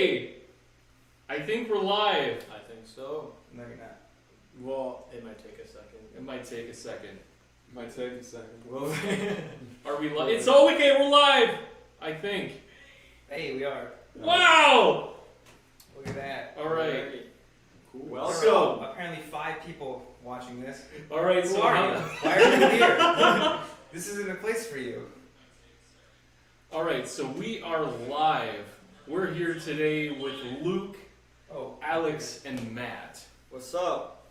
Okay, I think we're live. I think so. No, you're not. Well, it might take a second. It might take a second. Might take a second. Well, Are we live? It's okay, we're live! I think. Hey, we are. Wow! Look at that. Alright. cool. Well, So- apparently 5 people watching this. Alright, Who so are how- you? Why are you here? This isn't a place for you. Alright, so we are live. We're here today with Luke, Oh, Alex, and Matt. What's up?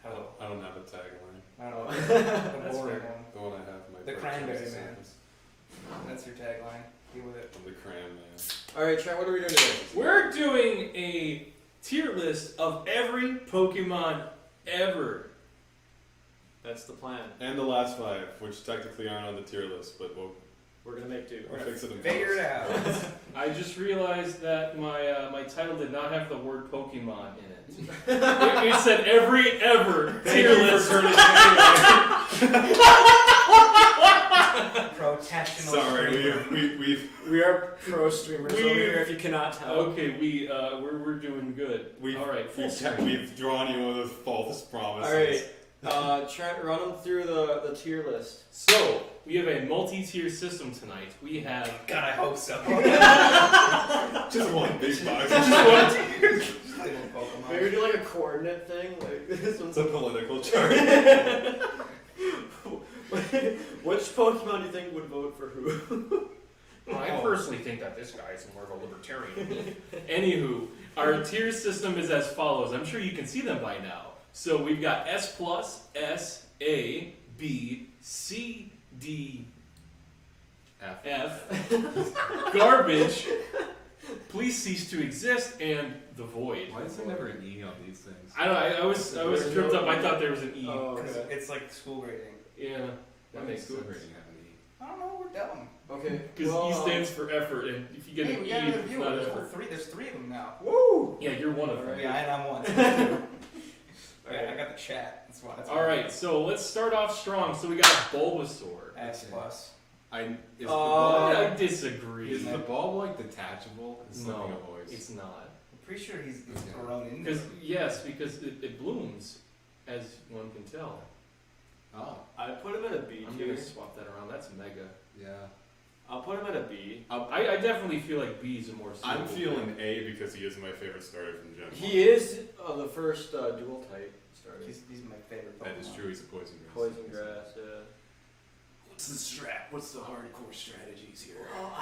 Hello. I don't have a tagline. I don't know. The That's boring fair. one. The one I have in my The first cranberry choice man. sentence. That's your tagline. Deal with it. I'm the cran man. Alright, Trent, what are we doing today? We're doing a tier list of every Pokemon ever. That's the plan. And the last 5, which technically aren't on the tier list, but We're gonna make do. we'll fix it in Figure it post. out. I just realized that my title did not have the word Pokemon in it. It said every ever tier list. Professional. Sorry, streamer. We are pro streamers We- over here, if you cannot tell. Okay, we're doing good. All right, full screen. we've drawn you with false promises. Alright, Trent, run them through the tier list. So we have a multi-tier system tonight. We have God, I hope so. Just one big box. Just little Pokemon. Maybe do like a coordinate thing, like this one's. It's a political chart. Which Pokemon do you think would vote for who? Well, I personally think that this guy is more of a libertarian. Anywho, our tier system is as follows. I'm sure you can see them by now. So we've got S+, S, A, B, C, D, F, garbage, please cease to exist, and the void. Why is there never an E on these things? I don't know, I was tripped up. I thought there was an E. Oh, Because okay. it's like school grading. Yeah, that makes sense. I don't know, we're dumb. Okay. Because well, E stands for effort, and if you get Hey, an we E, got another it's viewer. not There's effort. there's 3 of them now. Woo! Yeah, you're one of them. Yeah, and I'm one. Okay, I got the chat. That's why. All right, so let's start off strong. So we got Bulbasaur. S+. Is I disagree. is the bulb like detachable? It's No, something a voice. it's not. I'm pretty sure he's grown into Because it. because it blooms, as one can tell. Oh, I put him at a B I'm tier. gonna swap that around. That's Mega. yeah. I'll put him at a B. I definitely feel like B is a more. I'm suitable feeling A because he is my favorite starter from Gen 1. He is the first dual type starter. He's my favorite Pokemon. That is true, he's a poison grass. Poison grass, yeah. What's the strat? What's the hardcore strategies here? Well,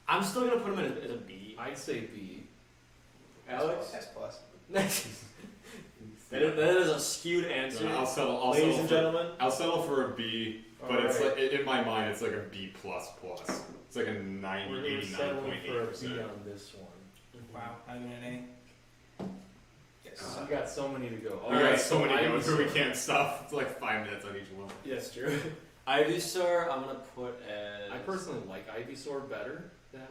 I'm still gonna put him at a B. I'd say B. Alex? S+. That is a skewed answer. I'll settle Ladies and for, gentlemen. I'll settle for a B, but it's Alright. like in my mind it's like a B++. It's like a 90, We're settling for a B 89.8%. on this one. Wow, I'm in an A. Yes. We got so many to go. We got Alright, so many going Ivysaur. through, we can't stop. It's like 5 minutes on each one. Yes, true. Ivysaur, I'm gonna put as. I personally like Ivysaur better than.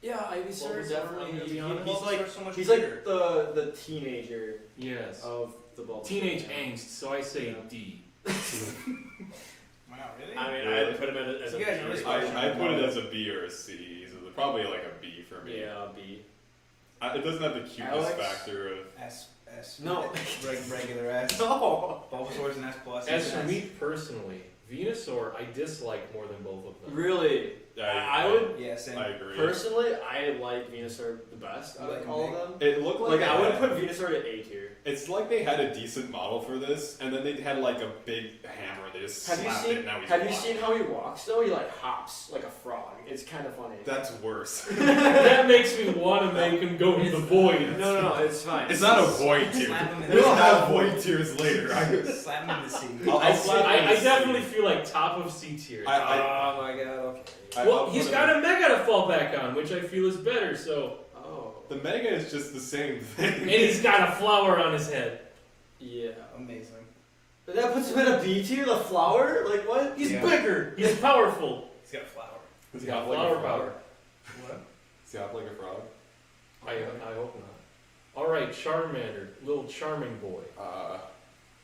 Yeah, Ivysaur Bulbasaur, definitely. I'm gonna be He's honest. like so much he's bigger. like the teenager Yes. of the Bulbasaur. Teenage angst, so I say Yeah. D. Wow, really? I mean, Really? I'd put him as a You guys B. are really I put it as a B or a C, so probably like a B for me. Yeah, B. It doesn't have the cuteness Alex? factor of. S. No. Regular S. No. Bulbasaur's an S+. As he's for an me personally, Venusaur I dislike more than both of them. Really? I would S. Yeah, same. I agree. personally. I like Venusaur the best You out like of him all big? of them. It looked like Like I would they put had- Venusaur at A tier. It's like they had a decent model for this, and then they had like a big hammer. They just Have you slapped seen? it. And now he's Have you alive. seen how he walks though? He like hops like a frog. It's kind of funny. That's worse. That makes me want to make him go in the void. No, it's fine. It's not a void tier. Slap him in the We'll sea. have void tiers later. Slap him in the sea. I definitely feel like top of C tier. Oh my god. Okay. Well, he's got a Mega to fall back on, which I feel is better. So, Oh. The Mega is just the same thing. and he's got a flower on his head. Yeah. Amazing. But that puts him in a B tier. The flower? Like what? He's Yeah. bigger. He's powerful. He's got a flower. He's got flower power. What? Does he hop like a frog? I hope not. All right, Charmander, little charming boy.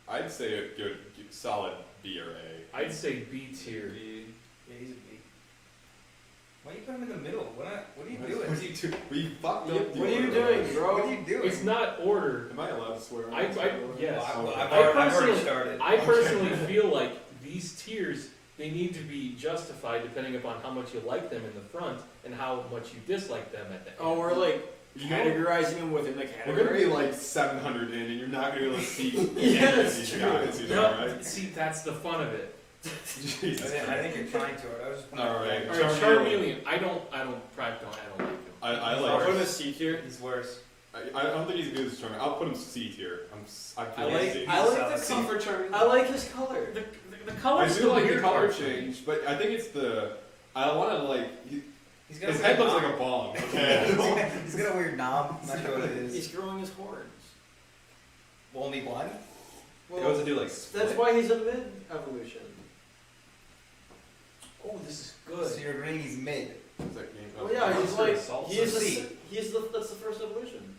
I'd say a good solid B or A. I'd say B tier. Yeah, he's a B. Why you put him in the middle? What are you doing? What are you do? We fucked up. the What are you order. doing, bro? What are you doing? It's not order. Am I allowed to swear? on I this? yes. Well, I've I already personally- started. I personally feel like these tiers, they need to be justified depending upon how much you like them in the front and how much you dislike them at the end. Oh, we're like You know- categorizing them within the We're category. gonna be like 700 in, and you're not gonna be able to see Yeah, any of that's these true. guys. You know, No, right? see, that's the fun of it. Jesus I Christ. think you're trying to. I was just All right. All right, Charmeleon. I don't like him. I I'll like. put him in C tier. He's worse. I don't think he's as good as Charmander. I'll put him C tier. I feel like- C. I like the C. comfort charm. I like his color. The I color's do still like the weird color part for me. change, but I think it's the. I want to like. He's got His a head weird looks like knob. a bong. Okay. He's got a weird knob. I'm not sure what it is. He's growing his horns. Won't be blind? He wants to do like. That's split. why he's a mid evolution. Oh, this is So good. you're agreeing he's mid. What's that game? Well, yeah, he's Monster like Assault. he is So the C. that's the first evolution.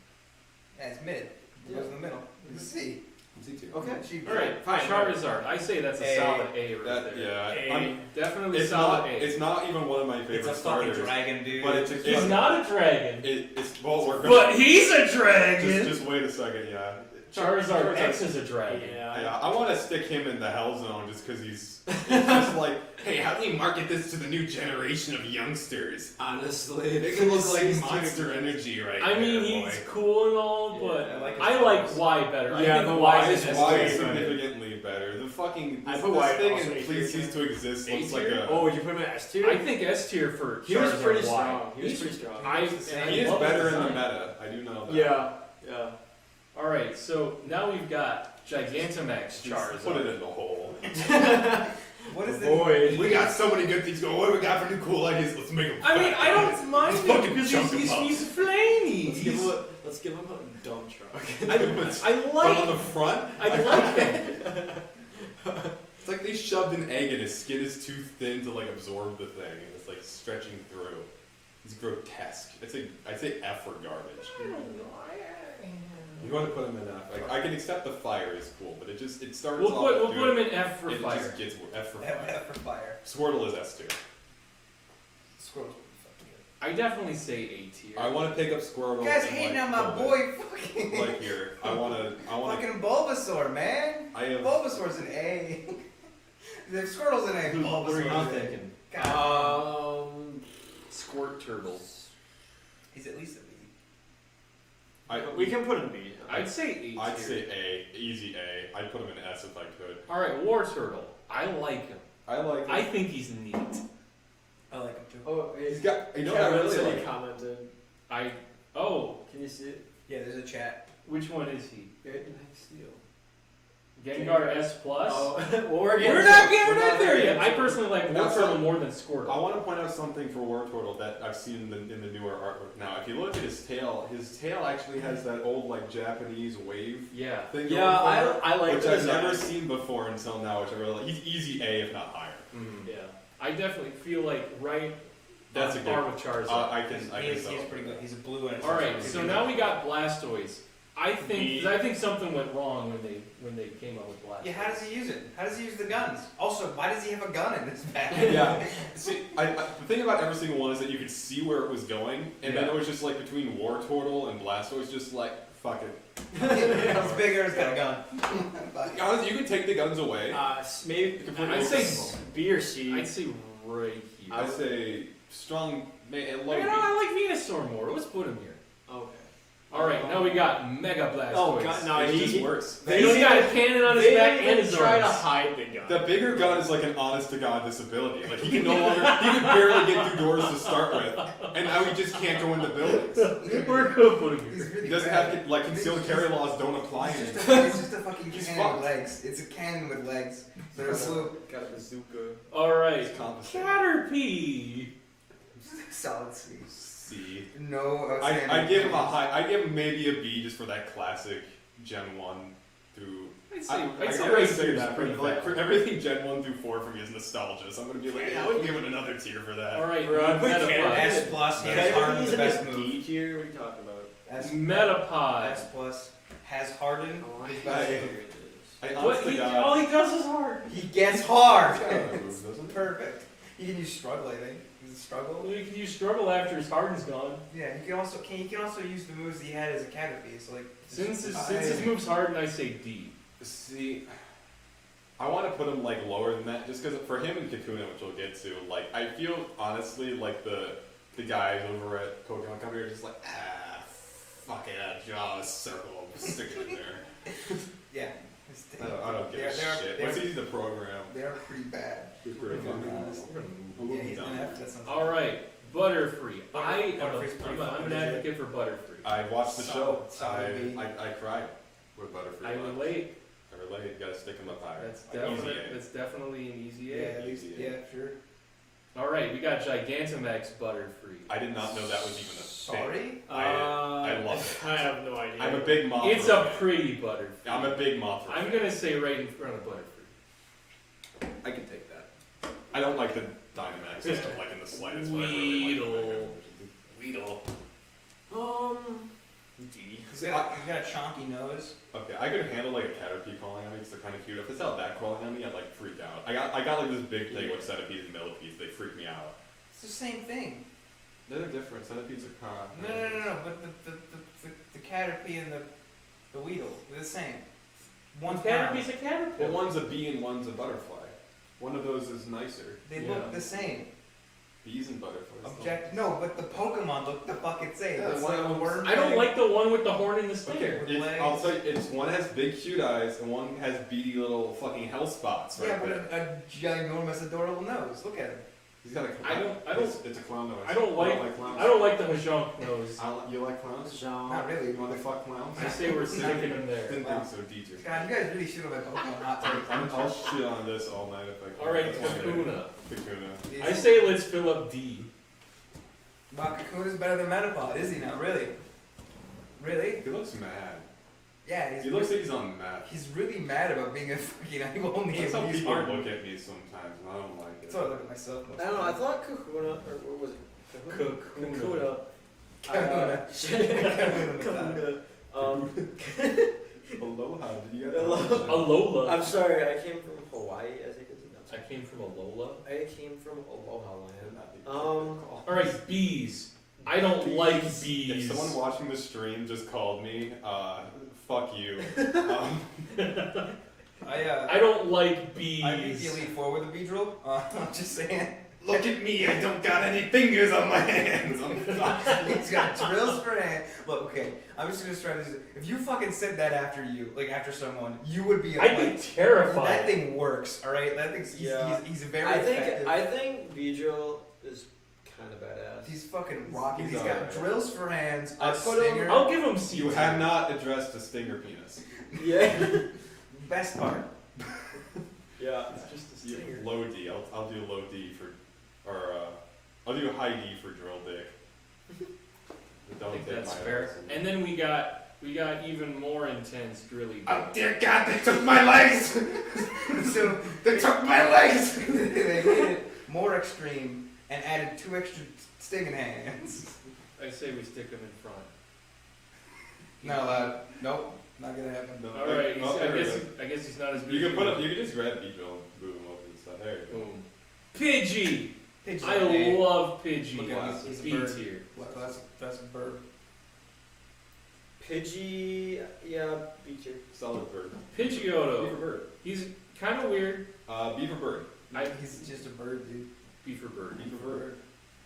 Yeah, it's mid. It goes in the middle. It's a C. C tier. Okay. Cheap. All right, Fine. Charizard. I say that's a A. solid A right That there. yeah. A. I'm- Definitely It's solid not. A. It's not even one of my favorite It's a fucking starters. dragon, dude. But it's a. He's not a dragon. It's well, we're gonna. But he's a dragon. Just wait a second, yeah. Charizard X is a dragon. Yeah, I want to stick him in the hell zone just because he's it's just like, hey, how do we market this to the new generation of youngsters? Honestly, It can look like Monster Energy right I there, mean, boy. he's cool and all, but Yeah, I like his I like colors. Y better. I Yeah, think the Y Y is is Why way is better. significantly better? The fucking I this, put this Y thing also in A Please tier. Cease to Exist A looks like tier? a. Oh, you put him in S tier? I think S tier for He was Charizard pretty Y. strong. He was He's- pretty strong. I He is love his better in the design. meta. I do know that. Yeah, yeah. All right, so now we've got Gigantamax Just Charizard. put it in the hole. What is Boy. We got so many good things going. What do we got for new cool ideas? Let's make them. I mean, I don't mind Let's it fucking because chunk him up. he's flamey. Let's give him a dump truck. I But on the like front, I like him. it's like they shoved an egg and his skin is too thin to like absorb the thing, and it's like stretching through. It's grotesque. I'd say F for garbage. You want to put him in F? Like, I can accept the fire is cool, but it starts We'll off. put good. him in F for It fire. just gets F for fire. F for fire. Squirtle is S tier. Squirrel's pretty I definitely say A tier. I want to pick up Squirtle. fucking good. You guys and, hating like, on my build boy fucking. it. Like here, I want to. Fucking Bulbasaur, man. I have. Bulbasaur's an A. The Squirtle's an A. What are Bulbasaur's you an A. thinking? God. Squirt Turtle. He's at least a B. We can put him in B. I'd say A tier. I'd say A, easy A. I'd put him in S if I could. All right, War Turtle. I like him. I like. Him. I think he's neat. I like him too. Oh, He's got. You know what I Kevin really said like? he commented. Oh, Can you see it? Yeah, there's a chat. which one is he? Steel. Gengar S plus. Oh, well, we're We're not there yet. I personally like War That's Turtle not- more than Squirtle. I want to point out something for Wartortle that I've seen in the newer artwork now. If you look at his tail actually has that old like Japanese wave Yeah. thing. Yeah, going for it, I like which the I've never design. seen before until now, which I really like. He's easy A if not higher. Yeah. I definitely feel like right That's on a par good. with Charizard. I can. He's sell it. pretty good. He's a blue and it's All right, also so pretty now good. we got Blastoise. I think something went wrong when they came up with Blastoise. Yeah, how does he use it? How does he use the guns? Also, why does he have a gun in his bag? Yeah. See, the thing about every single one is that you could see where it was going, and then Yeah. it was just like between Wartortle and Blastoise, just like fuck it. It's bigger, it's got a gun. Honestly, you can take the guns away. Maybe I'd say B or C. I'd say right here. I say strong. Low You B. know, I like Venusaur more. Let's put him here. Okay. All right, now we got Mega Blastoise. Oh god, no, It he just works. They He's don't got even- a cannon on his They back don't and even his try to arms. hide the gun. The bigger gun is like an honest to god disability. Like he can no longer, he could barely get through doors to start with, and now he just can't go into buildings. We're gonna put him He's here. really He doesn't bad. have like concealed carry laws don't apply It's anymore. just a fucking He's cannon fucked. with legs. It's a cannon with legs. They're blue. Got a bazooka. All right, It's complicated. Caterpie. Solid C. C. No. I give him a high. I give him maybe a B just for that classic Gen 1 through. I'd say, I I'd say gotta right say here is that, pretty but like for valid. everything Gen 1 through 4 for me is nostalgia, so I'm gonna be like, yeah, I would give it another tier for that. All right, Bro, put Metapod. S plus. He has That's Harden, He's the in best a move. D tier. What are you talking about? S Metapod. S plus has Harden. Oh, His I best hate move. it. I What honestly he, got. all he does is hard. He gets hard. He's got other moves, doesn't he? Perfect. He can use struggle, I think. Does it struggle? Well, you struggle after his harden's gone. Yeah, you can also use the moves he had as a Caterpie. So like, Since his move's hard, I say D. See, I want to put him like lower than that, just because for him and Kakuna, which we'll get to, like I feel honestly like the guys over at Pokemon Company are just like, fuck it, draw a circle, stick it in there. yeah. I don't give a shit. What's easy to program? They're pretty bad. We're pretty fucking honest. we'll Yeah, be he's done. an F. That sounds All right, Butterfree. Butterfree's pretty I'm fun, an isn't it? advocate for Butterfree. I watched the show. Solid B. I cried with Butterfree. I relate. I relate. You gotta stick him up higher. That's definitely an easy Yeah, A. at least, Easy, yeah, sure. All right, we got Gigantamax Butterfree. I did not know that was even a thing. Sorry? I love I have no idea. it. I'm a big Mothra. It's a fan. pretty Butterfree. I'm a big Mothra. I'm fan. gonna say right in front of Butterfree. I can take that. I don't like the Dynamax system like in the slightest. But I really like Weedle. D. He's got a chonky nose. Okay, I could handle like a Caterpie crawling on me because they're kind of cute. If it's out that crawling on me, I'd like freak out. I got like this big thing with Centipedes and Millipedes. They freak me out. It's the same thing. They're different. Centipedes are kind of... No. But the Caterpie and the Weedle, they're the same. One's brown. Caterpie's a Well, caterpillar. one's a bee and one's a butterfly. One of those is nicer. They Yeah. look the same. Bees and butterflies. No, but the Pokemon look the fucking same. Yeah, It's one like of a them's- worm. I don't thing. like the one with the horn and the stinger. With It's, legs. I'll tell you, one has big cute eyes and one has beady little fucking hell spots right Yeah, but there. a ginormous, adorable nose. Look at him. He's got a I don't- It's a clown nose. I don't like clowns. I don't like the Mahjong nose. You like clowns? Not really. You want to fuck clowns? I say we're sticking him there. Didn't think so, DJ. God, you guys really should have been Pokemon hot takes. I'll shit on this all night if I can. All right, That's fine. Kakuna. Kakuna. I say let's fill up D. Wow, Kakuna's better than Metapod, is he now? Really? Really? He looks mad. Yeah, He looks like he's on meth. he's really mad about being a fucking only That's how use people art. look at me sometimes, and I don't like it. That's how I look at myself. I don't know. I thought Kakuna, or what was it? Kakuna. Kakuna. Kakuna. Aloha, did you Aloha. Alola. I'm sorry. I came from Hawaii. I think it's I came from Alola. I came from Aloha Land. All right, bees. I don't like If bees. someone watching the stream just called me, fuck you. I don't like bees. I beat the Elite Four with a Beedrill. I'm just saying. Look at me, I don't got any fingers on my hands. He's got drills for hand. Look, okay, I'm just gonna try this. If you fucking said that after you, like after someone, you would be I'd like, be terrified. that thing works, alright? That thing's, he's very effective. I think Beedrill is kind of badass. He's fucking rocking. He's He's got alright. drills for hands, I a put him. stinger. I'll give him C. You have not addressed a stinger penis. Yeah. Best part. Yeah. It's just a You- stinger. Low D. I'll do low D for, or I'll do high D for drill dick. I Don't think take that's my fair. advice. And then we got even more intense drilly. Oh dear God, they took my legs! So They took my legs! they made it more extreme and added 2 extra stinging hands. I say we stick him in front. Not allowed. Nope. Not gonna happen. No, All right. oh, there we go. I guess he's not as big. You can as put me. up. You can just grab Beedrill and move him over and stuff. There you go. Boom. Pidgey. Pidgey. I love Pidgey. Look at him, he's a B bird. tier. That's a bird. Pidgey, yeah, B tier. Solid bird. Pidgeotto. Beaver bird. He's kind of weird. Beaver bird. He's just a bird, dude. Beaver bird. Beaver bird.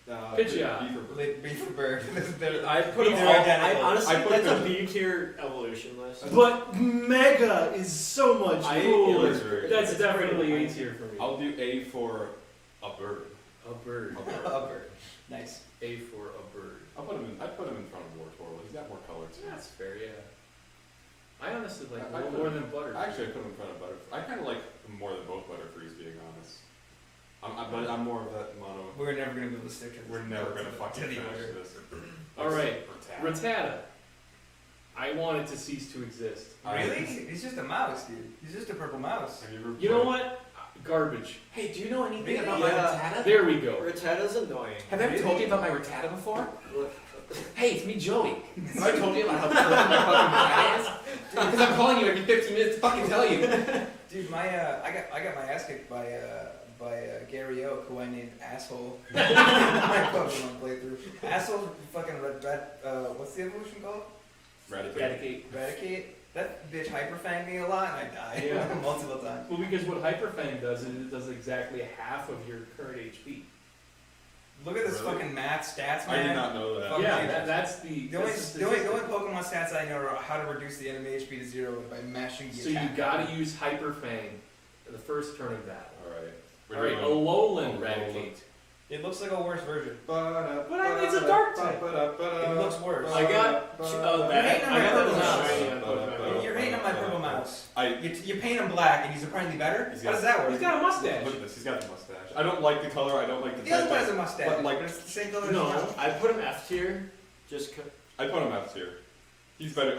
Pidgeot. Beaver bird. Beaver bird. I put him They're all. identical. Honestly, I put that's a them- B tier evolution list. But Mega is so much I- cooler. It is very That's It's definitely very A tier for me. I'll do A for a bird. A bird. A bird. A bird. Nice. A for a bird. I'd put him in front of Wartortle. He's got more color too. That's fair, yeah. I honestly like I a little put more him- than butter. Actually, I put him in front of Butterfree. I kind of like him more than both Butterfrees, being honest. But I'm more of that mono. We're never gonna be able to stick to this. We're never gonna fucking to the finish order. this. All right, Rattata. Rattata. I want it to cease to exist. Really? He's just a mouse, dude. He's just a purple mouse. Have you ever You know played- what? Garbage. Hey, do you know anything Really? about my Yeah. Rattata? There we go. Rattata's annoying. Have I ever Really? told you about my Rattata before? Look, Hey, it's me, Joey. Have I told you about how perfect my fucking Rattata is? Because I'm calling you every 15 minutes to fucking tell you. Dude, my I got my ass kicked by by Gary Oak, who I named Asshole. My Pokemon playthrough. Asshole fucking what's the evolution called? Eradicate. Eradicate. That bitch hyperfanged me a lot and I died Yeah. multiple times. Well, because what Hyperfang does is it does exactly half of your current HP. Look at this Really? fucking math stats, I did man. not know that. Fuck Yeah, yeah. that's the. The only that's the Pokemon stats I know are how to reduce the enemy HP to 0 by mashing the So you attack. gotta use Hyperfang the first turn of battle. Alright. Alright, Alolan Eradicate. It looks like a worse version. But it's a dark type. It looks worse. I got that. I got that as a shiny on Pokemon. You're hating on my purple mouse. I You paint him black and he's apparently better? He's How got- does that work? He's got a mustache. look at this. He's got the mustache. I don't like the color. I don't like the The other type. one has a mustache, but, like, it's the same color as No, his mouth. I put him F tier. Just I put him F tier. He's better.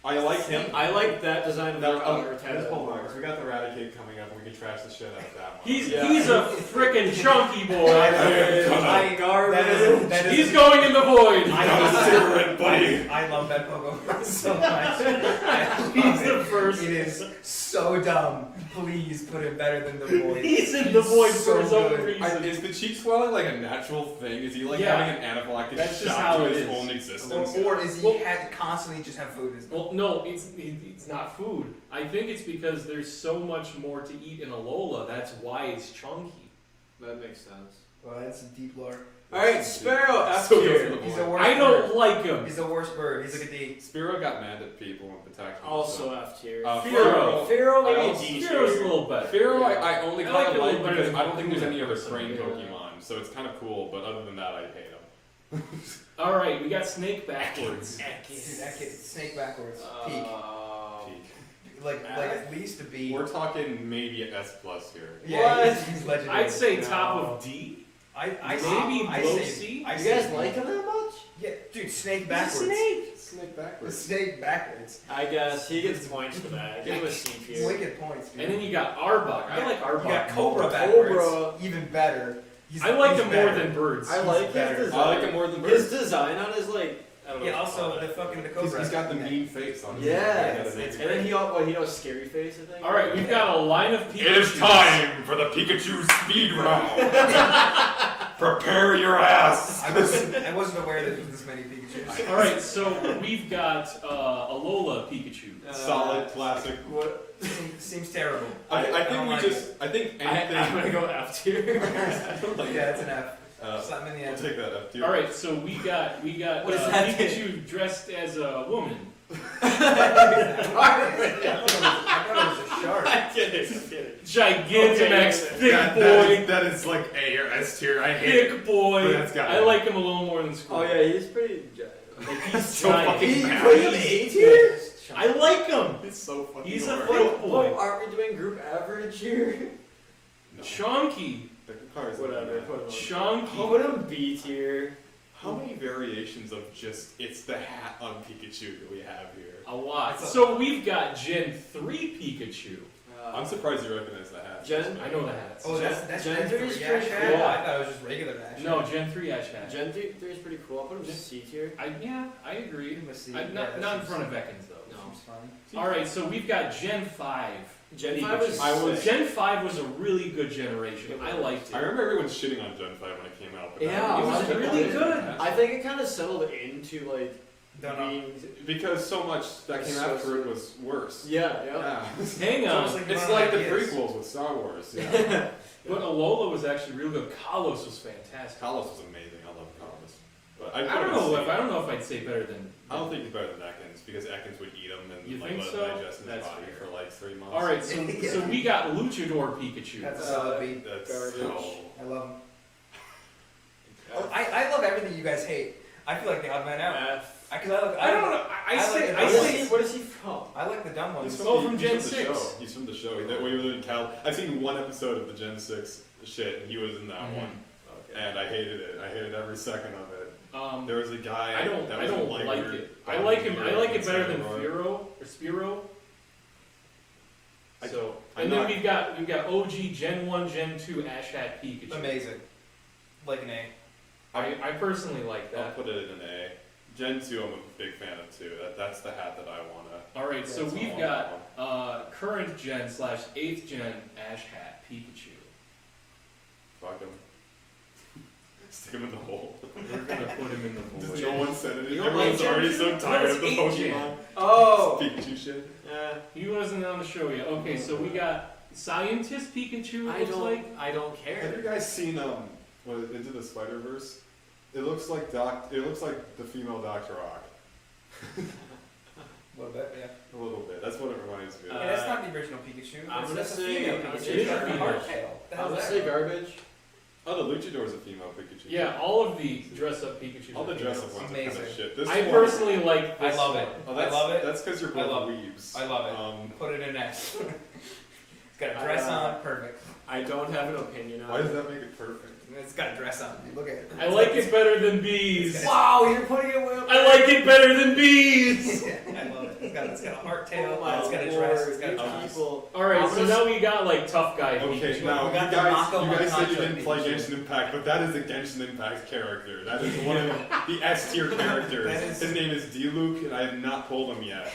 I like him. I like that design of Now, the color. let's hold on, 'cause we got the Eradicate coming up, and we can trash the shit out of that one. He's Yeah. he's a frickin' chunky boy. That is He's going in the void. I love that Pokemon so much. He's the first. It is so dumb. Please put it better than the void. He's in the void so for his own good. reason. Is the cheek swelling like a natural thing? Is he like Yeah. having an anaphylactic That's just shock how to it his is. own existence? Or is he Well- had constantly just have food? Well, no, it's not food. I think it's because there's so much more to eat in Alola. That's why it's chunky. That makes sense. Well, that's some deep lore. Alright, Sparrow F So tier. good. He's the worst I don't bird. like him. He's the worst bird. He's like a D. Spiro got mad at people and protected him, Also F tier. Fearow. Fearow maybe I a also- D Fearo's a tier. little better. Pharaoh, I only I kind like of it a like little better because than I don't think there's any other Kakuna. trained Yeah. Pokemon, so it's kind of cool. But other than that, I hate him. All right, we got Snake backwards. Dude, that kid, snake backwards. Peak. Peak. Like at least a B. We're talking maybe an S plus here. Yeah, What? he's legendary. I'd say No. top of D. I maybe I below say, C. I You say guys B. like him that much? Yeah, dude, snake He's a backwards. snake. Snake The backwards. snake backwards. I guess he gets points for that. Give him a C tier. Wicked points, dude. And then you got Arbok. I like You Arbok. got Cobra more. backwards. Cobra. Even better. I like he's him more better. than birds. I like better. his design. I like him more than His birds. design on his like. I don't know. Yeah, what to call also it. the fucking the Cobra. He's got the mean face on him. Yeah, it's and then he does scary face. I think. All right, we've got a line of Pikachu. It is time for the Pikachu speed round. Prepare your ass. I wasn't aware that there was this many Pikachus. All right, so we've got Alola Pikachu. Solid classic. What? Seems terrible. I think don't we like just. I think anything. I'm gonna go F tier. Yeah, it's an F. Uh, Slap him in the We'll end. take that up too. All right, so we got What is that? Pikachu dressed as a woman. I thought it was a shark. I'm kidding. Gigantamax, Okay, big boy, that is like A or S tier. I hate it. big boy. But that's got I it. like him a little more than Squirtle. Oh yeah, he's pretty. Like, he's So giant. fucking You bad. put him A tier? I like him. It's so fucking He's a horrible. thick What, boy. aren't we doing group average here? No. Chunky, The cars are Whatever. bad. Put him. chunky. Put him B tier. How many variations of just it's the hat on Pikachu do we have here? A lot. So we've got Gen 3 Pikachu. I'm surprised you recognize the hat. Gen- I know the hats. Oh, that's Gen Gen 3 3 is Ash pretty hat? cool. I thought it was just regular Ash. No, Gen 3 Ash hat. Gen 3 is pretty cool. I'll put him C tier. I agree. Give him a C. Not in front of Ekans though. No. Seems funny. All right, so we've got Gen 5. Gen Pikachu. 5 was. Gen 5 was a really good generation. I liked I it. remember everyone shitting on Gen 5 when it came out. But Yeah, it was really good. I think it kind of settled into like Don't know. being. Because so much that came So- after it was worse. Yeah, yeah. Yeah. Hang It's on. almost like you It's run like out the of ideas. prequels with Star Wars. Yeah. But Alola was actually real good. Kalos was fantastic. Kalos was amazing. I love Kalos. But I don't know if I'd say better than. I don't think he's better than Ekans because Ekans would eat him and You like think let so? him digest in his That's body fair. for like 3 months. All right, so we got Luchador Pikachu. That's a solid B. That's Garbage. so. I love him. I love everything you guys hate. I feel like the odd man out. F. I don't I don't know. I say. I say. What is he from? I like the dumb ones. He's Oh, from he's Gen the 6. show. He's from the show. That way we live in Cal. I've seen one episode of the Gen 6 shit, and he was in that Mhm. one, Okay. and I hated it. I hated every second of it. There was a guy. I don't that was like weird it. I like him. I like it better than steroid. Spiro. I- So, I'm and then not- we've got OG Gen 1, Gen 2 Ash Hat Pikachu. Amazing. Like an A. I personally like I'll that. put it in an A. Gen 2, I'm a big fan of too. That's the hat that I wanna. All right, so that's we've all I got current gen / 8th gen Ash Hat Pikachu. Fuck him. Stick him in the hole. We're gonna put him in the Just void. no one said it. You don't Everyone's like already Gen so 2? tired No, of the it's Pokemon. 8 Gen. Oh. Pikachu shit. He wasn't on the show yet. Okay, so we got Scientist Pikachu, it looks like. I don't Have you care. guys seen what, Into the Spider-Verse? It looks like the female Dr. Ock. A little bit, yeah. A little bit. That's what it reminds me of. Yeah, that's not the original Pikachu. I'm gonna That's a say- female I'm gonna Pikachu. say It's got a garbage. hardtail. The I'm hell's gonna that? say garbage. Oh, the Luchador's a female Pikachu. Yeah, all of the dress-up Pikachu. All the dress-up ones are kind of Amazing. shit. This I one- personally like I this love one. it. Oh, I love it. That's because you're I both love weebs. I love it. Put it in S. It's got a dress I, on, perfect. I don't have an opinion on Why it. does that make it perfect? It's got a dress on. Look at it. I like it better than bees. Wow, you're putting it way up I like it better than bees. I love it. It's got a hardtail. Oh my It's got a lord, dress. It's got a you dress. people. All right, I'm so gonna now we got like tough guy Okay, Pikachu. now We got you the guys Mako said you Makacho didn't play Pikachu. Genshin Impact, but that is a Genshin Impact character. That is one of the S tier characters. That is- His name is D-Luke, and I have not pulled him yet.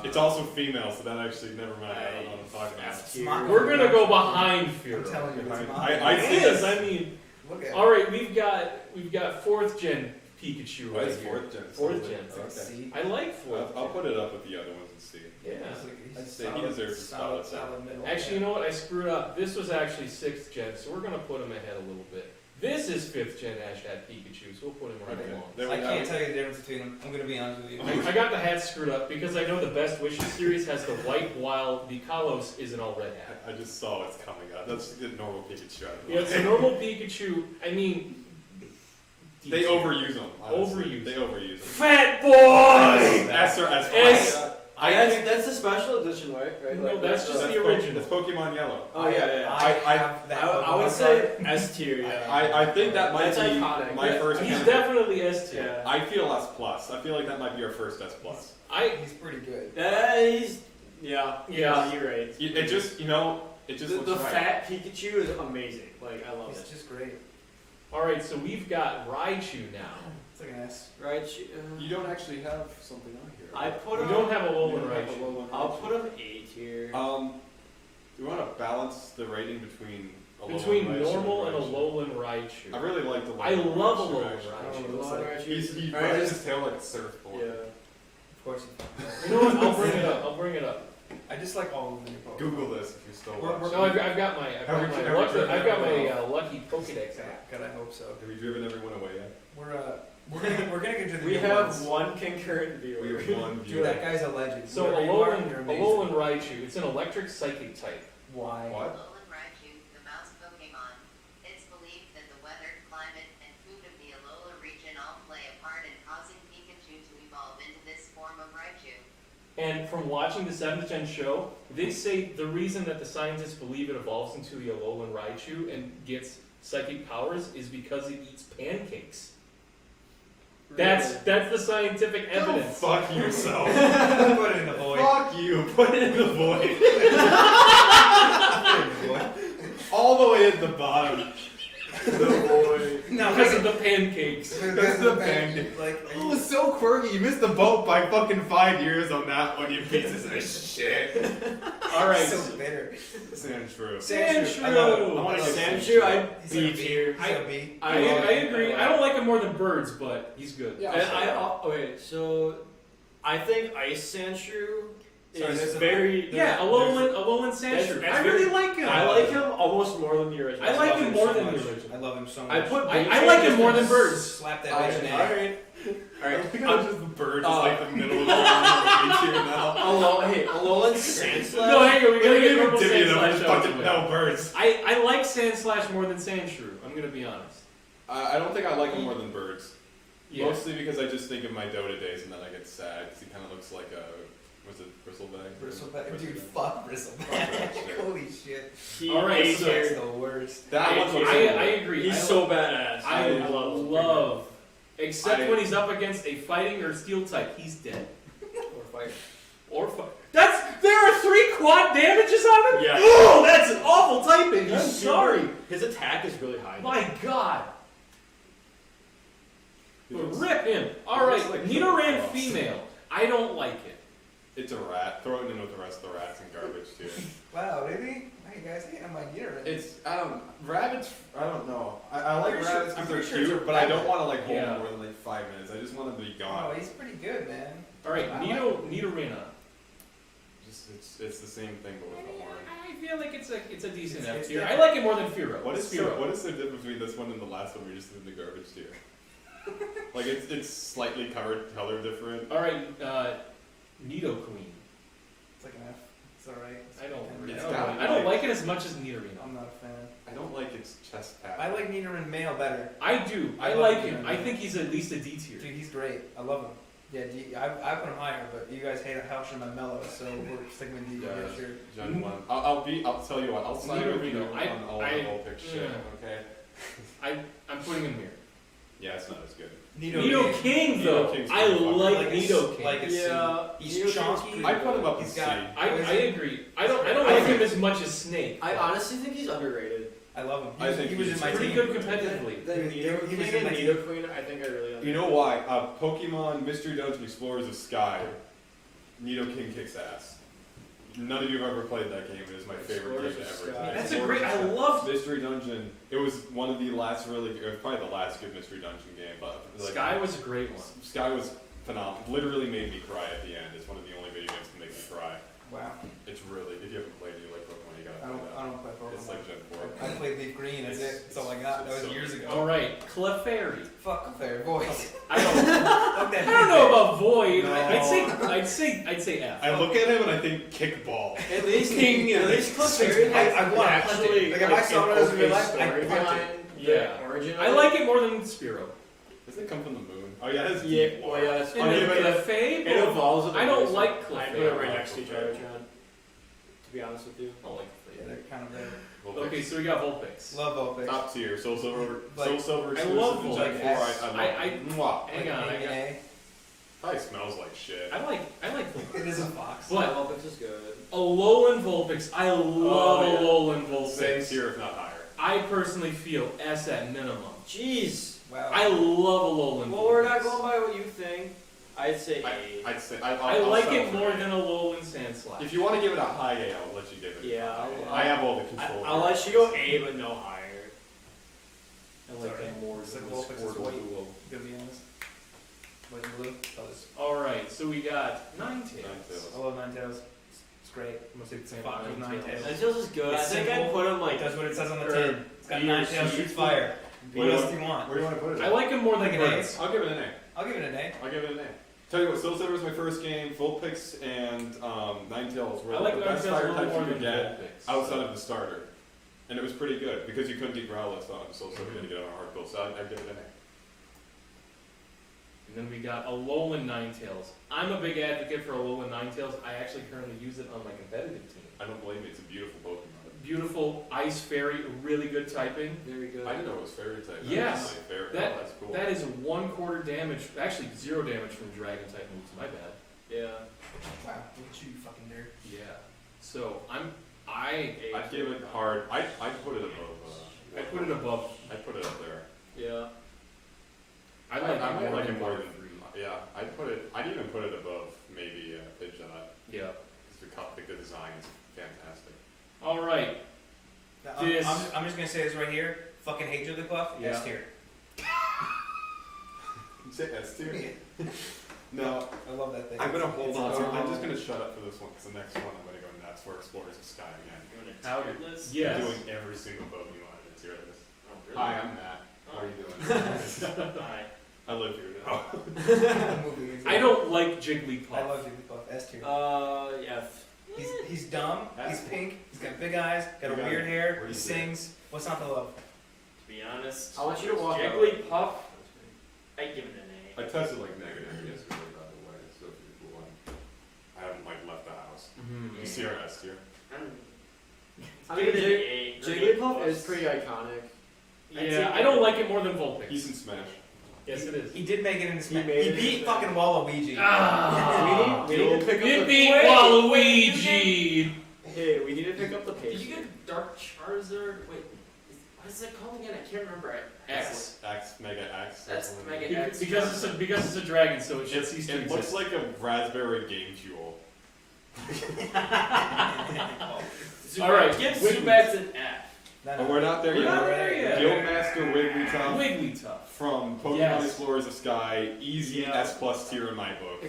It's also female, so that actually never mind. I don't know what I'm talking about. F tier. Mako. We're gonna go behind I'm Fearow. telling you, it's I It think is. that's- I mean, Look at it. all right, we've got 4th gen Pikachu Oh, right it's here. 4th gen. 4th gen. It's like Okay. C. I like 4th. I'll put it up with the other ones and see. Yeah. I'd say he deserves a spot up there. solid middle. Actually, you know what? I screwed up. This was actually 6th gen, so we're gonna put him ahead a little bit. This is 5th gen Ashad Pikachu, so we'll put him right Okay. along. There we I go. can't tell you the difference between them. I'm gonna be honest with you. I got the hat screwed up because I know the Best Wishes series has the white, while the Kalos is an all red hat. I just saw it's coming out. That's the normal Pikachu. Yeah, it's a normal Pikachu. I mean, They overuse them. honestly. Overuse. They overuse them. Fat boy. S or S. S. That's the special edition, right? No, Like, that's just the original. It's Pokemon Yellow. Oh yeah. I- have that I would Pokemon say card. S tier. Yeah. I think that might That's be iconic. my first. He's one. definitely S tier. Yeah. I feel S plus. I feel like that might be our first S plus. He's pretty good. Yeah. Yeah. You're right. It just it just The looks right. fat Pikachu is amazing. Like I love He's it. just great. All right, so we've got Raichu now. It's like an S. Right? You don't actually have something on here. I put We him. don't have a You Alolan don't have a Raichu. low one. I'll put him A tier. Do you want to balance the rating between Between Alolan Raichu normal and Raichu? Alolan Raichu. I really like the. I love Alolan Alolan Raichu. Raichu. Oh, looks Alolan like- Raichu. He Alright, rides his tail like a surfboard. Yeah. Of course You know what? I'll bring it up. I'll bring it up. I just like all of the new Pokemon. Google this if you're still We're- watching. No, I've got my lucky Pokedex app. God, I hope so. Have you driven everyone away yet? We're gonna get to the We new have ones. one concurrent We viewer. have one Dude, viewer. that guy's a legend. So Whoever you are, you're amazing. Alolan Raichu, it's an electric psychic type. Why? What? Alolan Raichu, the mouse Pokemon. It's believed that the weather, climate, and food of the Alola region all play a part in causing Pikachu to evolve into this form of Raichu. And from watching the 7th gen show, they say the reason that the scientists believe it evolves into the Alolan Raichu and gets psychic powers is because it eats pancakes. That's the scientific evidence. Go fuck yourself. Put it in the void. Fuck you. Put it in the void. All the way at the bottom. The void. No, Because of the pancakes. That's the pancake. Like, It was so quirky. You missed the boat by fucking 5 years on that one, you pieces of shit. Alright. so bitter. Sandshrew. Sandshrew. I love it. I wanna go Sandshrew, I'd He's B a B. tier. He's a B. I agree. I don't like him more than birds, but he's good. Okay, so I think Ice Sandshrew Sorry, is there's a- very. Yeah, Alolan Sandshrew. That's I really like him. I like him almost more than the original. I like him more so than much. the original. I love him so much. I put. I like him more than birds. Slap that Alright, bitch in the alright. I think I'm just the bird, just Uh, like the middle of the page here now. Alolan Sandslash. No, hang on, we gotta get normal Divvy them, Sandslash just out of fucking the way. no birds. I like Sandslash more than Sandshrew. I'm gonna be honest. I don't think I like him more than birds. Yeah. Mostly because I just think of my Dota days and then I get sad because he kind of looks like a, was it Bristleback? Bristleback. Dude, fuck Bristleback. that shit. Holy shit. Alright, so- That's the worst. That one's I agree. He's I so badass. I love. Except I- when he's up against a fighting or steel type, he's dead. Or fire. Or fight. There are 3 quad damages on him. Yeah. Oh, that's awful typing. I'm sorry. His attack is really high. My God. He But looks- rip him. All he right, looks like Nidoran Philip female. I don't like it. It's a rat. Throw it in with the rest of the rats and garbage too. Wow, really? Why you guys hating on my gear? It's Rabbit's cute, shirts are but I don't want to like hold Yeah. him more than like 5 minutes. I just want him to be Oh, gone. he's pretty good, man. All right, I Nidorina. Just it's the same thing but with the horn. I feel like it's a decent It's F tier. I different. like it more than Firo. What is Firo? what is the difference between this one and the last one? We're just in the garbage tier. Like it's slightly color different. All right, Nido Queen. It's like an F. It's alright. It's I got- don't like it as much as Nidorina. I'm not a fan. I don't like its chest pad. I like Nidoran male better. I do. I I love like him. Nidorina. I think he's at least a D tier. Dude, he's great. I love him. Yeah, I put him higher, but you guys hate how much I'm mellow, so we're sticking with D. Yeah, Yeah, sure. Gen 1. I'll tell you what. I'll sign with you Nidorino. on all the whole pick shit. Okay. I'm putting him here. Yeah, it's not as good. Nido King Nido though. King's I pretty fucking like Like Nido King. Like a C. Yeah, He's Nido King's chunky. pretty I put him up in He's C. got. I agree. I don't like him as much as Snake. I honestly think he's underrated. I love him. I think he was he's in my pretty team. good competitively. The He Nido was King in my and team. Nido Queen, I think I really like. You know why? Pokemon Mystery Dungeon Explorers of Sky. Nido King kicks ass. None of you have ever played that game. It is my favorite game Explorers of ever. Sky. That's a great. I love Mystery Dungeon. It was one of the last really, it was probably the last good Mystery Dungeon game. But like, Sky was a great one. Sky was phenomenal. Literally made me cry at the end. It's one of the only video games to make me cry. Wow. It's really, if you haven't played it, you like Pokemon, you gotta play I that. don't play Pokemon. It's like Gen 4. I played Leaf Green. That's it. That's all I got. That was so- years ago. All right, Clefairy. Fuck a fair voice. I don't. Fuck that. I don't know about Void. No. I'd say F. I look at him and I think kickball. At least King at least Clefairy has I wanna punch actually it. Like, if I saw it as in real life, I'd story punch it. behind Yeah. the origin. of I like it more than Spearow. Doesn't it come from the moon? Oh yeah, it's Yeah, deep well, lore. yeah, that's And funny, the but Clefairy. it evolves. With the I don't voice. like I put it Clefairy. right next to each other, John. To be honest with you. I don't like Yeah, Clefairy. they're kind of there. Okay, so we got Vulpix. Love Vulpix. Top tier, Soul Silver, Like, Soul Silver I exclusive love in Gen Vulpix. 4. I love it. Mwah. Hang on, Maybe an A. Probably smells like shit. I like Vulpix. It is a fox. But Vulpix is good. Alolan Vulpix. I love yeah. Alolan Same Vulpix. tier, if not higher. I personally feel S at minimum. Jeez. Wow. I love Alolan Vulpix. Well, we're not going by what you think. I'd say A. I'd say I I'll like settle it for more A. than Alolan Sandslash. If you want to give it a high A, I'll let you give it. Yeah, a high A. I'll- I have all the control. I'll let you go A, but no higher. I like that more It's than like Vulpix is Squirtle white. Duo. To be honest. White and blue. Alright, so we got Ninetales. Ninetales. I love Ninetales. It's great. I'm gonna say the same Fox with Ninetales. Ninetales. Ninetales is good. It's I think I'd simple. put him like. It does what it says on the or tin. It's got B or 9 tails, C. shoots fire. What Yeah. else do you want? Where do you want to put it? I like him more than Like an A. Grunts. I'll give it an A. I'll give it an A. I'll give it an A. Tell you what, Soul Silver was my first game. Vulpix and Ninetales were I like the best Ninetales a fire little types more you than could get Vulpix. outside of the starter. And it was pretty good because you couldn't get Growlithe on Soul Silver. You had to get on a hard build, so I'd give it an A. And then we got Alolan Ninetales. I'm a big advocate for Alolan Ninetales. I actually currently use it on my competitive team. I don't blame you. It's a beautiful Pokemon. Beautiful Ice Fairy, really good typing. Very good. I didn't know it was fairy type. Yes. That's my favorite. That- Oh, that's cool. That is 1/4 damage, actually 0 damage from Dragon type moves. My bad. Yeah. Wow, look at you, fucking nerd. Yeah. So I I'd give it hard. I'd put it above. I put it above. I'd put it up there. Yeah. I like I it might more like than it more than. Butterfree. Yeah, I'd put it. I'd even put it above maybe Pidgeot. Yeah. Because the design is fantastic. All right. Now, This- I'm just gonna say this right here. Fucking hate Jigglypuff. Yeah. S tier. Say S tier. No, I love that thing. I'm gonna hold It's on. adorable. I'm just gonna shut up for this one because the next one I'm gonna go nuts for Explorers of Sky again. How tier did- list? Yes. I'm doing every single Pokemon in the tier list. Oh, really? Hi, I'm Matt. How are you doing? Hi. I live here now. Movie is- I don't like Jigglypuff. I love Jigglypuff. S tier. Yeah. He's dumb. He's pink. He's got big eyes. Got a You got weird it. hair. Where He you sings. What's not to love? To be honest, I want you to walk out. Jigglypuff, I'd give it an I A. tested like negative yesterday, by the way. It's a pretty cool one. I haven't like left the house. Mhm. You see our S tier? I Give mean, it an A. Jigglypuff is pretty iconic. Yeah, I don't like it more than Vulpix. He's in Smash. Yes, it is. He did make it in the He Smash. made He it in beat the fucking Waluigi. Ah, we need to pick up you the beat Wait, Waluigi. Hey, we need to pick up the pace. Did you get Dark Charizard? Wait, what is it called again? I can't remember it. X. Mega X. That's something. Mega Be- X. Because it's a dragon, so it should cease to It looks exist. like a raspberry game fuel. Zubat. All right, Give Wait. Zubat an F. No, Oh, we're not there We're yet. not there yet. Guildmaster Wigglytuff Wigglytuff. from Pokemon Yes. Explorers of Sky, easy Yeah. S plus tier in my book.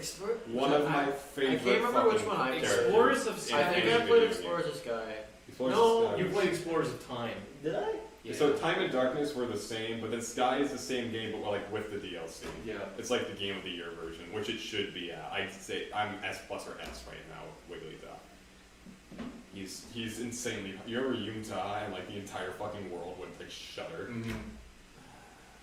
One of my favorite. I can't remember which fucking one I characters Explorers of in Sky. I think any I played video game. Explorers of Sky. Explorers No, of Sky You was- played Explorers of Time. Did I? Yeah. So Time and Darkness were the same, but then Sky is the same game, but like with the DLC. Yeah. It's like the Game of the Year version, which it should be at. I'd say I'm S plus or S right now with Wigglytuff. He's insanely. You remember Yunta and like the entire fucking world would like shudder. Mm-hmm.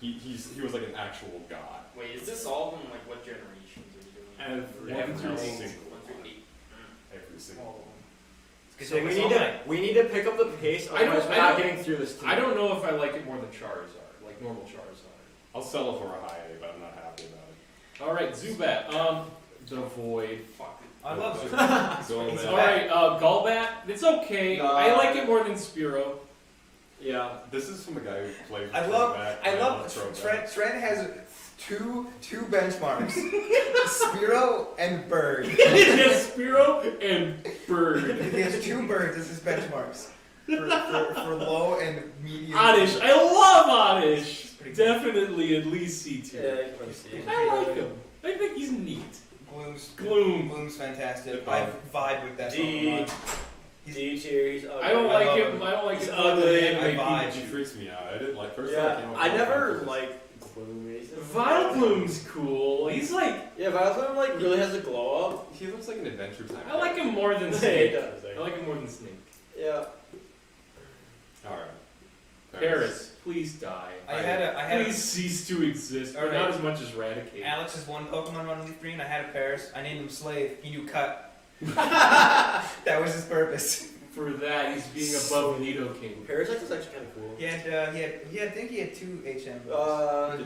He was like an actual god. Wait, is this all from like what generations are you doing? Every Every single. single 1 through 8. Every single All of one. them. So we need to pick up the pace. I don't- Otherwise, we're I not don't- getting through this. I don't know if I like it more than Charizard, like normal Charizard. I'll settle for a high A, but I'm not happy about it. All right, Zubat. The Void. Fuck it. I love it. Go He's back. All right, Golbat. It's okay. I like it more than Spearow. Yeah. This is from a guy who plays. I love Throwback. Trent has two benchmarks. Spiro and Bird. Yes, Spearow and Bird. He has two birds as his benchmarks. For low and medium. Oddish. I love Oddish. Pretty good. Definitely at least C tier. you can see. I like him. I think he's neat. Gloom's Gloom. fantastic. Good I Bob. vibe with that D. Pokemon. D tier. He's ugly. I don't I like love him. him. I don't like He's him. ugly. I vibe. He freaks me out. I didn't like first. Yeah. came up I with never him. liked Gloom. Vileplume's cool. He's like, Yeah, Vileplume like really has a glow up. He looks like an Adventure Time. I like him more than He Snake. does. I like him more than Snake. Yeah. All right. Paris, please die. I had Please cease to exist, but Alright. not as much as Raticate. Alex is one Pokemon on Leaf Green. I had a Paris. I named him Slave. He knew cut. That was his purpose. For that, he's being above Nidoking. Parasite is actually kind of cool. He had I think he had two HM.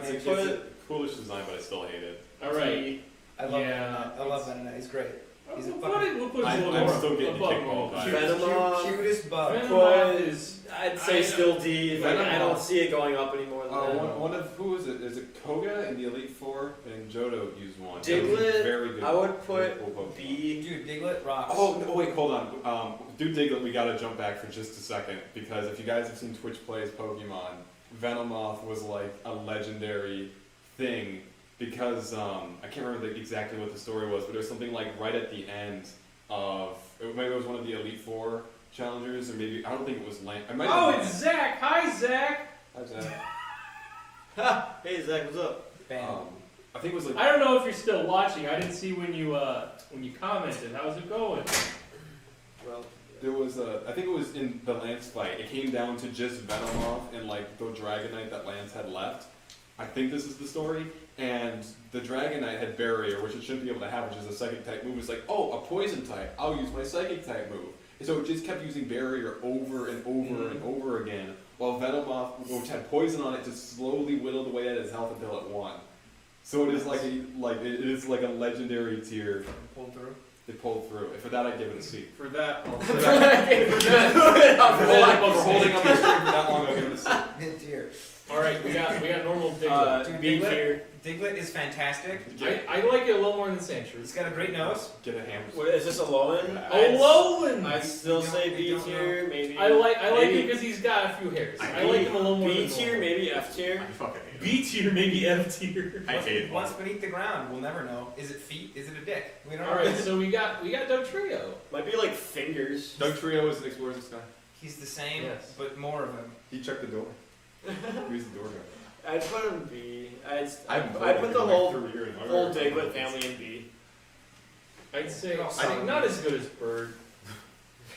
It's put a foolish design, but I still hate it. Alright. I love Yeah, Venonat. I love Venonat. He's great. He's a We'll fucking put it a I'm little more still getting above kicked all normal. the time. cutest bug. Venomoth is... I'd say still D. Like, I don't see it going up any more than that. One of who is it? Is it Koga in the Elite Four? And Johto used one. Diglett, Very good. I would very put cool Pokemon. B. Dude, Diglett rocks. Oh, no, wait, hold on. Dude Diglett, we gotta jump back for just a second, because if you guys have seen Twitch plays Pokemon, Venomoth was like a legendary thing, because, I can't remember exactly what the story was, but it was something like right at the end of, maybe it was one of the Elite Four challengers, or maybe, I don't think it was Lance. Oh, it's Zach! Hi, Zach! Hey Zach, what's up? Bam. I think it was like, I don't know if you're still watching. I didn't see when you commented. How's it going? Well, there was I think it was in the Lance fight, it came down to just Venomoth and like the Dragonite that Lance had left. I think this is the story. And the Dragonite had Barrier, which it shouldn't be able to have, which is a psychic type move. It's like, oh, a poison type. I'll use my psychic type move. And so it just kept using Barrier over and over and over again, while Venomoth, which had poison on it, just slowly whittled away at his health until it won. So it is it is like a legendary tier. Pulled through. It pulled through. For that, I'd give it a C. For that, I'll For holding up the stream for that long, I'll give it a C. Mid tier. All right, we got normal Diglett. Dude, B Diglett, tier. Diglett is fantastic. I like it a little more than Sandshrew. He's got a great nose. Get a hammer. What, is this a low end? Alolan! I'd still say I B don't tier, maybe. I like maybe him because he's got a few hairs. I like him a little more B than tier, normal. maybe F tier. I fucking hate it. B tier, maybe F tier. I hate it. Once beneath the ground, we'll never know. Is it feet? Is it a dick? We don't All know. right, so we got Dugtrio. Might be like fingers. Doug Trio is an Explorers of Sky. He's the same, Yes. but more of him. He checked the door. He's the door guy. I'd put him B. I'd I've put the whole whole Diglett family in B. I'd say Oh, I think not as good as Bird.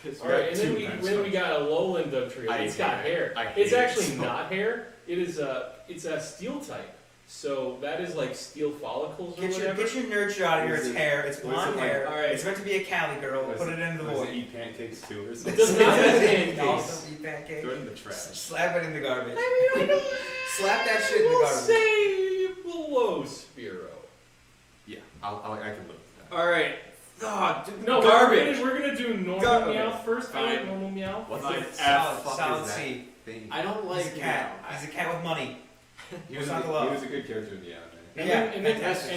It's All right, got and then two we got a Alolan Dugtrio. I It's got hate it. hair. I hate It's it actually so not hair. It is it's a steel type. So that is like steel follicles or Get your whatever. nerd shot of here. Is It's it- hair. It's what is blonde it hair. like? Alright. It's meant to be a Cali girl. What is Put it into the Does void. it eat pancakes too or It something? does not have It pancakes. also eat pancake. Throw it in the trash. Slap it in the garbage. I don't. Slap that shit in the We'll garbage. say below Spearow. Yeah, I can live with that. Alright. No, garbage. We're gonna do normal Garbage. Meow first. I like Fine. normal Meow. What's Fine. the Solid, fuck solid is that C. thing? I don't He's like a cat. He's a cat with money. He was, What's not a, to love? he was a good character in the anime. And, Yeah, and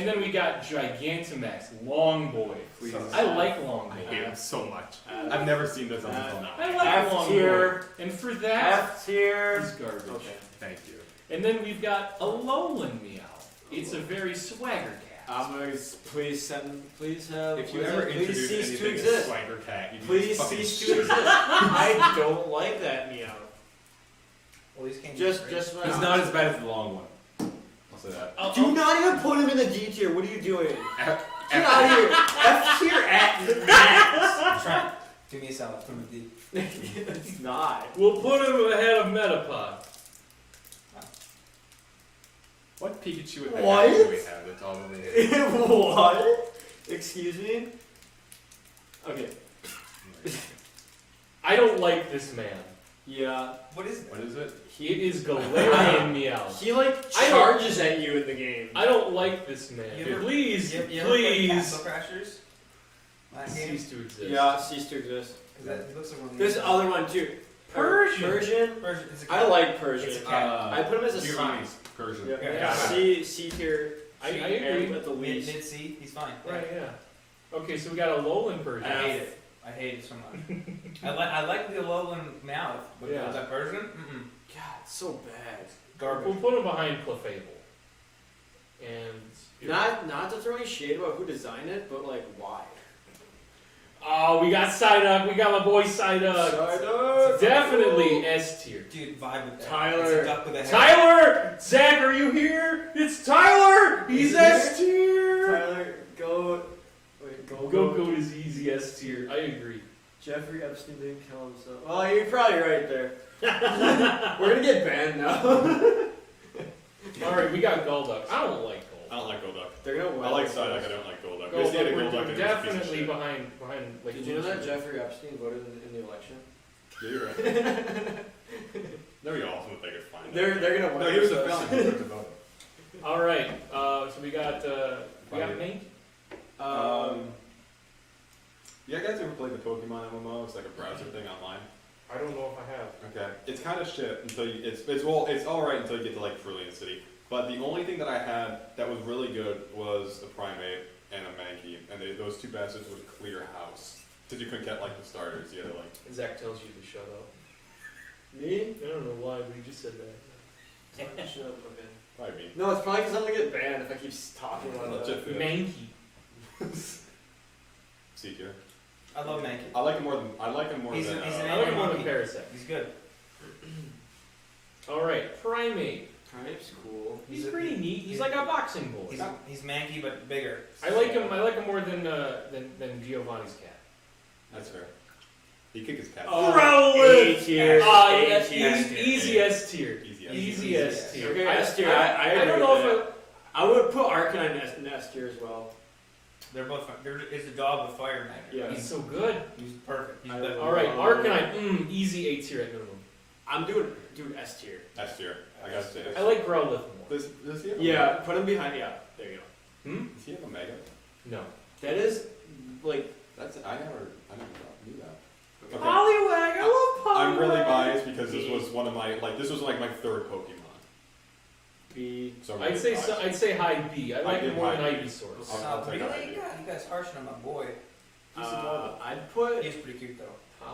then we got Gigantamax, Long Boy. Please. I like Long I Boy. hate him so much. I've never seen this until now. I like F Long tier. Boy. And for that, F tier. he's garbage. Okay. Thank you. And then we've got Alolan Meow. It's a very swagger cat. Please have. If you what is ever it? Please introduce cease to anything as exist. Swagger Cat, you Please fucking cease to shit. exist. I don't like that meow. Well, these can't Just He's not as bad as the long one. I'll say that. Do not even put him in the D tier. What are you doing? Get out of here. F tier at max. Trent, do me a solid. Put him in D. It's not. We'll put him ahead of Metapod. What Pikachu with the What? hat do we have that's all related? What? Excuse me? Okay. I don't like this man. Yeah. What is it? What is it? It is Galarian Meow. He like I don't- charges at you in the game. I don't like this man. You ever- Please, You ever play please, Castle Crashers? Last game? cease to exist. Yeah, cease to exist. 'Cause that looks like one of There's these. other one too. Persian. Persian. Persian. It's a I like Persian. It's a cat. I put him as a C. Giovanni's Persian. Yeah. Yeah. C tier. I C agree. and at the mid least. C. He's fine. Right, yeah. Okay, so we got a Alolan Persian. I hate it. I hate it so much. I like the Alolan mouth, but Yeah. that Persian? Mm-mm. God, it's so bad. We'll Garbage. put him behind Clefable. And Not to throw any shade about who designed it, but like why? oh, we got Psyduck. We got my boy Psyduck. Psyduck. Definitely S tier. Dude, vibe with that. Tyler. It's a duck with a head. Tyler! Zach, are you here? It's Tyler! He's Is he S tier! Tyler, go. Wait, Goat is easy S tier. I agree. Jeffrey Epstein didn't kill himself. Well, you're probably right there. We're gonna get banned now. Alright, we got Golduck. I don't like I Golduck. don't like Golduck. They're gonna win. I like Psyduck, I don't like Golduck. They had a Golduck, Golduck we're and it was a piece of definitely shit. behind like Did you know that Lucian. Jeffrey Epstein voted in the election? Yeah, you're right. No, you also think it's fine. They're gonna win. No, he was a so- felon. He was a vote. Alright, so we got Mink. You guys ever played the Pokemon MMO? It's like a browser thing online. I don't know if I have. Okay, it's kind of shit until you, it's all right until you get to like Cerulean City. But the only thing that I had that was really good was a Primate and a Mankey, and those two bastards would clear house because you couldn't get like the starters. You had to like. Zach tells you to shut up. Me? I don't know why, but he just said that. Shut up, okay. Probably me. No, it's probably because I'm gonna get banned if I keep talking about Legit. that. Mankey. C tier. I love Mankey. I like him more than He's than. an I like him more than monkey. Parasect. He's good. Alright, Primate. Type's cool. He's He's a- pretty neat. He's like a boxing boy. He's Mankey but bigger. I like him more than Giovanni's cat. That's fair. He kicked his cat. Growlithe! A tier. Yeah, A tier. easy S tier. Easy. Easy S tier. Okay, I- S tier. I I don't know if I would put Arcanine in S tier as well. They're both fine. It's a dog with fire magnet. Yeah. he's so good. He's perfect. He's I the- love- Alright, Arcanine, easy A tier at minimum. I'm doing S tier. S tier. I gotta say. I like Growlithe more. Does he have Yeah, put him behind. Yeah, there you go. Does he have a Mega? No. That is like That's I never knew that. Okay. Poliwag, I love Poliwag. I'm really biased because this was one of my this was like my third Pokemon. B. So I'm I'd really say biased. I'd say high B. I like give him more than high B. Ivysaur. I'll take really? that idea. God, you guys harshing on my boy. He's adorable. I'd put He's pretty cute though.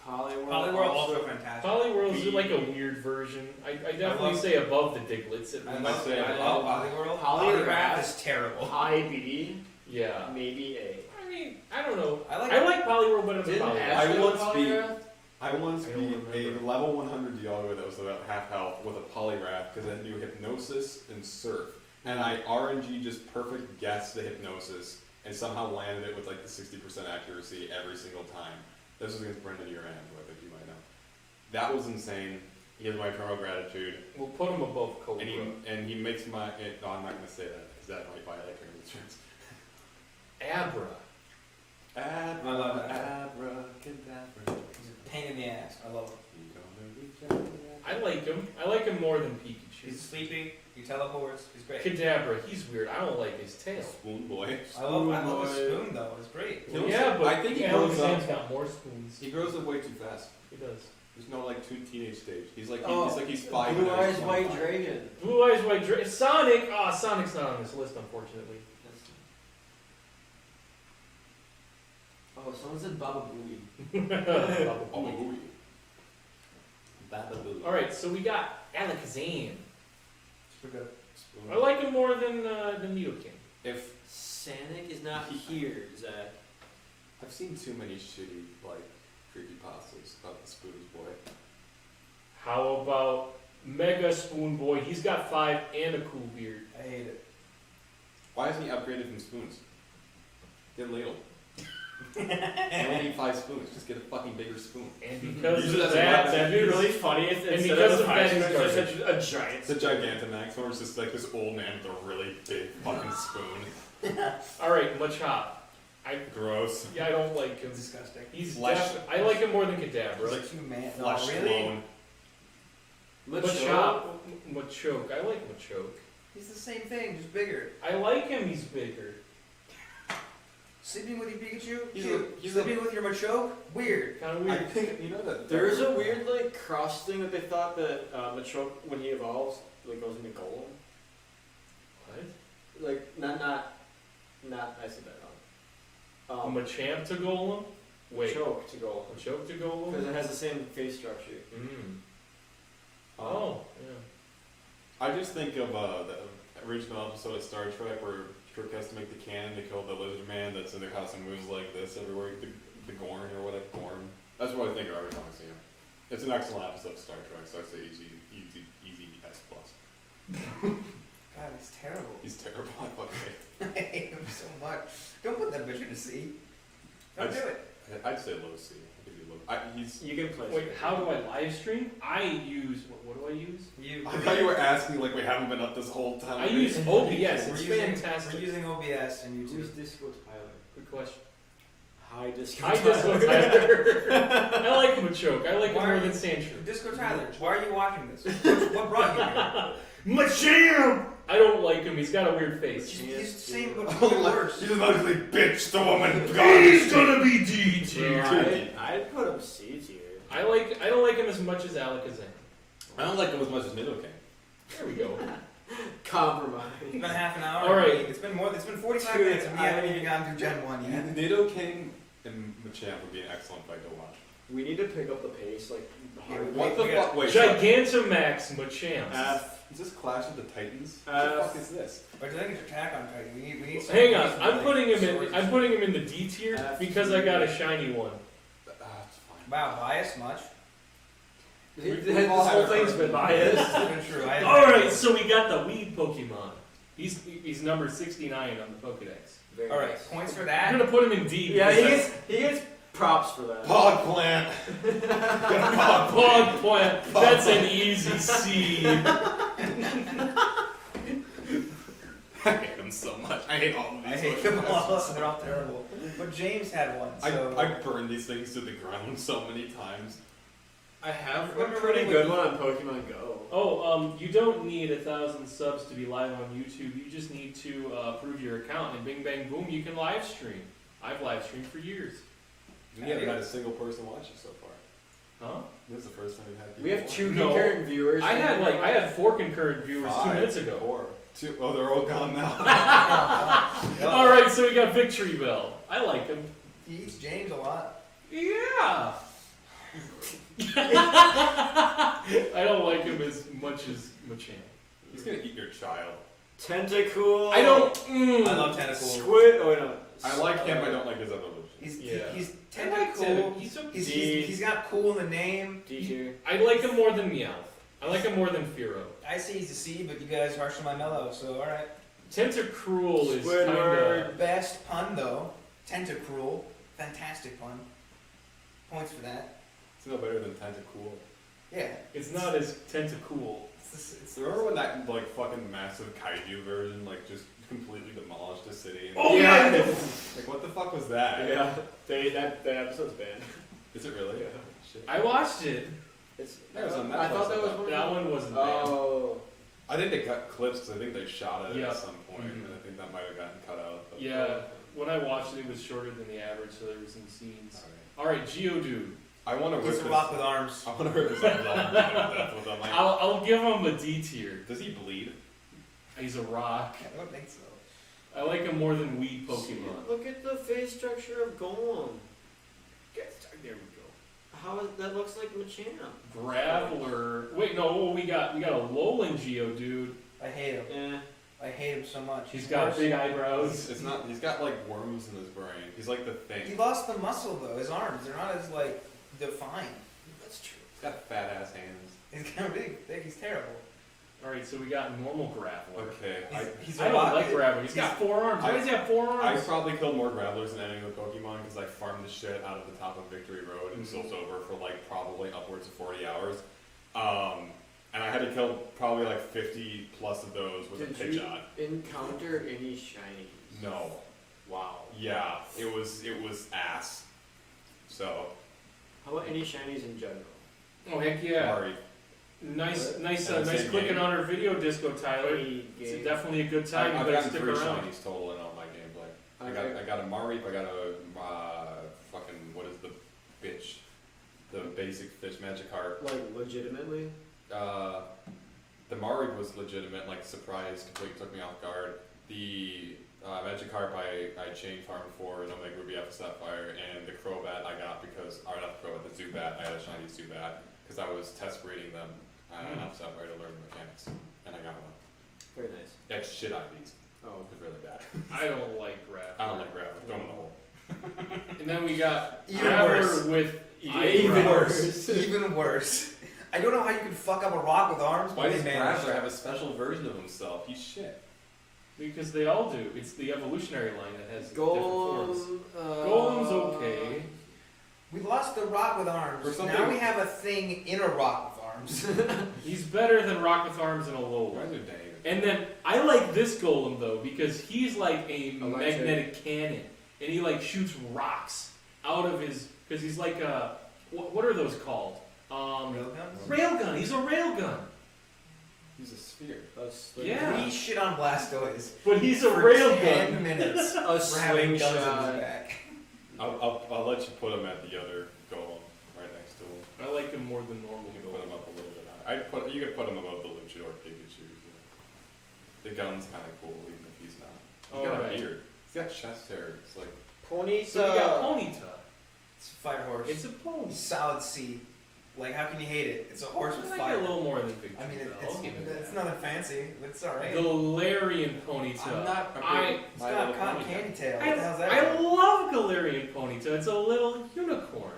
Poliwhirl. Poliwhirl also fantastic. Poliwhirl's B. like a weird version. I definitely love- say above the Diglets at I least. love, say I love Poliwhirl. Poliwrath is terrible. High B. Yeah. Maybe A. I mean, I don't know. I like- I like Poliwhirl better than Didn't Poliwag. Ash I have once Poliwrath? I once I don't beat a remember. level 100 Dialga that was about half health with a Poliwrath because it knew Hypnosis and Surf. And I RNG just perfect guessed the Hypnosis and somehow landed it with like the 60% accuracy every single time. This was against Brendan Uran, who I think you might know. That was insane. He has my eternal gratitude. We'll put him above Cobra. And he makes my... no, I'm not going to say that because that might violate terms of insurance. Abra. I love it. Abracadabra. He's a pain in the ass. I love him. I like him. I like him more than Pikachu. He's sleeping. He teleports. He's great. Kadabra, he's weird. I don't like his tail. Spoon Boy. I love his spoon though. It's great. Yeah, but I think he grows Alakazam's up. got more spoons. He grows up way too fast. He does. There's no like teenage stage. He's like Oh, he's 5. Blue and Eyes he's White 25. Dragon. Blue Eyes White Dragon. Sonic. Ah, Sonic's not on this list, unfortunately. Oh, someone said Baba Booey. Oh, ooh. Bababoo. All right, so we got Alakazam. Super I like him more than Nidoking. If Sonic is not here, Zach. I've seen too many shitty like creepypastas about the Spoons boy. How about Mega Spoon Boy? He's got 5 and a cool beard. I hate it. Why isn't he upgraded from spoons? Get ladle. You only need 5 spoons. Just get a fucking bigger spoon. And because Use of it as a that, weapon. That'd be really funny if And instead because of the of that, five he's spoons, garbage. it's a giant It's a Gigantamax where it's just like this old man with a really big fucking spoon. all right, Machop. Gross. I don't like him. Disgusting. He's Flesh. I like him more than Kadabra. Like you man. Flesh No, really? clone. Machop. Machoke. I like Machoke. He's the same thing, just bigger. I like him. He's bigger. Sleeping with your Pikachu? He's Cute. a- Sleeping with your Machoke? Weird. Kind of I weird. think you know that. There's a weird like cross thing that they thought that Machoke when he evolves like goes into Golem. What? Like not I said that wrong. Machamp to Golem. Wait. Machoke to Golem Machoke to because Golem. it has the same face structure. Mm. Oh, yeah. I just think of the original episode of Star Trek where Kirk has to make the cannon to kill the lizard man that's in their house and moves like this everywhere. The Gorn or whatever. Gorn. That's what I think of every time I see him. It's an excellent episode of Star Trek, so I say easy S+. God, he's terrible. He's terrible. I fucking hate him. I hate him so much. Don't put that bitch in a C. Don't do it. I'd say low C. I'll give you low. He's. You can play. Wait, how do I live stream? I use what do I use? You. I thought you were asking like we haven't been up this whole time. I use OBS. We're It's using, fantastic. we're using OBS and Who's YouTube. Disco Tyler? Good question. Hi Disco. I Disco Tyler. I like Machoke. I like him Why more are than you- Sandshrew. Disco Tyler, why are you watching this? What brought you here? Machamp! I don't like him. He's got a weird face. He's the same, but Oh, worse. He's an ugly bitch. The woman. He's gonna be D tier. I'd put him C tier. I don't like him as much as Alakazam. I don't like him as much as Nidoking. There we go. Compromise. It's been half an hour. All right. It's been more. It's been 45 Dude, minutes, and we haven't even gotten through Gen 1 yet. Nidoking and Machamp would be an excellent fight to watch. We need to pick up the pace, like hard. What the we fuck? Wait. Gigantamax Machamp. Is this Clash of the Titans? F. What the fuck is this? But I think it's Attack on Titan. We need. some Hang on, reason, I'm like, putting him swords in. and I'm putting him in the D tier because I got a shiny one. It's fine. Wow, bias much? This whole thing's been biased. It's been true. I All right, so we got the weed Pokemon. He's number 69 on the Pokedex. Very All right, nice. points for I'm that. gonna put him in D. Yeah, because he gets props for that. Pog plant. Pog Plant. That's an easy C. I hate them so much. I hate all of these. I hate them all. They're all terrible. But James had one. So I burned these things to the ground so many times. I have Remember a pretty when good we- one on Pokemon Go. Oh, you don't need 1,000 subs to be live on YouTube. You just need to approve your account, and bing, bang, boom, you can live stream. I've live streamed for years. We haven't had a single person watch it so far. Huh? This is the first time we've had people We have watch 2 No. concurrent viewers. I had 4 concurrent viewers 2 minutes ago. 4. 2. Oh, they're all gone now. All right, so we got Victory Bell. I like him. he eats James a lot. Yeah. I don't like him as much as Machamp. He's gonna eat your child. Tentacool. I don't. I love Tentacool. Squid. Oh wait, no. I like him. I don't like his evolution. He's Yeah. he's I like Tentacool. He's so He's got cool in the name. D tier. I like him more than Meowth. I like him more than Fearow. I say he's a C, but you guys harsh on my mellow, so alright. Tentacruel is Squidward. kinda. Best pun though. Tentacruel. Fantastic pun. Points for that. It's no better than Tentacool. Yeah. It's not as Tentacool. Remember when that like fucking massive kaiju version like just completely demolished a city? And, Oh yeah. Like what the fuck was that? Yeah. That episode's banned. Is it really? Yeah. Shit. I watched it. It's. That was on I thought Netflix, that was I one. That one wasn't bad. Oh. I think they cut clips because I think they shot it Yeah. at some point, Mhm. and I think that might have gotten cut out. But- Yeah. When I watched it, it was shorter than the average, so there were some scenes. Alright. All right, Geodude. I want to rip He's his. a rock with arms. I want to rip his arms off and beat him to death with them. Like, I'll give him a D tier. does he bleed? He's a rock. I don't think so. I like him more than weed Pokemon. Look at the face structure of Golem. There we go. How is, that looks like Machamp. Graveler. Wait, no. Oh, we got a Alolan Geodude. I hate him. Eh. I hate him so much. He's got big eyebrows. It's not. He's got like worms in his brain. He's like the He thing. lost the muscle though. His arms, they're not as like defined. That's true. He's got fat ass hands. He's kind of big. He's terrible. All right, so we got normal Graveler. Okay. He's I a don't rock. like Graveler. He's got 4 arms. Why does he have 4 I arms? probably killed more Gravelers than any other Pokemon because I farmed the shit out of the top of Victory Road and Mhm. Silsover for like probably upwards of 40 hours. And I had to kill probably like 50 plus of those with a Did you Pidgeot. encounter any shinies? No. Wow. Yeah, it was ass. So, How about any shinies in general? Oh heck yeah! Mari. Nice And the same clicking game. on our video disco, Tyler. Any It's game. definitely a good time. I've You better gotten stick 3 around. shinies total in all my gameplay. I Okay. got a Mareep, I got a fucking, what is the bitch? The basic fish Magikarp. Like legitimately? The Mareep was legitimate, like surprise, completely took me off guard. The Magikarp I chain farmed for an Omega Ruby Alpha Sapphire, and the Crobat I got because, or not the Crobat, the Zubat, I had a shiny Zubat, because I was test breeding them in Alpha Sapphire to learn the mechanics, and I got one. Very nice. It's shit IVs. Oh. It was really bad. I don't like Graveler. I don't like Gravel, throw 'em in the hole. And then we got Even Graveler worse. with Even eyebrows. worse. Even worse. I don't know how you can fuck up a rock with arms. Why but does they managed. Graveler have a special version of himself? He's shit. Because they all do. It's the evolutionary line that has different forms. Golem. Golem's okay. We lost the rock with arms. Or something- Now we have a thing in a rock with arms. He's better than Rock with Arms and Alola. Why is it dang? And then I like this Golem though because he's like a Electric. magnetic cannon, and he like shoots rocks out of his. Because he's like a what are those called? Railguns? Railgun. He's a railgun. He's a sphere. Yeah. We shit on Blastoise But he's a for railgun. 10 minutes A for having guns in his slingshot. back. I'll let you put him at the other Golem right next to him. I like him more than normal You can put him Golem. up a little bit higher. You could put him above the Luchador Pikachu. The gun's kind of cool, even if he's not. He's got Alright. a beard. He's got chest hair. It's like Ponyta. So we got Ponyta. It's a fire horse. It's a pony. solid C. Like, how can you hate it? It's a horse I with like fire. it a little more than Victory. I mean, I'll give it it's that. nothing fancy, but it's alright. Galarian Ponyta. I'm not. It's got a cotton candy tail. I, What the hell's that? I about? love Galarian Ponyta. It's a little unicorn.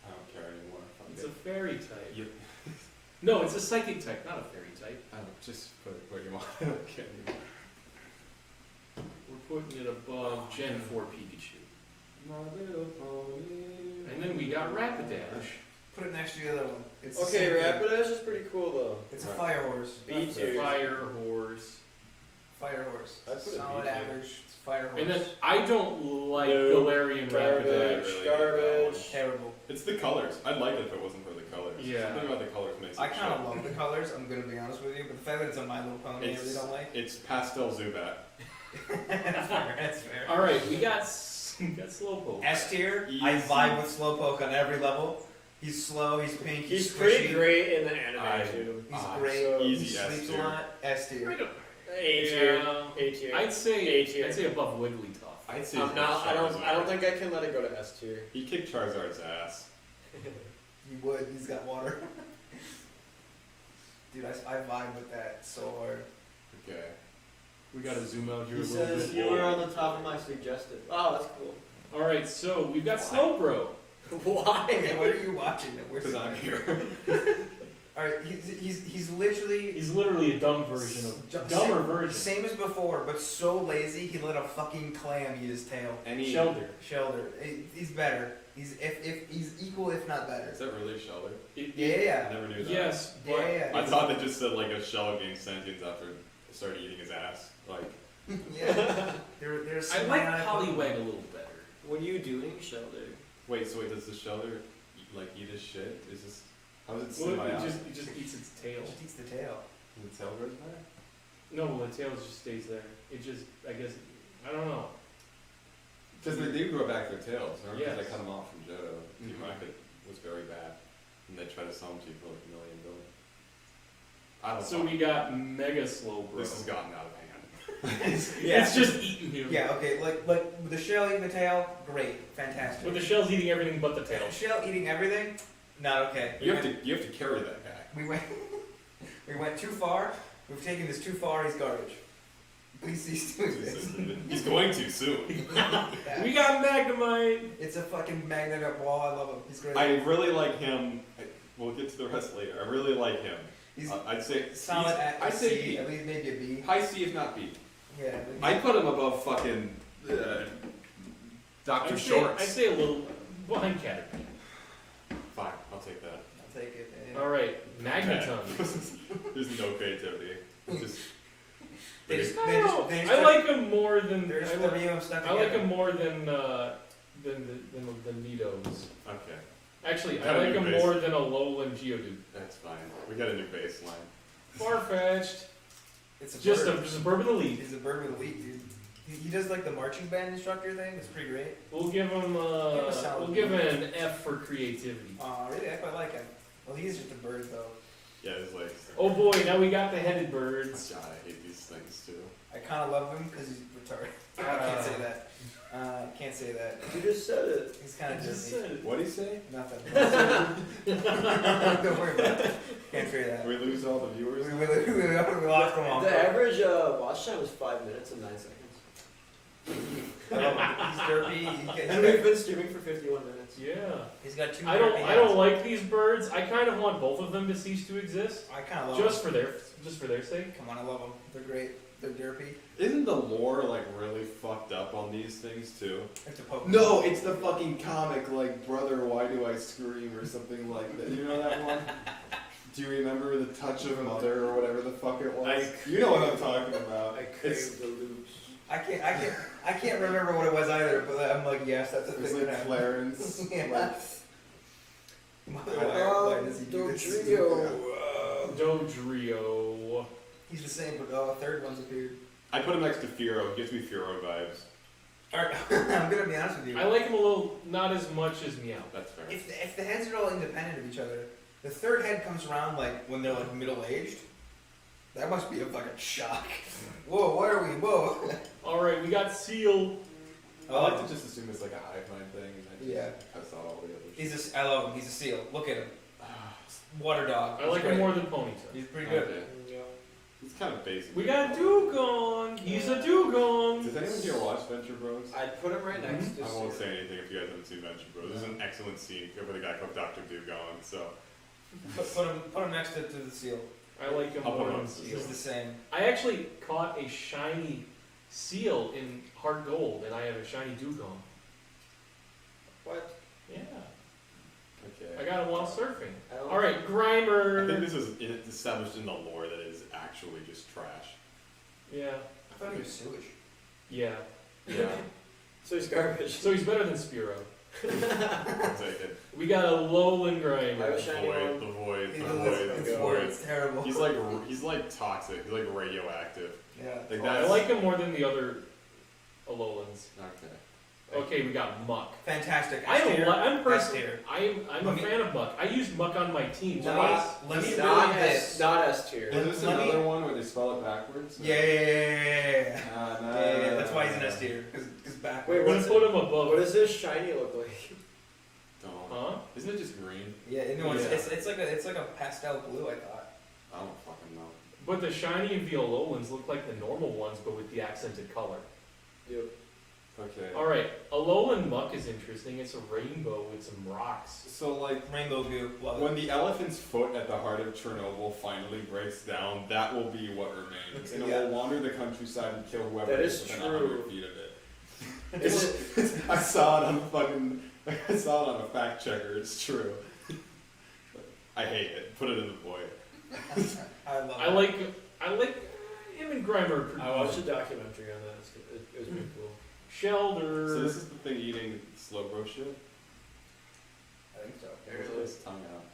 I don't care anymore. Fuck It's it. a fairy type. You- No, it's a psychic type, not a fairy type. I don't just put it where you want. I don't care anymore. We're putting it above Gen 4 Pikachu. My little pony. And then we got Rapidash. Put it next to the other one. It's the Okay, same thing. Rapidash is pretty cool though. It's a fire horse. B tier. Fire Horse. Fire horse. I'd put it Solid B tier. average. It's fire horse. And then I don't like No. Galarian Garbage. Rapidash. really Garbage. Terrible. It's the colors. I'd like it if it wasn't for the colors. Yeah. Something about the colors makes it I kind of shit. love the colors, I'm gonna be honest with you, but the fact that it's a My Little Pony, I really don't like. It's pastel Zubat. That's fair. That's fair. Alright, we got Slowpoke. S tier, Easy. I vibe with Slowpoke on every level. He's slow, he's pink, He's squishy. pretty great in the anime I- too. He's Ah, great. so he easy S sleeps a tier. lot. S tier. I don't- A tier. Yeah. A tier. I'd A say tier. above Wigglytuff. I'd say I'm it's not. I don't Charizard. think I can let it go to S tier. He kicked Charizard's ass. He would. He's got water. Dude, I vibe with that so hard. Okay. We gotta zoom out here He a little says bit. you were on the top of my suggested. Oh, that's cool. Alright, so we've got Why? Slowbro. Why? What are you watching that we're Because I'm here. Alright, he's literally He's literally a dumb version of dumber version. same as before, but so lazy he let a fucking clam eat his tail. Any Shelter. Shelter. He's better. He's if he's equal, if not better. Is that really Shelter? Yeah. I never knew that. Yes, but Yeah. I thought they just said like a shell gained sentience after it started eating his ass. Like, Yeah. There's I like symbiotic- Poliwag a little better. What are you doing, Shelter? wait, does the Shelter eat his shit? Is this how is it Well, symbiotic? it just eats its tail. It just eats the tail. The tail grows back? No, the tail just stays there. It just, I guess, I don't know. Because they do grow back their tails. Remember? Yes. They cut them off from Johto. Team Mhm. Rocket was very bad, and they try to sell them to you for like $1 million. I don't. So know. we got Mega Slowbro. This has gotten out of hand. Yeah. It's just eating you. Yeah, okay, like with the shell eating the tail, great, fantastic. But the shell's eating everything but the tail. Shell eating everything, not okay. You have to carry that guy. We went too far. We've taken this too far. He's garbage. Please cease to exist. He's going to soon. Yeah. We got Magnemite. It's a fucking magnet up wall. I love him. He's great. I really like him. We'll get to the rest later. I really like him. He's I'd say solid at I'd say C, B. at least maybe a B. High C if not B. Yeah. I'd put him above fucking Dr. I'd Shorts. say a little behind Caterpie. Fine, I'll take that. I'll take it. Yeah. All right, Magneton. There's no creativity. It's just. They just, I they don't just, know. they just I like him more than There's I three of them stuck I like together. him more than the Nidos. Okay, Actually, I Got a like new him base. more than a Alolan Geodude. that's fine. We got a new baseline. Far-fetched. It's a Just bird. a bird with a lead. He's a bird with a lead, dude. He does like the marching band instructor thing. It's pretty great. We'll give him Give him a solid we'll give him an F for creativity. Really, I quite like him. Well, he's just a bird though. Yeah, it's like. Oh boy, now we got the headed birds. God, I hate these things too. I kind of love him because he's retarded. I can't say that. Can't say that. You just said it. He's kind I of just dirty. said it. What'd he say? Nothing. Don't worry about it. Can't say that. We lose all the viewers. We lost them all. The average watch time was 5 minutes and 9 seconds. He's derpy. And we've been streaming for 51 minutes. Yeah. He's got two. I derpy don't like these birds. I kind of want both of them to cease to exist, I kind of love just them. for their sake. Come on, I love them. They're great. They're derpy. Isn't the lore like really fucked up on these things too? It's a Pokemon. No, it's the fucking comic like Brother Why Do I Scream or something like that. You know that one? Do you remember The Touch of Mother or whatever the fuck it was? You know what I'm talking about. I It's, crave the loops. I can't remember what it was either. But I'm like, yes, that's a it's thing. like that Clarence. Yeah. Like, Why does he do this? Dodrio. He's the same, but a third one's appeared. I put him next to Firo. It gives me Firo vibes. Alright, I'm gonna be honest with you. I like him a little, not as much as Meow. That's fair. If the heads are all independent of each other, the third head comes around like when they're like middle aged. That must be a fucking shock. Whoa, what are we? Whoa. All right, we got Seal. I like to just assume it's like a hive mind thing, and I just Yeah. cuts out all the others. I love him. He's a seal. Look at him. Water dog. I like him more than Ponyta. He's pretty good. Okay. Yeah. He's kind of basic. We got Dugong. He's a Dugong. Does anyone here watch Venture Bros? I'd put him right next to I won't Sierra. say anything if you guys haven't seen Venture Bros. There's an excellent scene with a guy called Dr. Dugong, so Put him next to the seal. I like him I'll put more him than on Seal. He's the same. I actually caught a shiny Seal in Heart Gold, and I have a shiny Dugong. What? Yeah. okay. I got him while surfing. I don't- All right, I think Grimer. this is established in the lore that it is actually just trash. Yeah. I thought he was sewage. Yeah. Yeah, So he's garbage. So he's better than Spearow. I'll take it. We got a Alolan I Grimer. was shiny one. The void, It's, the void, it's, the void. it's terrible. He's like toxic. He's like radioactive. Yeah. Like I that's like him more than the other Alolans. okay. Okay, we got Muck. Fantastic. I'm personally, tier. I'm a Let me- fan of Muck. I used Muck on my team Let twice. Let me Not read S, this. not S tier. Let- Is this let me- another one where they spell it backwards? Yeah. Nah. Yeah, that's why he's an S tier. Because back. Wait, We're gonna what's put him What above. does this shiny look like? Don't. Huh? Isn't it just green? Yeah, no, Yeah. it's like a pastel blue. I thought. I don't fucking know. But the shiny of the Alolans look like the normal ones, but with the accented color. Yep. Okay. Alright, Alolan Muck is interesting. It's a rainbow with some rocks. So like Rainbow goo. Love when it. the elephant's foot at the heart of Chernobyl finally breaks down, that will be what remains, and it Yeah. will wander the countryside and kill whoever That is is within true. 100 feet of it. I saw it on I saw it on a fact checker. It's true. I hate it. Put it in the void. I love I it. like him and Grimer. are pretty I watched a cool. documentary on that. It was pretty cool. Shelder. So this is the thing eating slow bro shit. I think so. There's his tongue out.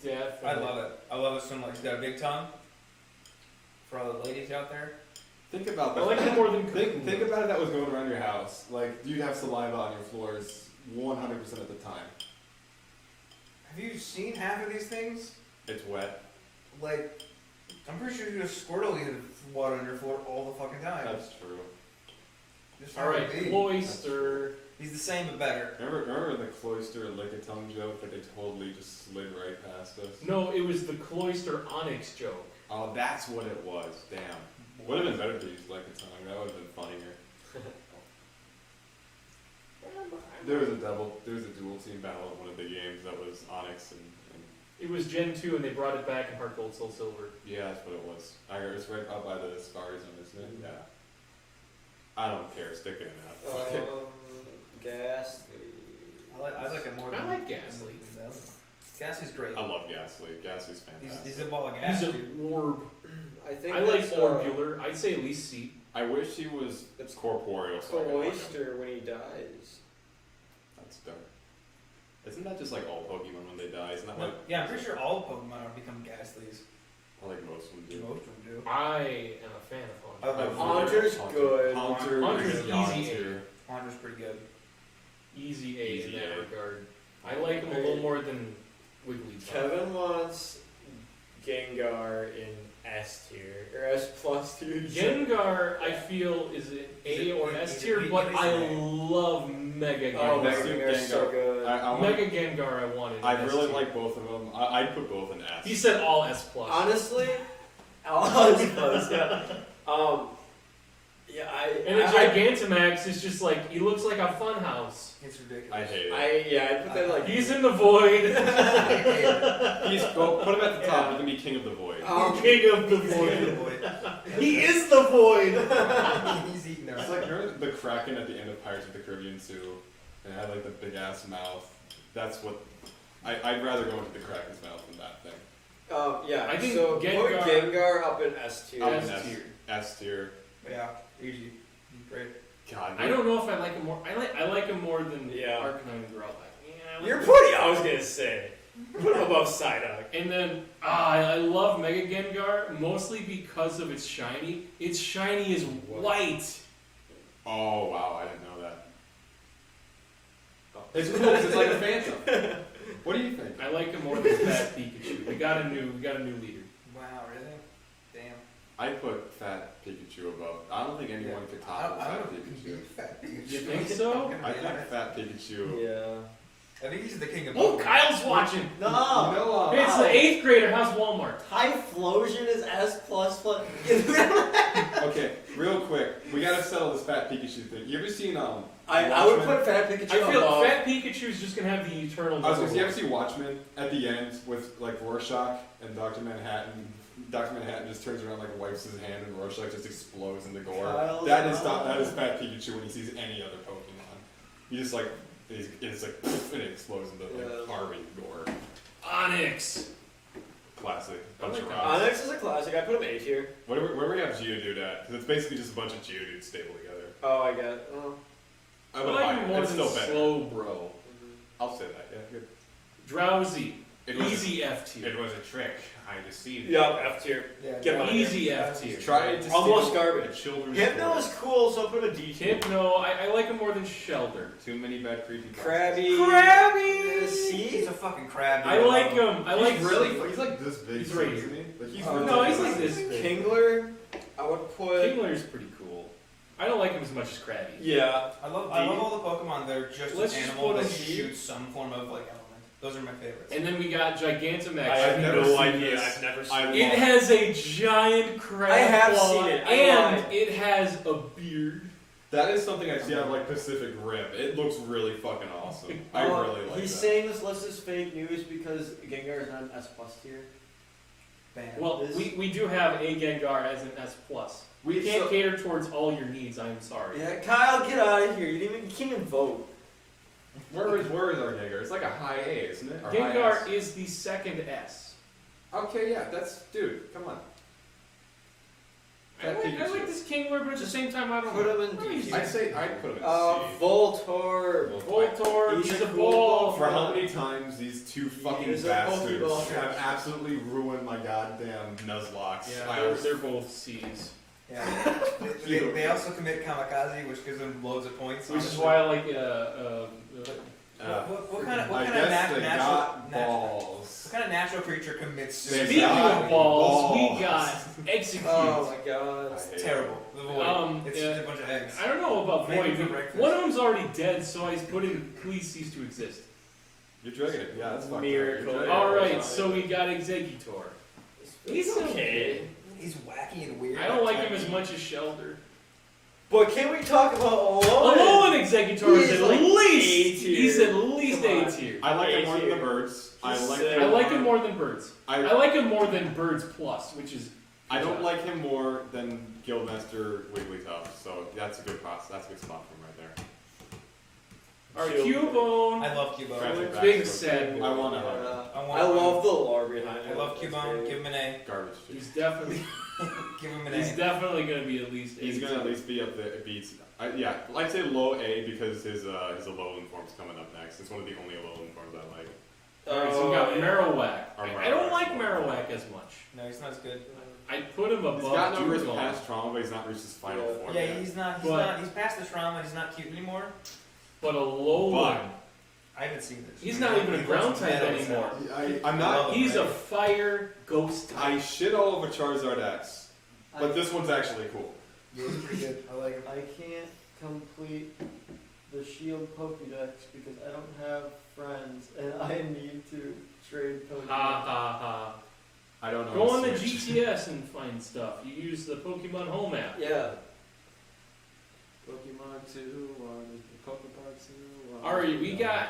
Death. I love it. I love it so much. He's got a big tongue. For all the ladies out there. Think about I that. like it more than Think about it. That was going around your house. Like you'd have saliva on your floors 100% of the time. Have you seen half of these things? It's wet. Like, I'm pretty sure you just Squirtle you water on your floor all the fucking time. That's true. Just how Alright, it be. Cloyster. He's the same but better. Remember the cloister lick a tongue joke that they totally just slid right past us? No, it was the Cloyster Onyx joke. Oh, that's what it was. Damn. Would have been better to use lick a tongue. That would have been funnier. There was a dual team battle in one of the games that was Onyx and It was Gen 2 and they brought it back in Heart Gold Soul Silver. yeah, that's what it was. I heard it's right up by the Spars on this thing. Yeah. I don't care. Stick it in that. Fuck it. Ghastly. I like it more than I like Ghastly. Ghastly's great. I love Ghastly. Ghastly's fantastic. He's a ball of gas, He's dude. an orb. I think I like that's, Orbular. I'd say at least C. I wish he was corporeal. So I could like him. Cloyster when he dies. That's dark. Isn't that just like all Pokemon when they die? Isn't that like Yeah, I'm pretty sure all Pokemon are become Ghastlies. I like most of them do? Most of them do. I am a fan of I Haunter. love Haunter's good. Haunter's is easy God A. tier. Haunter's pretty good. Easy A Easy in that A. regard. I like him a little more than Wigglytuff. Kevin wants Gengar in S tier or S plus tier. Gengar, I feel, is an A or S tier, but I love Mega Oh, Gengar. Mega Gengar's so good. Mega Gengar, I wanted. I in S really tier. like both of them. I'd put both in S. He said all S plus. Honestly, all S plus. Yeah. Yeah. And a Gigantamax is just like he looks like a fun house. It's ridiculous. I hate it. I put that like. He's in the void. Put him at the top. He can be king of the void. King of the void. He is the void. He's eating there. It's like remember the Kraken at the end of Pirates of the Caribbean 2, and it had like the big ass mouth. That's what I'd rather go into the Kraken's mouth than that thing. Yeah. I think so Gengar- put Gengar up in S tier. Up in S tier. S tier. Yeah, easy. Great. God. I don't know if I like him more. I like him more than Yeah. Arcanine and Growlithe. Yeah, I like You're him. putting. I was gonna say. Put him above Psyduck. And then I love Mega Gengar mostly because of its shiny. Its shiny is white. Oh wow, I didn't know that. It's cool 'cause it's like a phantom. What do you think? I like him more than Fat Pikachu. We got a new leader. Wow, really? Damn. I put Fat Pikachu above. I don't think anyone could top I Fat don't Pikachu. Fat Pikachu. You think so? I think Fat Pikachu. Yeah. I think he's the king of Oh, Pokemon. Kyle's watching. No. You know, It's the 8th grader. How's Walmart? Typhlosion is S plus plus. Okay, real quick, we gotta settle this Fat Pikachu thing. You ever seen I would put Fat Pikachu I feel above. Fat Pikachu's just gonna have the eternal. I was gonna say, you ever see Watchmen at the end with like Rorschach and Dr. Manhattan? Dr. Manhattan just turns around, like wipes his hand, and Rorschach just explodes into gore. Kyle's That is wrong. that is Fat Pikachu when he sees any other Pokemon. He just like it's like poof, and it explodes into like Yeah. Harvey gore. Onyx. Classic. I Bunch like of that. rocks. Onyx is a classic. I put him A tier. Where do we have Geodude at? Because it's basically just a bunch of Geodudes stapled together. Oh, I get it. Oh. I would like higher. him more It's than still better. Slow Bro. I'll say that. Yeah, good. Drowsy. It was- Easy F tier. It was a trick. I deceived Yeah, F tier. Yeah, Get him out of here. Easy F tier. Try to Almost steal garbage. a children's Hypno toy. is cool, so I'll put him a D tier. Hypno. I like him more than Shelter. Too many bad creepy. Krabby. Krabby! C? He's a fucking crab. I like him. I like He's really. He's like this big. He's too, right isn't he? Like he's. No, he's ridiculous. like this big. Kingler. I would put. Kingler's pretty cool. I don't like him as much as Krabby. Yeah. I love all the Pokemon that are just Let's an just animal put that him D. shoots some form of like element. Those are my favorites. And then we got Gigantamax. I have never no seen idea. this. I've never seen I it. It has a giant crab I have claw, seen it. I and lied. it has a beard. That is something I see on like Pacific Rim. It looks really fucking awesome. I really like He's that. saying this list is fake news because Gengar is not an S plus tier. Bam. Well, This- we do have a Gengar as an S+. We can't so- cater towards all your needs, I'm sorry. Yeah, Kyle, get out of here. You can't even vote. Where is our Gengar? It's like a high A, isn't it? Or high Gengar S. is the second S. Okay, yeah, that's dude. Come on. I like this Kingler, but at the same time, I don't Put know. him in D I'd tier. say I'd put him in C. Voltorb. Voltorb, He's he's a a cool ball. For how many times these two fucking He's a bastards Pokeball. have absolutely ruined my goddamn Nuzlocke. Yeah, I they're, was- they're both C's. Yeah. They also commit kamikaze, which gives them loads of points. Which is honestly. why I like What kind of I guess they got balls. what kind of natural creature commits They Speaking suicide? of balls, we balls. got execute. Oh my god. I hate It's terrible. The void. It's yeah. just a bunch of eggs. I don't know about Maybe Void. for but breakfast. One of them's already dead, so I put in please cease to exist. You're dragging it. Yeah, that's fucked up. Miracle. You're dragging All it. right, so we got Executor. He's okay. He's wacky and weird. I don't like him as much as Shelter. But can we talk about Alolan? Alolan Executor is He's at like least A tier. he's at least Come A on. tier. I like him more than the A-tier. birds. I He's like. sick. I like him more than Birds. I I like him more than Birds Plus, which is don't like him more than Guildmaster Wigglytuff. So that's a good cost. That's a good spot for him right there. our Shield. Cubone. I love Cubone. Tragic Big backstory. sad boy. I want to hug. I I love the lore behind it. I love That's Cubone. great. Give him an A. Garbage. Too. He's definitely Give him an he's A. definitely gonna be at least A. He's gonna at least be up there. Beats. Yeah, I'd say low A because his Alolan form's coming up next. It's one of the only Alolan forms I like. Alright, so we got yeah. Marowak. Or I don't Marowak. like Marowak as much. No, he's not as good. I'd put him above He's got numbers Dugong. past trauma, but he's not reached his final Yeah. form Yeah, yet. he's not. He's past the trauma. He's not cute anymore. But Alolan, I haven't seen this. he's not even a ground type anymore. I'm not. He's a fire ghost type. I shit all over Charizard X, but this one's actually cool. Yeah, he's pretty good. I like him. I can't complete the Shield Pokédex because I don't have friends and I need to trade Pokemon. Ha ha ha. I don't know. Go on the Switch. GTS and find stuff. You use the Pokemon Home app. Yeah. Pokemon 2, Pokemon 2. Alright, we got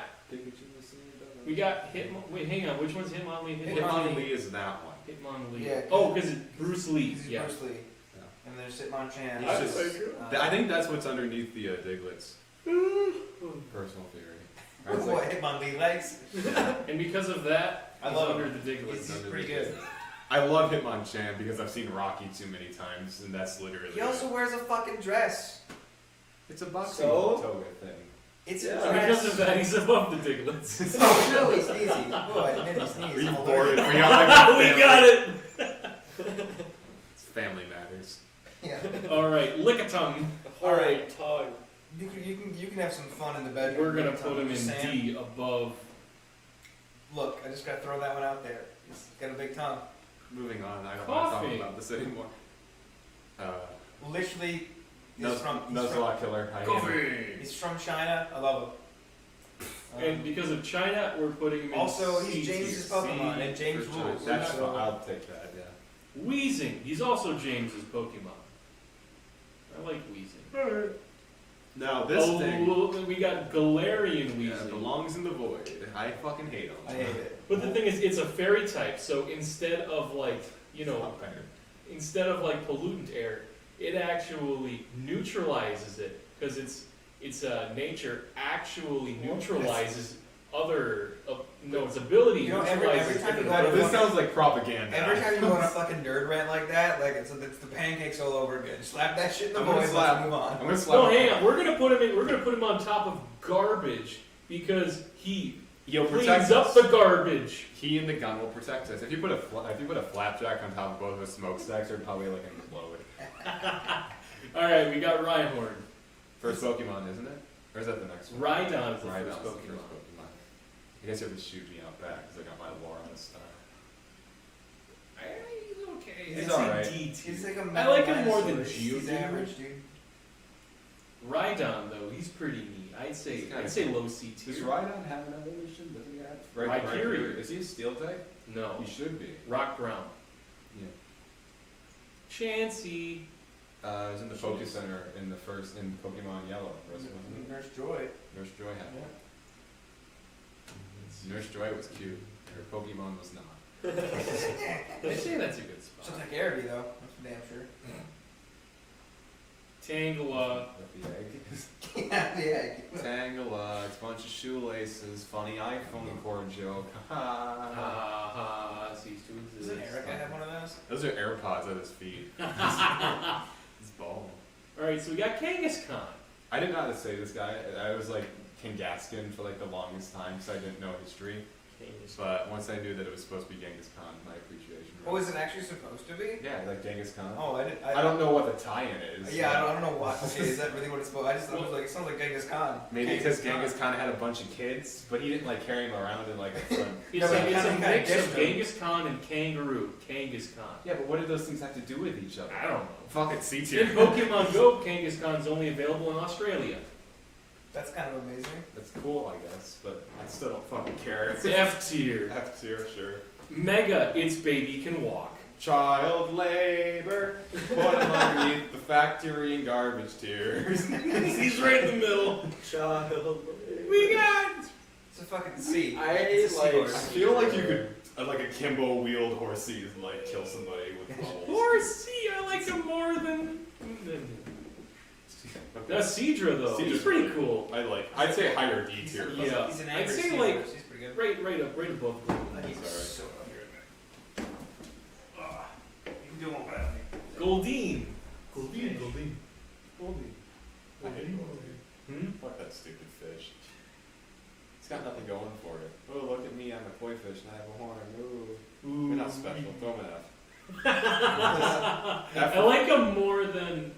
We Hitmon. Wait, hang on. Which one's Hitmonlee? Hitmonlee is that one. Hitmonlee. Yeah, Oh, because it's Bruce Lee. He's Yeah. Bruce Lee. Yeah. And there's Hitmonchan. He's just- I think that's what's underneath the Diglets. Personal theory. I was What like, Hitmonlee likes. And because of that, I he's love under him. the Diglett. He's pretty good. I love Hitmonchan because I've seen Rocky too many times, and that's literally. He also wears a fucking dress. It's a boxing So? toga thing. It's Yeah. a dress. Because of that, he's above the Diglets. Oh, no, he's sneezy. Oh, I admit he sneezed. Are you I'm bored? allergic. We got like we got it. It's family matters. Yeah. All right, Lickitung. Alright, Tog. You can have some fun in the bedroom. We're gonna Tom. put him in Just saying. D above. Look, I just gotta throw that one out there. He's got a big tongue. Moving on, I don't want to Coffee. talk about this anymore. Literally, he's from Nuzlocke killer. I hate him. Coffee. he's from China. I love him. And because of China, we're putting him in Also, C he's James's tier. Pokemon, and James For sure. rules. That's So- fine. I'll take that. Yeah. Weezing. He's also James's Pokemon. I like Weezing. Now this thing Oh, we got Galarian yeah, Weezing. belongs in the void. I fucking hate him. I hate it. But the thing is, it's a fairy type, so instead of like, you know, Not better. instead of like pollutant air, it actually neutralizes it because its nature actually neutralizes other its ability You know, every neutralizes time you go different- to This sounds like propaganda. Every time you go on a fucking nerd rant like that, like it's the pancakes all over again. Slap that shit in the I'm gonna void. slap- Let's move on. I'm gonna slap. No, hang on. We're gonna put him on top of garbage because he He'll cleans protect up us. the garbage. He and the gun will protect us. If you put a flapjack on top of both of the smokestacks, they'd probably like implode. All right, we got Rhyhorn. First Pokemon, isn't it? Or is that the next one? Rhydon is the Rhydon's first the Pokemon. first Pokemon. I guess you have to shoot me out back because I got my lore on this stuff. He's okay. He's I'd say alright. D He's tier. like a I like him more dinosaur. than He's Geodude. average, dude. Rhydon though, he's pretty neat. I'd say He's kinda I'd say cool. low C tier. Does Rhydon have an evolution? Doesn't he have? Rhyperior. Is he a steel type? No, He should be. rock ground. Yeah. Chansey. It was in the Focus Center in Pokemon Yellow, wasn't it? Nurse Joy. Nurse Joy had one. Nurse Joy was cute. Her Pokemon was not. I'd say that's a good Looks spot. like Airby though. That's for damn sure. Tangela. With the egg. Yeah. Tangela, it's a bunch of shoelaces, funny iPhone cord joke. Ha ha. Cease to Doesn't exist. Erica have one of those? Those are AirPods at his feet. It's ball. All right, so we got Kangaskhan. I didn't know how to say this guy. I was like Kangaskhan for like the longest time because I didn't know history. But once I knew that it was supposed to be Genghis Khan, my appreciation. Oh, is it actually supposed to be? Yeah, like Genghis Khan. Oh, I didn't. I don't know what the tie-in is. Yeah, I don't know what. Okay, is that really what it's supposed? I just thought it was like it sounds like Genghis Khan. Maybe because Genghis Khan had a bunch of kids, but he didn't like carry him around in like a front. It's, No, but a, it's a kinda mix of different. Genghis Khan and kangaroo. Kangas Khan. Yeah, but what do those things have to do with each other? I don't know. Fucking C In tier. Pokemon Go, Kangas Khan's only available in Australia. That's kind of amazing. That's cool, I guess, but I still don't fucking care. It's F tier. F tier, sure. Mega, its baby can walk. Child labor, put underneath the factory and garbage tiers. He's right in the middle. Child. We got. It's a fucking C. I It's a like- seahorse. I feel like you could, like a Kimbo wheeled horsey, and like kill somebody with bubbles. Horsey, I like him more than. That's Seadra though. He's Seadra's pretty really cool. I'd say higher D tier. Yeah. He's an I'd angry say, seahorse. like, He's pretty good. Right above. He's Sorry. so good. You can do one without me. Goldeen. Goldeen. I hate Goldie. Hmm? Fuck that stupid fish. It's got nothing going for it. Oh, look at me, I'm a koi fish and I have a horn. Ooh. We're not special. Throw him an F. I like him more than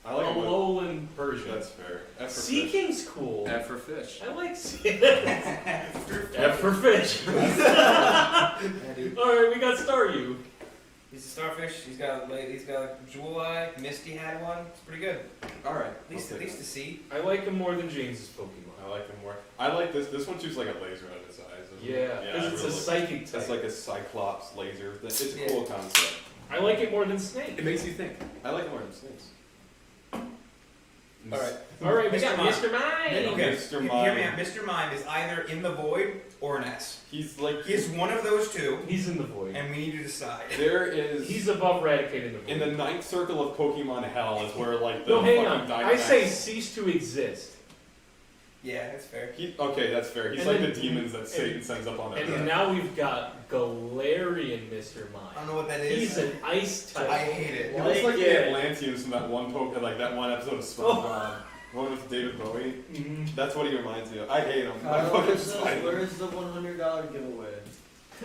I like him with- Alolan Persian. That's fair. F for Sea fish. King's cool. F for fish. I like Sea F for fish. Yeah, dude. Alright, we got Staryu. He's a starfish. He's got a jewel eye. Misty had one. It's pretty good. Alright. At least a C. I like him more than James's Pokemon. I like him more. I like this. This one shoots like a laser out of its eyes. doesn't it? Yeah, because I it's really a like- psychic type. It's like a Cyclops laser. It's a Yeah. cool concept. I like it more than Snake. It makes you think. I like it more than snakes. Alright. Alright, we got Mr. Mr. Mime. Okay, Mr. hear me Mime. out. Mr. Mime is either in the void or an S. He's like. He is one of those two, He's in the void. and we need to decide. There is. He's above Raticate in the void. in the ninth circle of Pokemon Hell is where like the No, hang fucking on. I say Dynamax- cease to exist. Yeah, that's fair. Okay, that's fair. He's And like then- the demons that Satan sends up on And Earth. now we've got Galarian Mr. I Mime. don't know what that is. He's an ice I type. hate it. He looks like Yeah. the Atlanteans from that one that one episode of SpongeBob. One with David Bowie. Mhm. That's what he reminds me of. I hate him. I Kyle, fucking despise him. where's the $100 giveaway?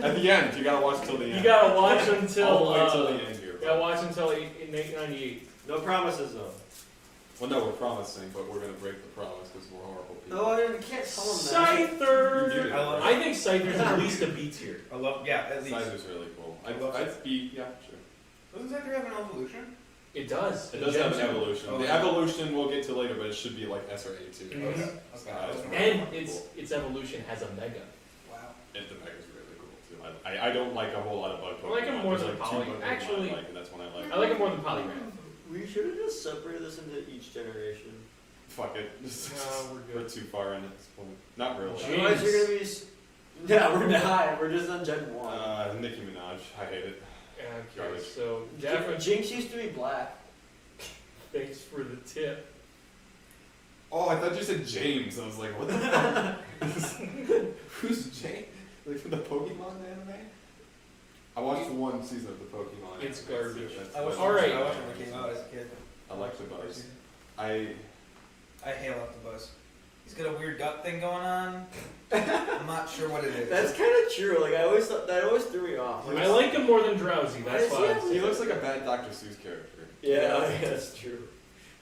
At the end, you gotta watch till the end. You gotta watch All until. the way till the end here. You gotta watch until 898. No promises though. Well, no, we're promising, but we're gonna break the promise because we're horrible people. No, I can't tell him that. You do Scyther! it. I think Scyther's at least a B tier. I love, yeah, at least. Size is really cool. I love I'd be, yeah, sure. Doesn't Scyther have an evolution? It does. It does have an Gen evolution. Oh, The yeah. evolution we'll get to later, but it should be like S or A too. Mhm. Okay. two. Okay. And its evolution has a Mega. Wow. And the Mega's really cool too. I don't like a whole lot of bug Pokemon. I like 'em more There's than like Poly- two bug Pokemon actually- I like, and that's one I like. I like it more than Poliwrath. We should have just separated this into each generation. Fuck it. No, we're We're good. too far in at this point. Not really. James. Otherwise, you're gonna be. Yeah, we're not. We're just on Gen 1. Nicki Minaj. I hate it. Okay, Garbage. so definitely Jinx used to be black. thanks for the tip. Oh, I thought you said James. I was like, what the fuck? Who's James? Like from the Pokemon anime? I watched one season of the Pokemon. It's anime. garbage. That's All right. I watched it when it came out as a kid. I like the buzz. I I hate Octobus. He's got a weird gut thing going on. I'm not sure what it is. That's kind of true. Like I always thought that always threw me off. I like him more than Drowsy. That's Why why. does I'd he say he that. looks like a bad Dr. Seuss character. Yeah, that's true.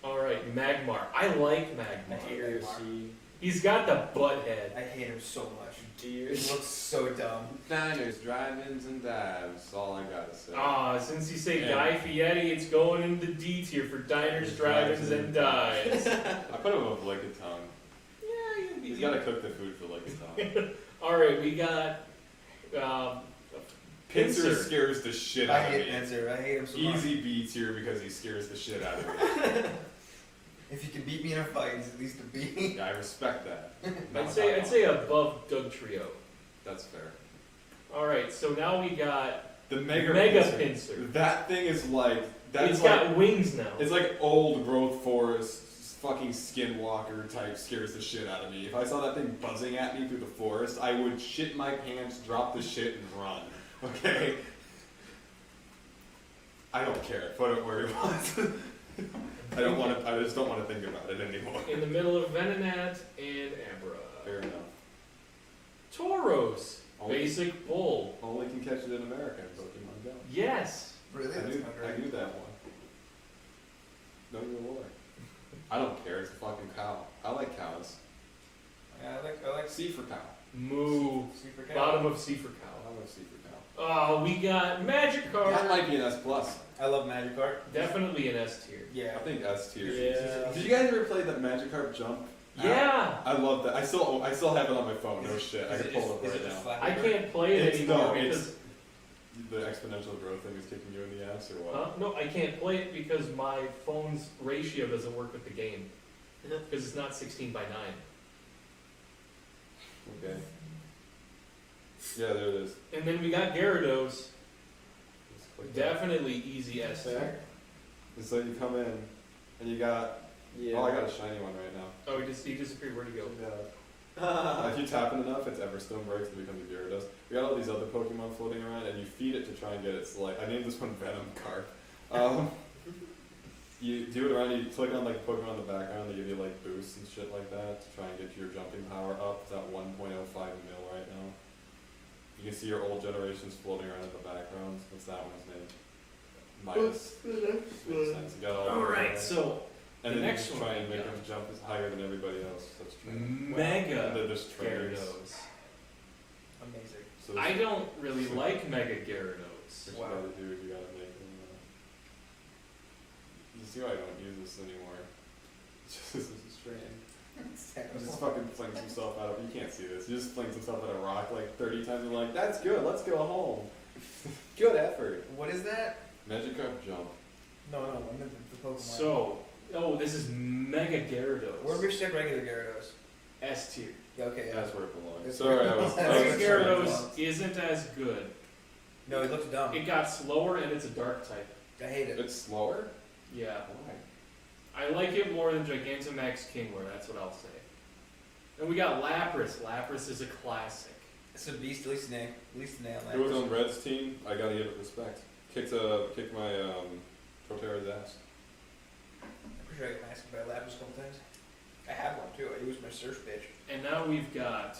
All right, Magmar. I like Magmar. Dear C. He's got the butt head. I hate him so much. Dear He looks so dumb. Diners, drive-ins, and dives. All I gotta say. Ah, since you say Yeah. Guy Fieri, it's going in the D tier for diners, drive-ins, and dives. I put him above Lickitung. Yeah, He's gotta cook the food for Lickitung. All right, we got Pinsir Pinsir. scares the shit I out of hate me. Answer. I hate him so much. Easy B tier because he scares the shit out of me. If you can beat me in a fight, he's at least a B. Yeah, I respect that. I'd say above Doug Trio. That's fair. All right, so now we got The Mega Pinsir. That thing is like that's It's like got wings now. it's like old growth forest fucking skinwalker type scares the shit out of me. If I saw that thing buzzing at me through the forest, I would shit my pants, drop the shit, and run. Okay. I don't care. Put it where it was. I don't want to. I just don't want to think about it anymore. In the middle of Venonat and Abra. Fair enough. Tauros. Basic Bull. Only can catch it in America in Pokemon Go. Yes. Really? I That's knew, not I right. knew that one. Know your lore. I don't care, it's a fucking cow. I like cows. Yeah, I like C for cow. Moo. Super Cat. Bottom of C for I cow. love C for cow. Oh, we got Magikarp. That might be an S plus. I love Magikarp. Definitely an S tier. Yeah. I think S tier. Yeah. Did you guys ever play that Magikarp jump? Yeah. I love that. I still have it on my phone. No shit. I Is can it- pull it is right it now. Flappy I Bird? can't play it It's- anymore no, because The exponential growth thing is kicking you in the ass, or what? no, I can't play it because my phone's ratio doesn't work with the game because it's not 16:9. Okay. Yeah, there it is. And then we got Gyarados. Just click that. Definitely easy S tier. And so you come in, and you got. Yeah. Oh, I got a shiny one right now. Oh, he disappeared. Where'd he go? If you tap it enough, its Everstone breaks and becomes a Gyarados. We got all these other Pokemon floating around, and you feed it to try and get its like. I named this one Venom Carp. You do it around. You click on like Pokemon in the background. They give you like boosts and shit like that to try and get your jumping power up. It's at 1.05 mil right now. You can see your old generations floating around in the background. What's that one's name? Midas. Makes sense. You got all All right, so and the then next you just one try and we make got. them jump as higher than everybody else. That's training. And Mega then there's trainers. Gyarados. Amazing. So I don't really like Mega Gyarados. what you gotta do is you gotta make them. You see why I don't use this anymore? This is training. He just fucking flings himself out of. You can't see this. He just flings himself at a rock like 30 times and like, that's good. Let's go home. Good effort. What is that? Magikarp jump. No, I meant the Pokemon. So, this is Mega Gyarados. Where do we stick regular Gyarados? S tier. Yeah, okay, yeah. That's where it belongs. It's Sorry, where- I was. That's I Mega was where trying. Gyarados isn't as good. No, he looks dumb. It got slower and it's a dark type. I hate it. It's slower. Yeah. Why? I like it more than Gigantamax Kingler, that's what I'll say. And we got Lapras. Lapras is a classic. It's a beast, at least the nail. It was on Red's team. I gotta give it respect. Kicked my Protera's ass. I'm pretty sure I got masked by Lapras a couple times. I have one too. I used my surf bitch. And now we've got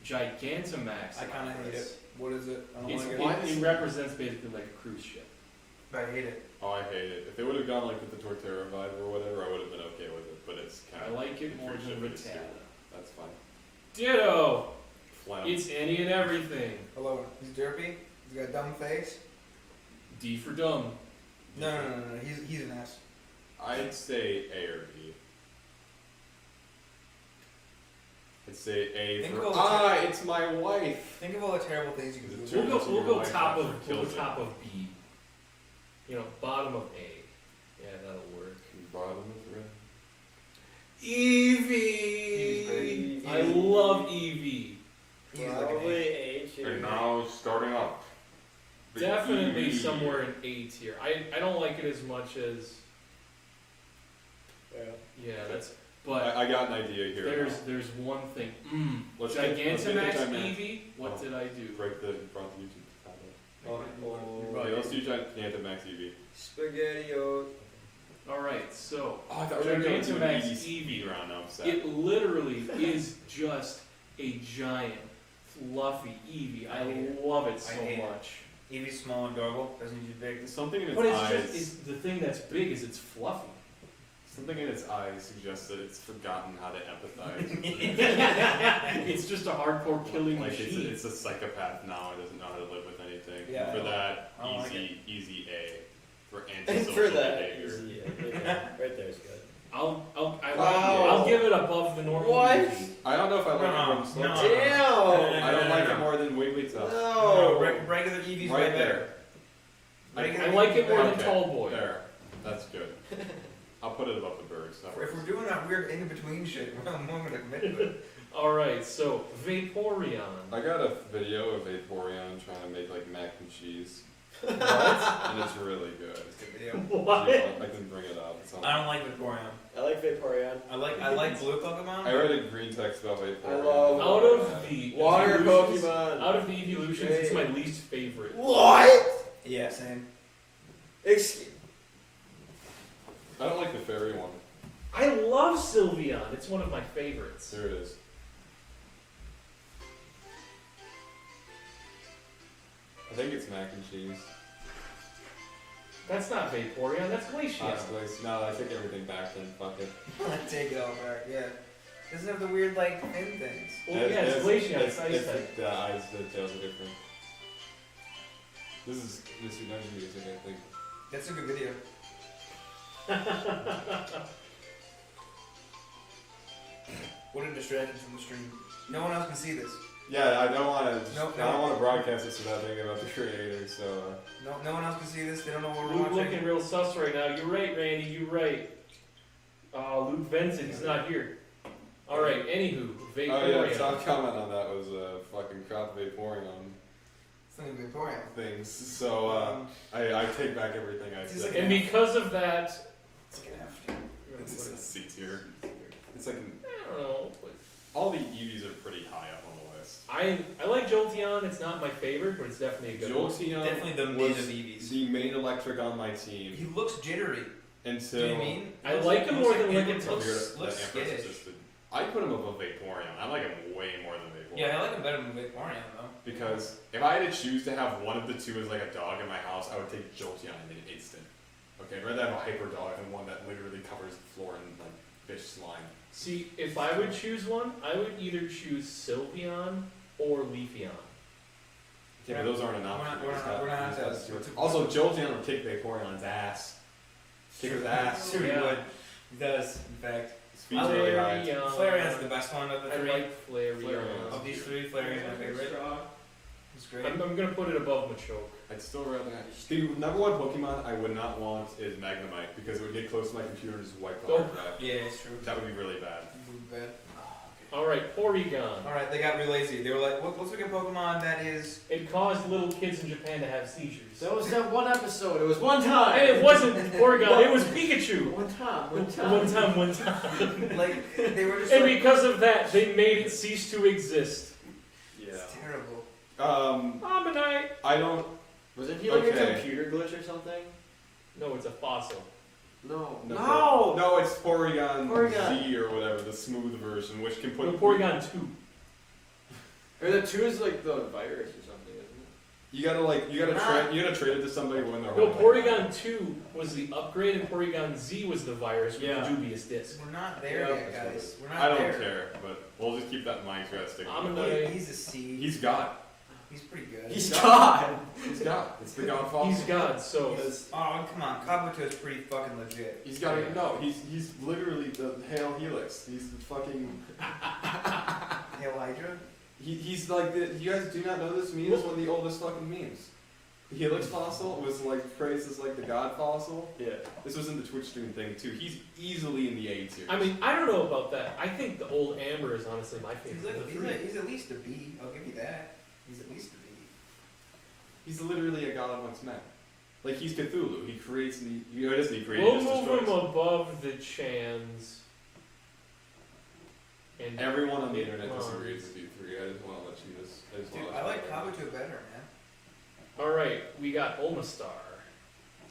Gigantamax I kind of hate Lapras. it. What is it? I don't It's, want to get it represents basically like a cruise ship. But I hate it. Oh, I hate it. If they would have gone like with the Torterra vibe or whatever, I would have been okay with it. But it's kind I of. like it more than Rattata. Rattata. That's fine. Ditto! Phlegm. It's any and everything. Hello. He's derpy. He's got a dumb face. D for dumb. No. He's an ass. I'd say A or B. I'd say A Think for. of all the It's my wife. Think of all the terrible things you can Is do. it We'll go Wife top after of it kills it. B. You know, bottom of A. Yeah, that'll work. Bottom of red. Eevee! I love Eevee. He's like an Probably A. A tier. And now starting up. The Definitely EV. somewhere in A tier. I don't like it as much as Yeah. that's. But I got an idea here. there's one thing. Let's get Gigantamax the Gigantamax. Eevee. What Oh. did I do? Break the front YouTube tab. Oh, Okay, let's do Gigantamax EV. Spaghetti-O. All right, so Oh, I thought we were going to do an Gigantamax EV round. Now I'm sad. it literally is just a giant, fluffy Eevee. I I hate it. love it I so hate it. much. Eevee's small and adorable. Doesn't need to be big. Something in its But it's eyes. just it's, the thing that's big is it's fluffy. Something in its eyes suggests that it's forgotten how to empathize. It's just a hardcore killing Like machine. it's a psychopath now. It doesn't know how to live with anything. Yeah, For I that, I don't like easy A. For And antisocial for that, behavior. easy, right there's good. I'll give it above the normal. What? Eevee. I don't know if I like it No, more than no. Slowpoke. Damn! I don't like it more than Wigglytuff. No! Regular Eevee's Right way there. better. I Regular like it Eevee's more way than Okay, Tall Boy. There. That's good. I'll put it above the birds. That If works. we're doing that weird in-between shit, I'm going to commit to it. All right, so Vaporeon. I got a video of Vaporeon trying to make like mac and cheese. What? And it's really good. Good video. What? I can bring it up. It's on. I don't like Vaporeon. I like Vaporeon. I like blue Pokemon. I read a green text about Vaporeon. I love- Out of the Water evolutions- Pokemon. out of the evolutions, it's my least favorite. What? Yeah, same. Excuse. I don't like the fairy one. I love Sylveon. It's one of my favorites. There it is. I think it's mac and cheese. That's not Vaporeon, that's Glaceon. No, I take everything back then. Fuck it. Take it all back, yeah. Doesn't have the weird, like, fin things. Well, yeah, it's Glaceon, it's Ice it's type. the eyes, the tails are different. This is Dungeon music, I think. That's a good video. What a distraction from the stream. No one else can see this. Yeah, I don't want to. Nope, I don't no. want to broadcast this without thinking about the creator. So. No one else can see this. They don't know what we're Luke watching. looking real sus right now. You're right, Randy, you're right. Luke Vincent, he's not here. Alright, anywho, Vaporeon. Oh yeah, top comment on that was fucking crop Vaporeon It's not even Vaporeon. things. So I take back everything I It's said. And because of that, It's like an F. It's a C tier. It's like I don't know. all the Eevees are pretty high up on the list. I like Jolteon. It's not my favorite, but it's definitely a good one. Jolteon Definitely the mid was of Eevees. the main electric on my team He looks jittery. until Do you know what I mean? I like him more than it Lickitung. looks that Empress skittish. assisted. I put him above Vaporeon. I like him way more than Vaporeon. Yeah, I like him better than Vaporeon though. Because if I had to choose to have one of the two as like a dog in my house, I would take Jolteon in an instant. Okay, I'd rather have a hyper dog than one that literally covers the floor in like fish slime. See, if I would choose one, I would either choose Sylveon or Leafeon. Okay, but those aren't an option. We're not That's that. Also, Jolteon would kick Vaporeon's ass. Kick his ass. Sure he Yeah. would. He does, in fact. Speed's really high. Flareon's the best one of the I three. like Flareon. Of these three, Flareon's my favorite. It's great. I'm gonna put it above Machoke. I'd still rather have. The number one Pokemon I would not want is Magnemite because it would get close to my computer and just wipe the Oh. hard drive. Yeah, it's true. That would be really bad. Bad. Alright, Porygon. Alright, they got real lazy. They were like, let's look at Pokemon that is. It caused little kids in Japan to have seizures. That was that one episode. It was one time. And it wasn't Porygon, it was Pikachu. One time. One One time. Like, they were just And like. because of that, they made it cease to exist. Yeah. It's terrible. Ammonite. I don't. Wasn't he like a Okay. computer glitch or something? No, it's a fossil. No. No. No, it's Porygon, Porygon. Z or whatever, the smooth version, which can put. No, Porygon 2. Or the 2 is like the virus or something, isn't it? You gotta trade it to somebody when they're No, holding it. Porygon 2 was the upgrade, and Porygon Z was the virus with Yeah. the dubious disc. We're not there Yeah, yet, that's guys. We're not I don't there. care, but we'll just keep that in mind. So we gotta stick with I'm it. gonna- He's a C. He's God. He's pretty good. He's God. He's God. It's the God fossil. He's God, so. Oh, come on. Kabuto's pretty fucking legit. He's got to no. He's literally the Hail Helix. He's the fucking. Hail Hydra? He's like the. You guys do not know this meme is one of the oldest fucking memes. The Helix fossil was like praised as like the God fossil. Yeah. This was in the Twitch stream thing too. He's easily in the A tier. I mean, I don't know about that. I think the old Amber is honestly my He's, favorite. of the three. he's at least a B. I'll give you that. He's at least a B. He's literally a god amongst men. Like he's Cthulhu. He creates and he doesn't he create. We'll He just move him destroys. above the Chans. And Everyone on the internet Mons. disagrees with you three. I just want to let you just. Dude, I like Kabuto better, man. Alright, we got Omastar.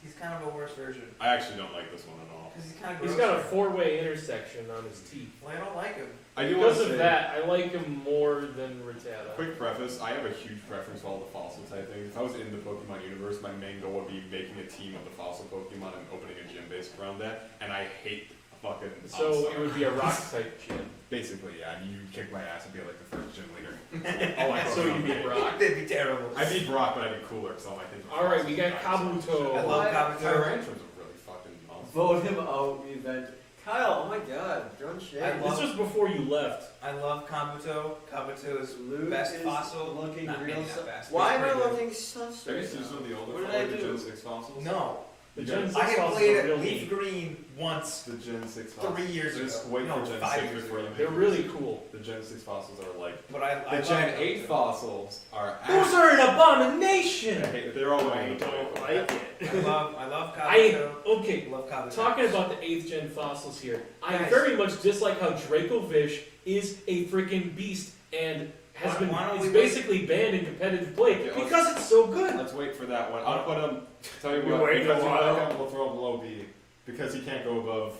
He's kind of a worse version. I actually don't like this one at all. Because he's kind of He's gross. got a four-way intersection on his teeth. Well, I don't like him. I do want Because to of say. that, I like him more than Rattata. Quick preface, I have a huge preference for all the fossil type things. If I was in the Pokemon universe, my main goal would be making a team of the fossil Pokemon and opening a gym based around that, and I hate fucking So Omastar. it would be a rock type gym. Basically, yeah, and you kick my ass and be like the first gym leader. All my So Pokemon you beat would- Brock. That'd be terrible. I beat Brock, but I'd be cooler because all my things were Alright, fossils we got and dinosaurs. Kabuto. I love Kabuto. Tyrantrums are really fucking awesome. Vote him out, event. Kyle, oh my god, John Shea. I This was before you left. I love Kabuto. Kabuto is Luke best is fossil. looking Not real maybe so- not best. Why but am I he's pretty looking sus? Have you right seen now? some of the older What did I the do? Gen 6 fossils? good. No. The You Gen guys- 6 I have fossils played are at real Leaf neat. Green once. The Gen 6 fossils. 3 years Just ago. wait No, for Gen 5 6 years before you ago. make They're your really decision. cool. The Gen 6 fossils are like. But I The love Gen Kabuto. 8 fossils are Those are an I abomination! hate they're all I way don't like it. I love I Kabuto. okay. I love Kabuto. Talking about the 8th gen fossils here, I Guys. very much dislike how Dracovish is a freaking beast and has Why- been why don't is we basically banned in competitive play Okay, let's- because it's so good. Let's wait for that one. I'll put him. Tell you We what. wait a Because you while. like him, we'll throw him below B. Because he can't go above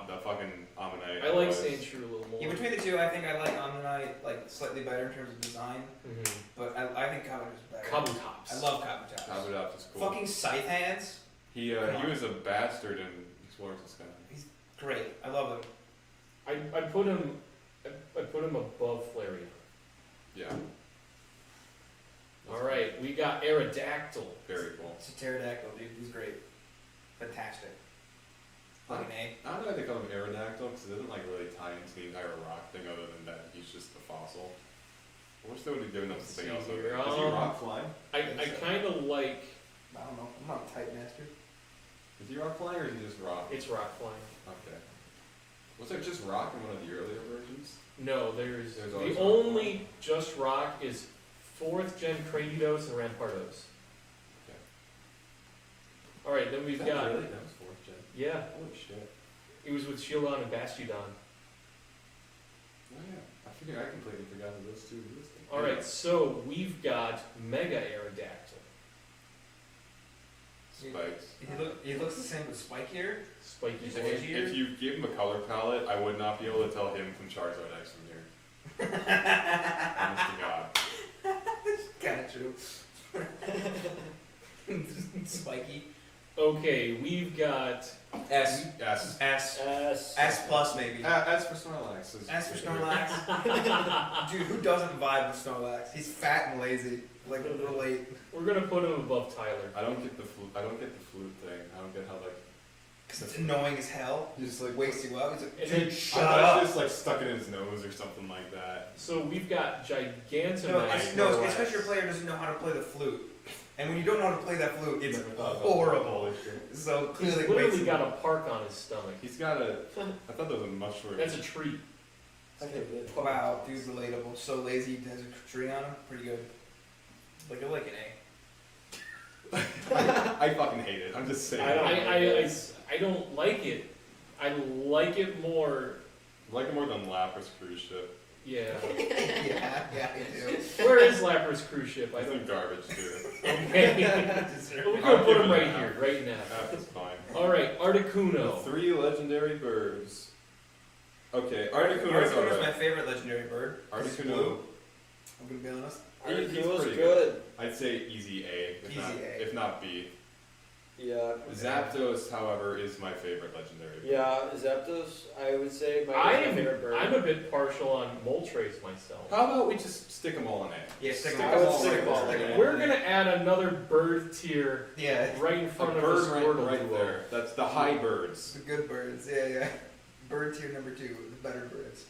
the fucking Ammonite. I like otherwise- Sandshrew a little more. Yeah, between the two, too. I think I like Omni like slightly better in terms of design, but I think Kabuto's better. Kabutops. I love Kabutops. Kabutops is cool. Fucking scythe hands. He was a bastard in Explorers of Sky. Great. I love him. I put him above Flareon. Yeah. All right, we got Aerodactyl. Very cool. It's a pterodactyl, dude. He's great. Fantastic. Fucking A. I don't know if they call him Aerodactyl because it doesn't like really tie into the entire rock thing other than that he's just a fossil. I wish they would have given us something else. Let's see here. Does he rock fly? I kind of like. I don't know. I'm not a type master. Is he rock flying or is he just rock? It's rock flying. Okay. Was there just rock in one of the earlier versions? No, there's always the rock only just rock is 4th gen Cranidos and Rampardos. Okay. All right, then we've got Really? That was 4th gen. yeah. Holy shit. It was with Shieldon and Bastiodon. Oh yeah. I figured I completely forgot that those two existed. All right, so we've got Mega Aerodactyl. Spikes. He looks the same with Spike here. Spiky He's boy. edgy. If you gave him a color palette, I would not be able to tell him from Charizard X from here. Honest to God. Kind of true. Spiky. Okay, we've got S. S. S. S. S plus maybe. S for Snorlax. S for Snorlax. Dude, who doesn't vibe with Snorlax? He's fat and lazy. Like, relate. we're gonna put him above Tyler. I don't get the flute. I don't get the flute thing. I don't get how like. Because it's annoying as hell. He just like Wakes you up. He's like, And dude, then- shut I thought up. he just like stuck it in his nose or something like that. So we've got Gigantamax. No, it's because your player doesn't know how to play the flute. And when you don't know how to play that flute, it's horrible. Holy shit. So He's clearly literally wakes got him up. a park on his stomach. He's got a. I thought that was a mushroom. That's a treat. Okay, good. Wow, dude's relatable. So lazy, he has a tree on him. Pretty good. Like, I like an A. I fucking hate it. I'm just saying. I don't like it. I like it more. I like it more than Lapras cruise ship. Yeah. yeah, I do. Where is Lapras cruise ship? I I think don't. garbage too. Okay. But we're gonna put him right here, right now. That's fine. All right, The Articuno. 3 legendary birds. Okay, Articuno's Articuno's alright. my favorite legendary bird. It's Articuno. blue. I'm gonna be honest. He's Articuno's pretty good. I'd say easy A, if not B. Yeah. Zapdos, however, is my favorite legendary bird. Yeah, Zapdos, I would say my favorite bird. I'm a bit partial on Moltres myself. How about we just stick them all in A? Yeah, stick Stick 'em them all all in in A. A. Stick 'em all We're in gonna add another bird tier Yeah, right in A front of bird the Squirtle right duo. there. That's the high birds. the good birds. Yeah. Bird tier number 2, the better birds.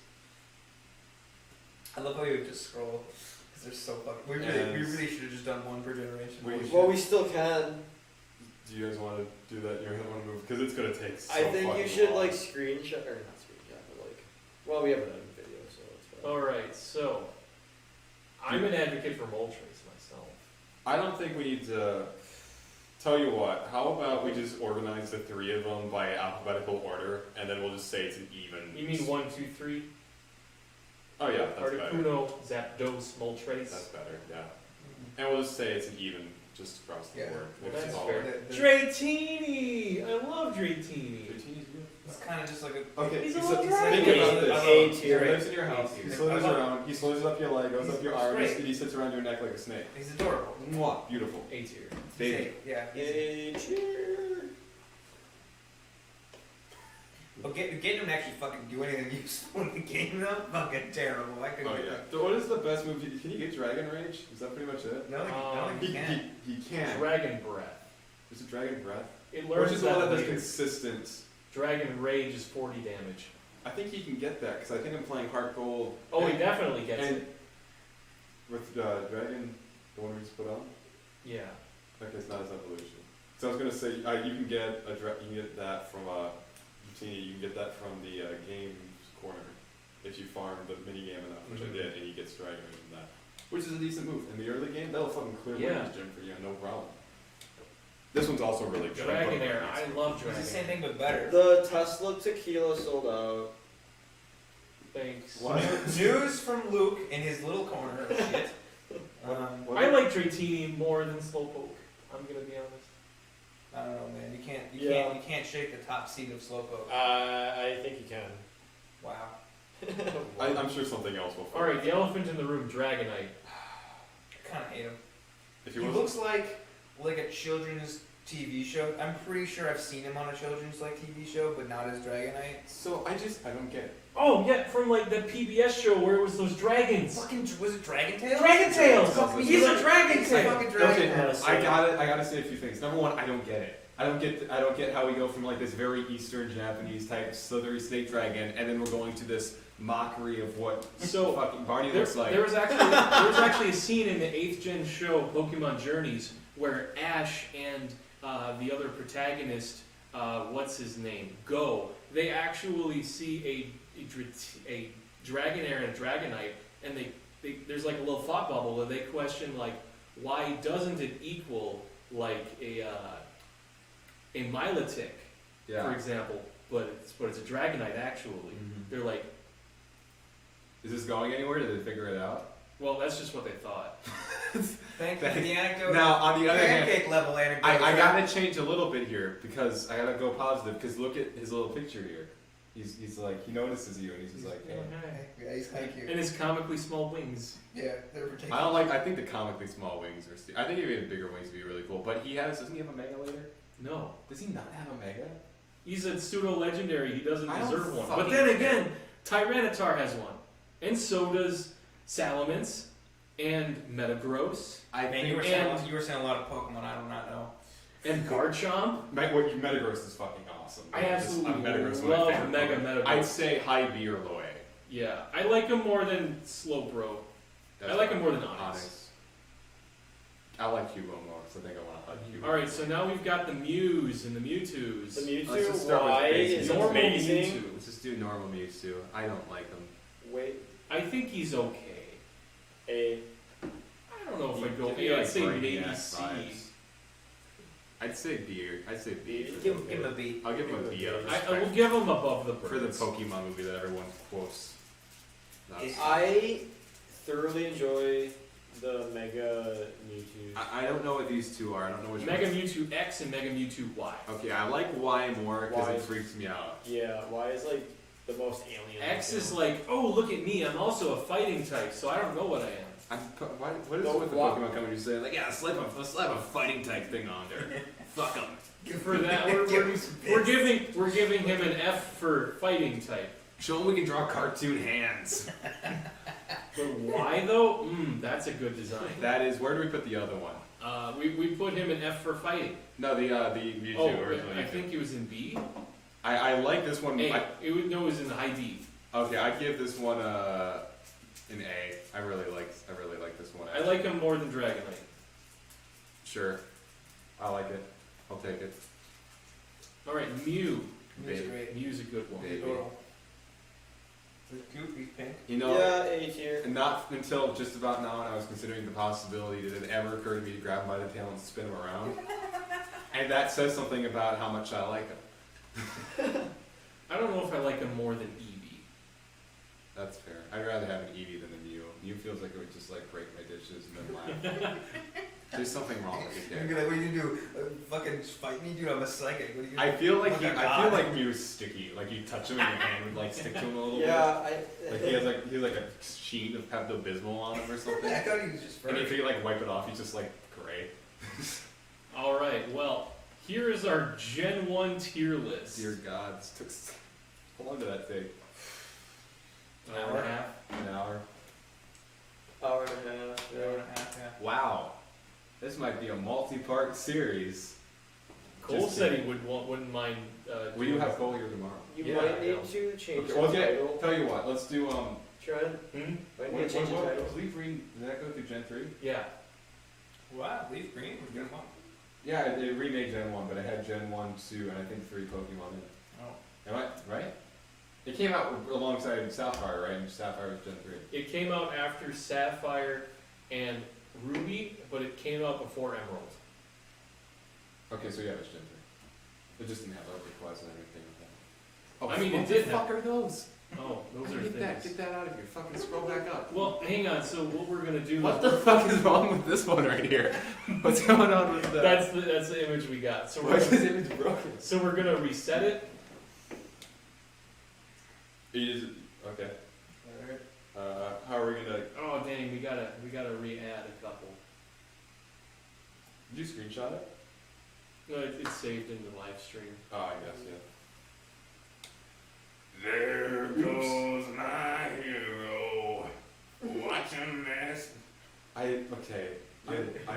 I love how you would just scroll because they're so fucking. We really should have just done one per generation. Well, we still can. Do you guys want to do that? You guys want to move? Because it's going to take so I think you fucking should long. like screenshot, or not screenshot, but like, well, we haven't done a video, so it's fine. All right, so I'm an advocate for Moltres myself. I don't think we need to. Tell you what, how about we just organize the 3 of them by alphabetical order, and then we'll just say it's an even. You mean 1, 2, 3? Oh yeah, that's better. Articuno, Zapdos, Moltres. That's better, yeah. And we'll just say it's an even, just across the Yeah. board. Well, It's that's all- fair. Dratini! I love Dratini. It's kind of just like a. Okay, He's a so little think dragon. about this. A He tier. lives in your house, he slithers around, he slithers up your leg, goes He's up your arm, great. and he sits around your neck like a snake. He's adorable. Mwah, beautiful. A tier. Baby. Yeah. A cheer. But getting him to actually fucking do anything useful in the game though, fucking terrible. I couldn't Oh get yeah. that. So what is the best move? Can you get Dragon Rage? Is that pretty much it? No, I don't think you can. He can. Dragon Breath. Is it Dragon Breath? It Or learns just the one that that's later. consistent. Dragon Rage is 40 damage. I think he can get that because I think I'm playing Heart Gold. Oh, he definitely gets and it. with Dragon, the one we just put on. Yeah. Okay, it's not his evolution. So I was gonna say you can get you can get that from Routini. You can get that from the games corner if you farm the mini game enough, which I did, and he gets Dragon Rage from that, which is a decent move in the early game. That'll fucking clear Yeah. range gym for you, no problem. This one's also really good. Dragonair. I love It's Dragonair. the same thing but better. The Tesla tequila sold out. Thanks. What? News from Luke in his little corner of shit. What? I like Dratini more than Slowpoke. I'm gonna be honest. I don't know, man. You Yeah. can't shake the top seed of Slowpoke. I think you can. Wow. I'm sure something else will. All right, the elephant in the room, Dragonite. I kind of hate him. If He he was, looks like a children's TV show. I'm pretty sure I've seen him on a children's TV show, but not as Dragonite. so I don't get it. Oh yeah, from like the PBS show where it was those dragons. Fucking was it Dragon Tail? Dragon Tails. Fucking- He's a dragon He's a tail. fucking Dragon Okay, Tail. I gotta say a few things. Number one, I don't get it. I don't get how we go from like this very Eastern Japanese type slithery snake dragon, and then we're going to this mockery of what So fucking Barney there looks like. was actually a scene in the 8th gen show Pokemon Journeys where Ash and the other protagonist, what's his name, Go. They actually see a Dragonair and a Dragonite, and they there's like a little thought bubble where they question like why doesn't it equal like a Milotic, for Yeah. example, but it's a Dragonite actually. Mhm. They're like, Is this going anywhere? Did they figure it out? well, that's just what they thought. Thank you for the anecdote. Now, on the other hand, pancake level anecdote. I gotta change a little bit here because I gotta go positive. Because look at his little picture here. He's like he notices you and he's just like, hey. Hey, guys, thank you. And his comically small wings. Yeah, they're ridiculous. I don't like. I think the comically small wings are. I think even bigger wings would be really cool. But doesn't he have a mega later? No. Does he not have a mega? He's a pseudo-legendary. He doesn't I don't deserve one. But fucking then care. again, Tyranitar has one. And so does Salamence and Metagross Man, you were saying a lot of Pokemon I do not know. and Garchomp. Metagross is fucking awesome. I absolutely Metagross is my love favorite Mega Pokemon. Metagross. I'd say high B or low A. Yeah, I like him more than Slowbro. I like him more than Onyx. I like Hugo more, so I think I want to hug Hugo. Alright, so now we've got the Mews and the Mewtwo's. The Let's Mewtwo just start with Y basic. is Normal amazing. Mewtwo. Let's just do normal Mewtwo. I don't like them. Wait, I think he's okay. A. I don't know if I'd go Give me, A. I'd like, say brainy maybe ass C. vibes. I'd say B. I'd say B. Give him a B. I'll give him a B out of I will respect give him above the for the birds. Pokemon movie that everyone quotes. I thoroughly enjoy the Mega Mewtwo. I don't know what these two are. I don't know which Mega one. Mewtwo X and Mega Mewtwo Y. Okay, I like Y more because Y. it freaks me out. Yeah, Y is like the most alien. X is thing. like, oh, look at me, I'm also a fighting type, so I don't know what I am. What is No, it with the why- Pokemon company saying like, yeah, let's slap a fighting type thing on there. Fuck them. For that, we're giving him an F for fighting type. Show them we can draw cartoon hands. But why though? That's a good design. That is. Where do we put the other one? We put him in F for fighting. No, the Mewtwo. Oh, original I Mewtwo. think he was in B. I like this one. A. It was in the high D. Okay, I give this one an A. I really like this one. I like him more than Dragonite. Sure, I like it. I'll take it. All right, Mew. Mew's Baby. great. Mew's a good one. Baby. Adorable. He's cute, he's pink. You know, Yeah, A tier. not until just about now, when I was considering the possibility, did it ever occur to me to grab him by the tail and spin him around. And that says something about how much I like him. I don't know if I like him more than Eevee. That's fair. I'd rather have an Eevee than a Mew. Mew feels like it would just like break my dishes and then laugh. There's something wrong with it You'd be there. like, what do you do? Fucking fight me, dude? I'm a psychic. What do you do? I feel like Oh my I feel God. like Mew's sticky. Like you touch him and your hand would like stick to him a little Yeah, bit. Like he has like a sheet of Pepto-Bismol on him or something. I thought he was just And if furry. you like wipe it off, he's just like gray. All right, well, here is our Gen 1 tier list. Dear God, this took how long did that take? An hour and a half. An hour. hour and a half. Hour and a half, yeah. Wow, this might be a multi-part series. Cole Just said kidding. he wouldn't mind. We do have Cole here tomorrow. You Yeah, might I need know. to change Okay, the title. tell you what, let's do Trent, Hmm? might need to change the title. was Leaf Green, did that go through Gen 3? Yeah. Wow, Leaf Green was good one. Yeah, it remade Gen 1, but it had Gen 1, 2, and I think 3 Pokemon in it. Oh. Am I right? It came out alongside Sapphire, right? And Sapphire was Gen 3. It came out after Sapphire and Ruby, but it came out before Emerald. Okay, so yeah, it's Gen 3. It just didn't have Quest and everything with that. Oh, I mean, what it the did fuck have- are those? Oh, those are Get that, things. get that out of here. Fucking scroll back up. Well, hang on. So what we're gonna do? What is the fuck is wrong with this one right here? What's going on with that? That's the image we got. So Why we're is this image broken? so we're gonna reset it. It is okay. Alright. How are we gonna? Oh dang, we gotta re-add a couple. Did you screenshot it? No, it's saved in the live stream. Oh, I guess yeah. There goes my hero. Watching this. I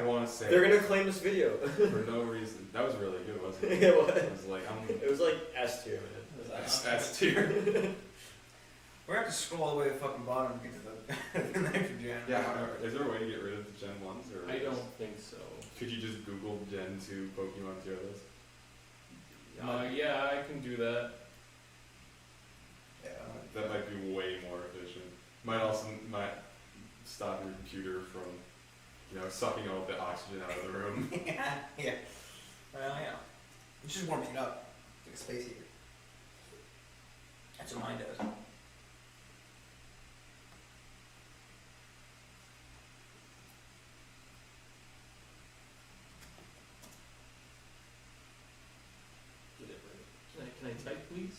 want to say They're gonna claim this video. for no reason. That was really good, wasn't it? It was. It was like It was like S tier, man. S tier. We're gonna have to scroll all the way to the fucking bottom to get to the nitrogen. Yeah. Is there a way to get rid of the Gen 1s? Or I don't think so. Could you just Google Gen 2 Pokemon tier list? Yeah, I can do that. Yeah. That might be way more efficient. Might stop your computer from, sucking all the oxygen out of the room. Yeah. Yeah. Well, yeah. It's just warming it up. It's like a space heater. That's what mine does. Get it right. Can I type, please?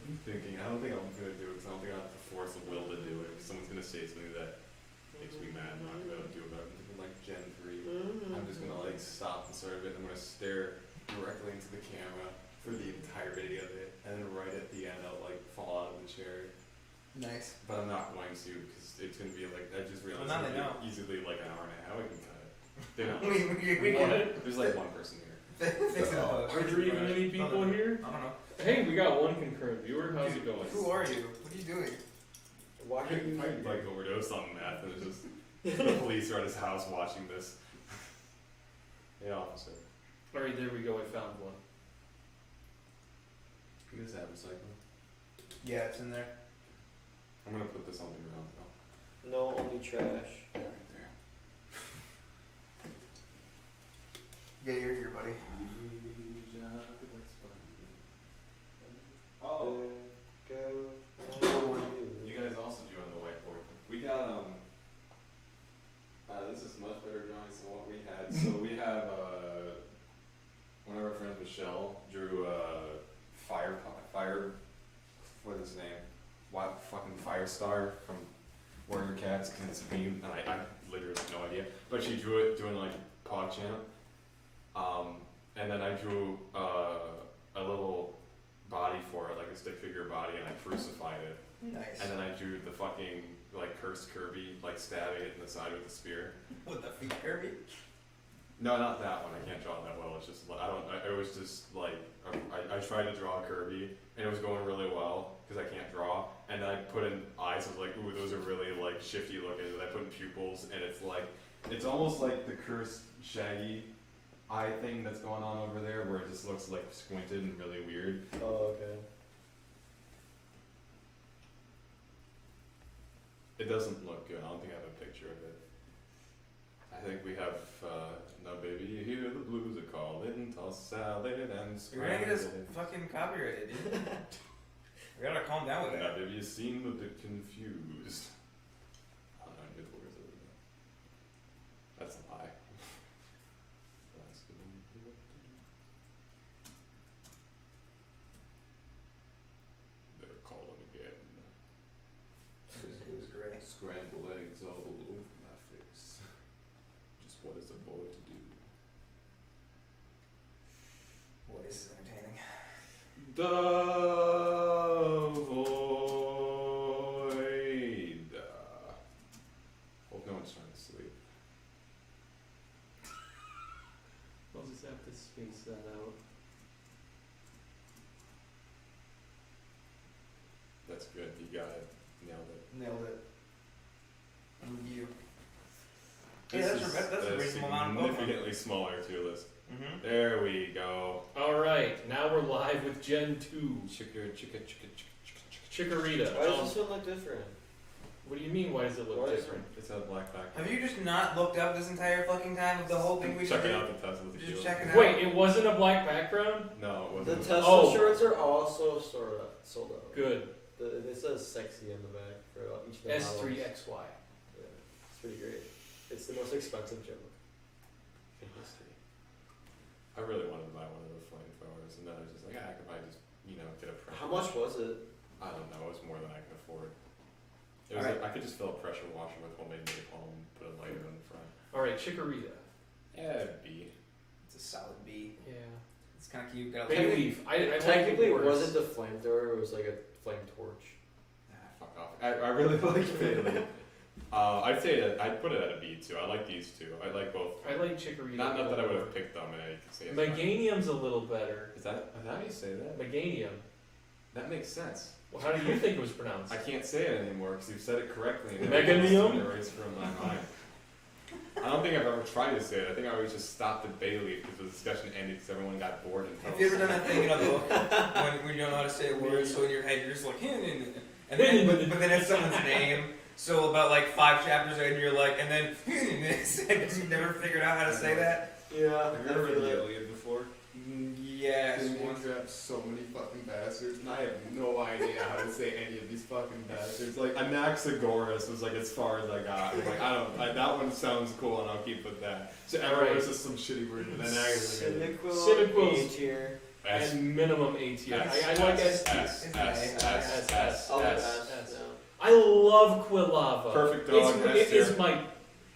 I'm thinking, I don't think I'm gonna do it because I don't think I have the force of will to do it. If someone's gonna say something that makes me mad, I'm not gonna do it. But I'm thinking like Gen 3. I'm just gonna like stop the start of it. I'm gonna stare directly into the camera for the entirety of it, and then right at the end I'll like fall out of the chair. Nice. But I'm not going to because it's gonna be like I just realized Well, now it's they gonna be easily like an hour and a half. We can cut it. They know. we can There's like one person here. fix it up. Are there even any people here? I don't know. Hey, we got one concurrent viewer. How's it going? Who are you? What are you doing? Why are you? I like overdosed on meth and it's just the police are at his house watching this. Hey officer. Alright, there we go. I found one. You guys have recycling? Yeah, it's in there. I'm gonna put this on the ground though. No, only trash. Yeah, right there. Yeah, you're here, buddy. Oh, Go. you guys also drew on the whiteboard. We got this is much better drawings than what we had. So we have one of our friends, Michelle, drew fire. What is his name? What fucking Firestar from Warrior Cats? Because it's a meme, and I literally have no idea. But she drew it doing like PogChamp. And then I drew a little body for it, like a stick figure body, and I crucified it. Nice. And then I drew the fucking like cursed Kirby, like stabbing it in the side with a spear. What the feet, Kirby? No, not that one. I can't draw it that well. It's just it was just like I tried to draw a Kirby, and it was going really well because I can't draw. And then I put in eyes. I was like, ooh, those are really like shifty looking. And I put in pupils, and it's almost like the cursed Shaggy eye thing that's going on over there, where it just looks like squinted and really weird. Oh, okay. It doesn't look good. I don't think I have a picture of it. I think we have no baby. You hear the blues are calling, toss salad and You're gonna get us scrambled. fucking copyrighted, dude. We gotta calm down with Now, that. have you seen a bit confused? I don't know, I did the words over there. That's a lie. They're calling again. It was great. Scrambled eggs all over my face. Just what is a boy to do? Boy, this is entertaining. The void. Hope no one's trying to sleep. I'll just have to space that out. That's good. You got it. Nailed it. Nailed it. And you. This Yeah, is that's a reasonable amount of Pokemon. significantly smaller tier list. Mm-hmm. There we go. Alright, now we're live with Gen 2. Chikorita. Why does this one look different? What do you mean, why does it look Why is different? It's a black background. Have you just not looked up this entire fucking time of the whole thing we just Checking did? out the Tesla Just tequila. checking out. Wait, it wasn't a black background? No, it The wasn't. Tesla Oh. shorts are also sold out. Good. It says sexy on the back for each of the models. S3XY. Yeah, it's pretty great. It's the most expensive joke in history. I really wanted to buy one of those flamethrowers, and then I was just like, I could probably just get a pressure. How much was it? I don't know. It was more than I could afford. It was Alright. I could just fill a pressure washer with homemade napalm, put a lighter in the front. All right, Chikorita. Yeah, B. It's a solid B. Yeah. It's kind of cute. Got a Bayleaf. I Technically, like it wasn't the flamethrower. It was like a flame torch. Fuck off. I really like Bayleaf. I'd say that I'd put it at a B too. I like these two. I like both. I like Chikorita. Not that I would have picked them, and I could say it's Meganium's a little better. Is that how you say that? Meganium. That makes sense. Well, how do you think it was pronounced? I can't say it anymore because you've said it correctly. And Meganium? it erased from my mind. I don't think I've ever tried to say it. I think I always just stopped at Bayleaf because the discussion ended because everyone got bored and fell Have you ever done asleep. that thing in a book when you don't know how to say a word, so in your head you're just like, and then but then it's someone's name. So about like 5 chapters in, you're like, and then because you've never figured out how to say that. Yeah. Have you ever read the Iliad before? Yes. One traps so many fucking bastards, and I have no idea how to say any of these fucking bastards. Like Anaxagoras was like as far as I got. I'm like that one sounds cool, and I'll keep with that. So everyone's just some shitty word, but then Cyndaquil's A tier. S and minimum A tier. I like S tier. I'll have S. No. I love Quilava. Perfect dog.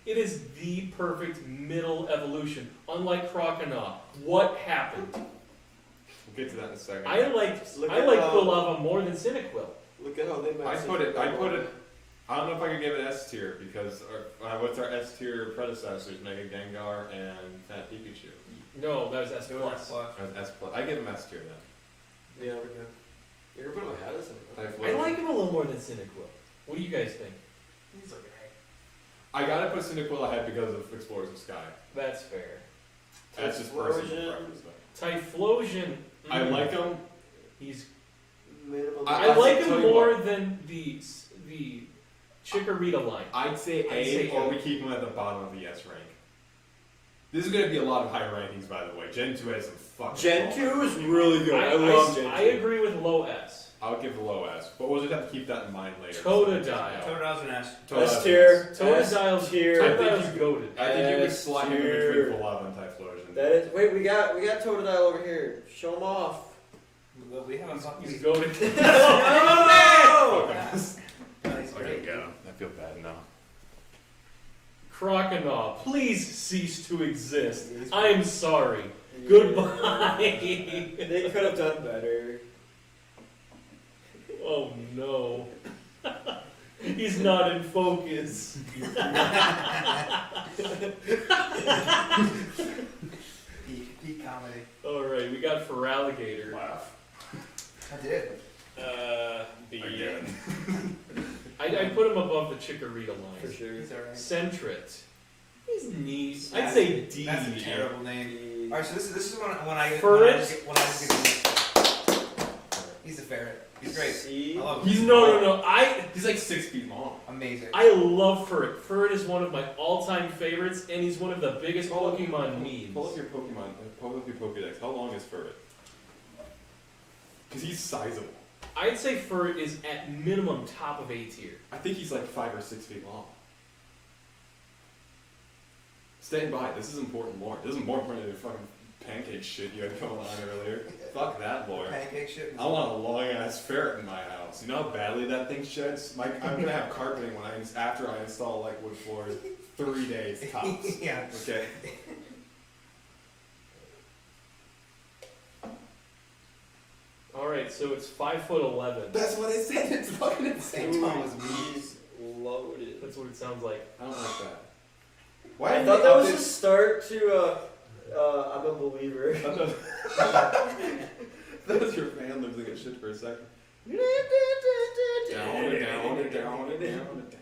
It is the perfect middle evolution. Unlike Croconaw, what happened? We'll get to that in a second. I like Look I at like how- Quilava more than Cyndaquil. Look at how they I messed put it. I don't up. know if I could give it S tier because what's our S tier predecessors? Mega Gengar and Fat Pikachu. No, that was S plus. S plus. I give them S tier then. Yeah, we're good. You're gonna put him ahead of something. I like him a little more than Cyndaquil. What do you guys think? He's okay. I gotta put Cyndaquil ahead because of Explorers of Sky. That's fair. That's just personal Typhlosion. preference though. Typhlosion. I like him. He's. Minimum. I like tell him you more what. than the Chikorita line. I'd say I'd say A, or A. we keep him at the bottom of the S rank. This is gonna be a lot of high rankings, by the way. Gen 2 has some fucking. Gen 2 is really good. I love Gen 2. I agree with low S. I'll give low S, but we'll just have to keep that in mind later. Totodile. Totodile's an S. S tier. Totodile's tier. Totodile's goated. I think you would S slide him in tier. between Quilava and Typhlosion. That is. Wait, we got Totodile over here. Show him off. Well, we haven't fucking. He's goated. No! He's great. I feel bad now. Croconaw, please cease to exist. I'm sorry. Goodbye. They could have done better. Oh no. He's not in focus. Peak comedy. Alright, we got Feraligatr. Laugh. I did. B. Again. I put him above the Chikorita line. For sure. He's alright. Centret. He's neat. I'd That's say a- D. That's a terrible name. Alright, so this is when I Ferret? when I just get He's a ferret. He's great. C. I love him. He's no. He's like 6 feet long. Amazing. I love Ferret. Ferret is one of my all-time favorites, and he's one of the biggest Pokemon memes. Pull up your Pokemon. Pull up your Pokedex. How long is Ferret? Because he's sizable. I'd say Ferret is at minimum top of A tier. I think he's like 5 or 6 feet long. Stand by. This is important lore. This is more important than the fucking pancake shit you had going on earlier. Fuck that lore. Pancake shit. I want a long ass ferret in my house. You know how badly that thing sheds? I'm gonna have carpeting after I install like wood floors. 3 days tops. Yeah. Okay. Alright, so it's 5'11". That's what I said. It's fucking insane. Thomas He's loaded. That's what it sounds like. I don't like that. I did thought they that was update- the start to I'm a believer. That was your fan losing its shit for a second. Down and down and down and down and down.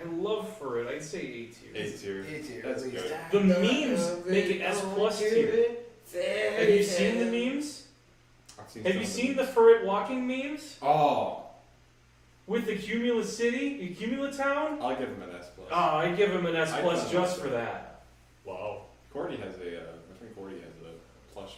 I love Ferret. I'd say A tier. A tier. A tier. That's at least. good. The memes make it S plus tier. Have you seen the memes? Have you seen the Ferret walking memes? Oh, With the Cumulus City, the Cumulus Town? I'll give him an S plus. Oh, I'd give him an S I'd plus put him just S+. for that. Wow. Cordy has I think Cordy has a plush,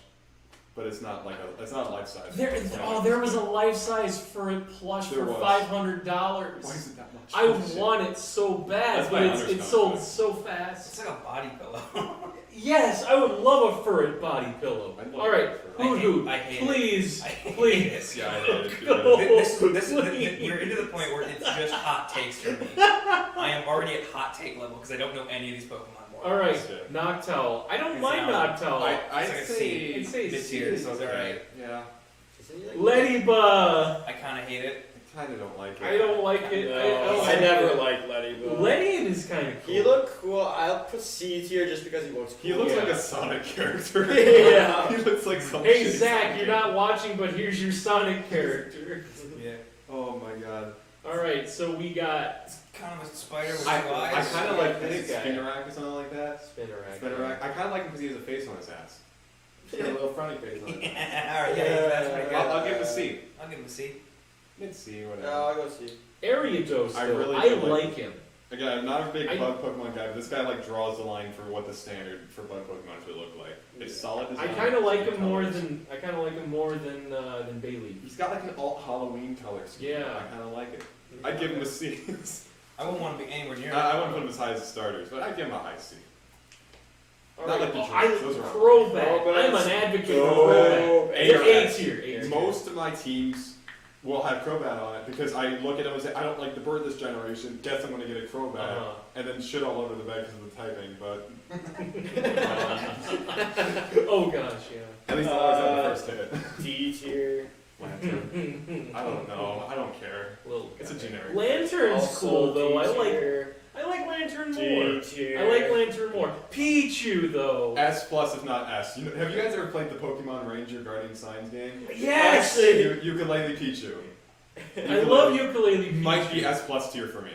but it's not like it's not a life size. There was a life-size Ferret plush There for was. $500. Why is it that much? I want it so bad, That's but my it's understone, sold right? so fast. It's like a body pillow. Yes, I would love a furret body pillow. I'd love All right, a furret. Hoodoo, I hate it. please, I hate please. Yeah, I hate it too. Go. We're into the point where it's just hot takes for me. I am already at hot take level because I don't know any of these Pokemon more. All right, That's Noctowl. I don't It's mind not- Noctowl. I'd It's like a say C. I'd say This C. year, so it's alright. Yeah, Ladybug. I kind of hate it. I kind of don't like it. I don't like it. No, I I never liked Ladybug. Ledian is kind of cool. He looked cool. I'll put C tier just because he looks cool. He looks Yeah. like a Sonic character. Yeah. He looks like some Hey shitty Zach, Sonic you're character. not watching, but here's your Sonic character. Yeah. Oh my god. All right, so we got It's kind of a spider with I eyes. kind of like This this guy. Spinnerack or something like that. Spinnerack. Spinnerack. I kind of like him because he has a face on his ass. He's got a little frowny face on it. Yeah, alright, yeah, that's pretty good. I'll give him a C. I'll give him a C. Mid C, No, whatever. I'll go C. Ariados, I though. really I do like like him. Again, I'm not a big I- bug Pokemon guy, but this guy like draws the line for what the standard for bug Pokemon should look like. It's solid I design. kind of like good him more colors. than Bailey. He's got like an alt Halloween color scheme. Yeah. I kind of like it. I'd give him a C. I wouldn't want to be anywhere near I wouldn't put him as high as the starters, but I'd give him a high C. All Not right, like the I Drake, those are Crobat. Crobat. I'm an advocate Go. for Crobat. A They're A tier. tier. A tier. Most of my teams will have Crobat on it because I look at them and say, I don't like the bird this generation, guess I'm going to get a Crobat, Uh-huh. and then shit all over the bed because of the typing, but Oh gosh, yeah. at least I always have the first hit. D tier. Lantern. I don't know. I don't care. Little It's a guy. generic. Lantern's Also cool though. D I tier. like Lantern more. D tier. I like Lantern more. Pichu though. S plus, if not S. Have you guys ever played the Pokemon Ranger Guardian Signs game? Yes. Ukulele Pichu. I love ukulele Pichu. Might be S plus tier for me.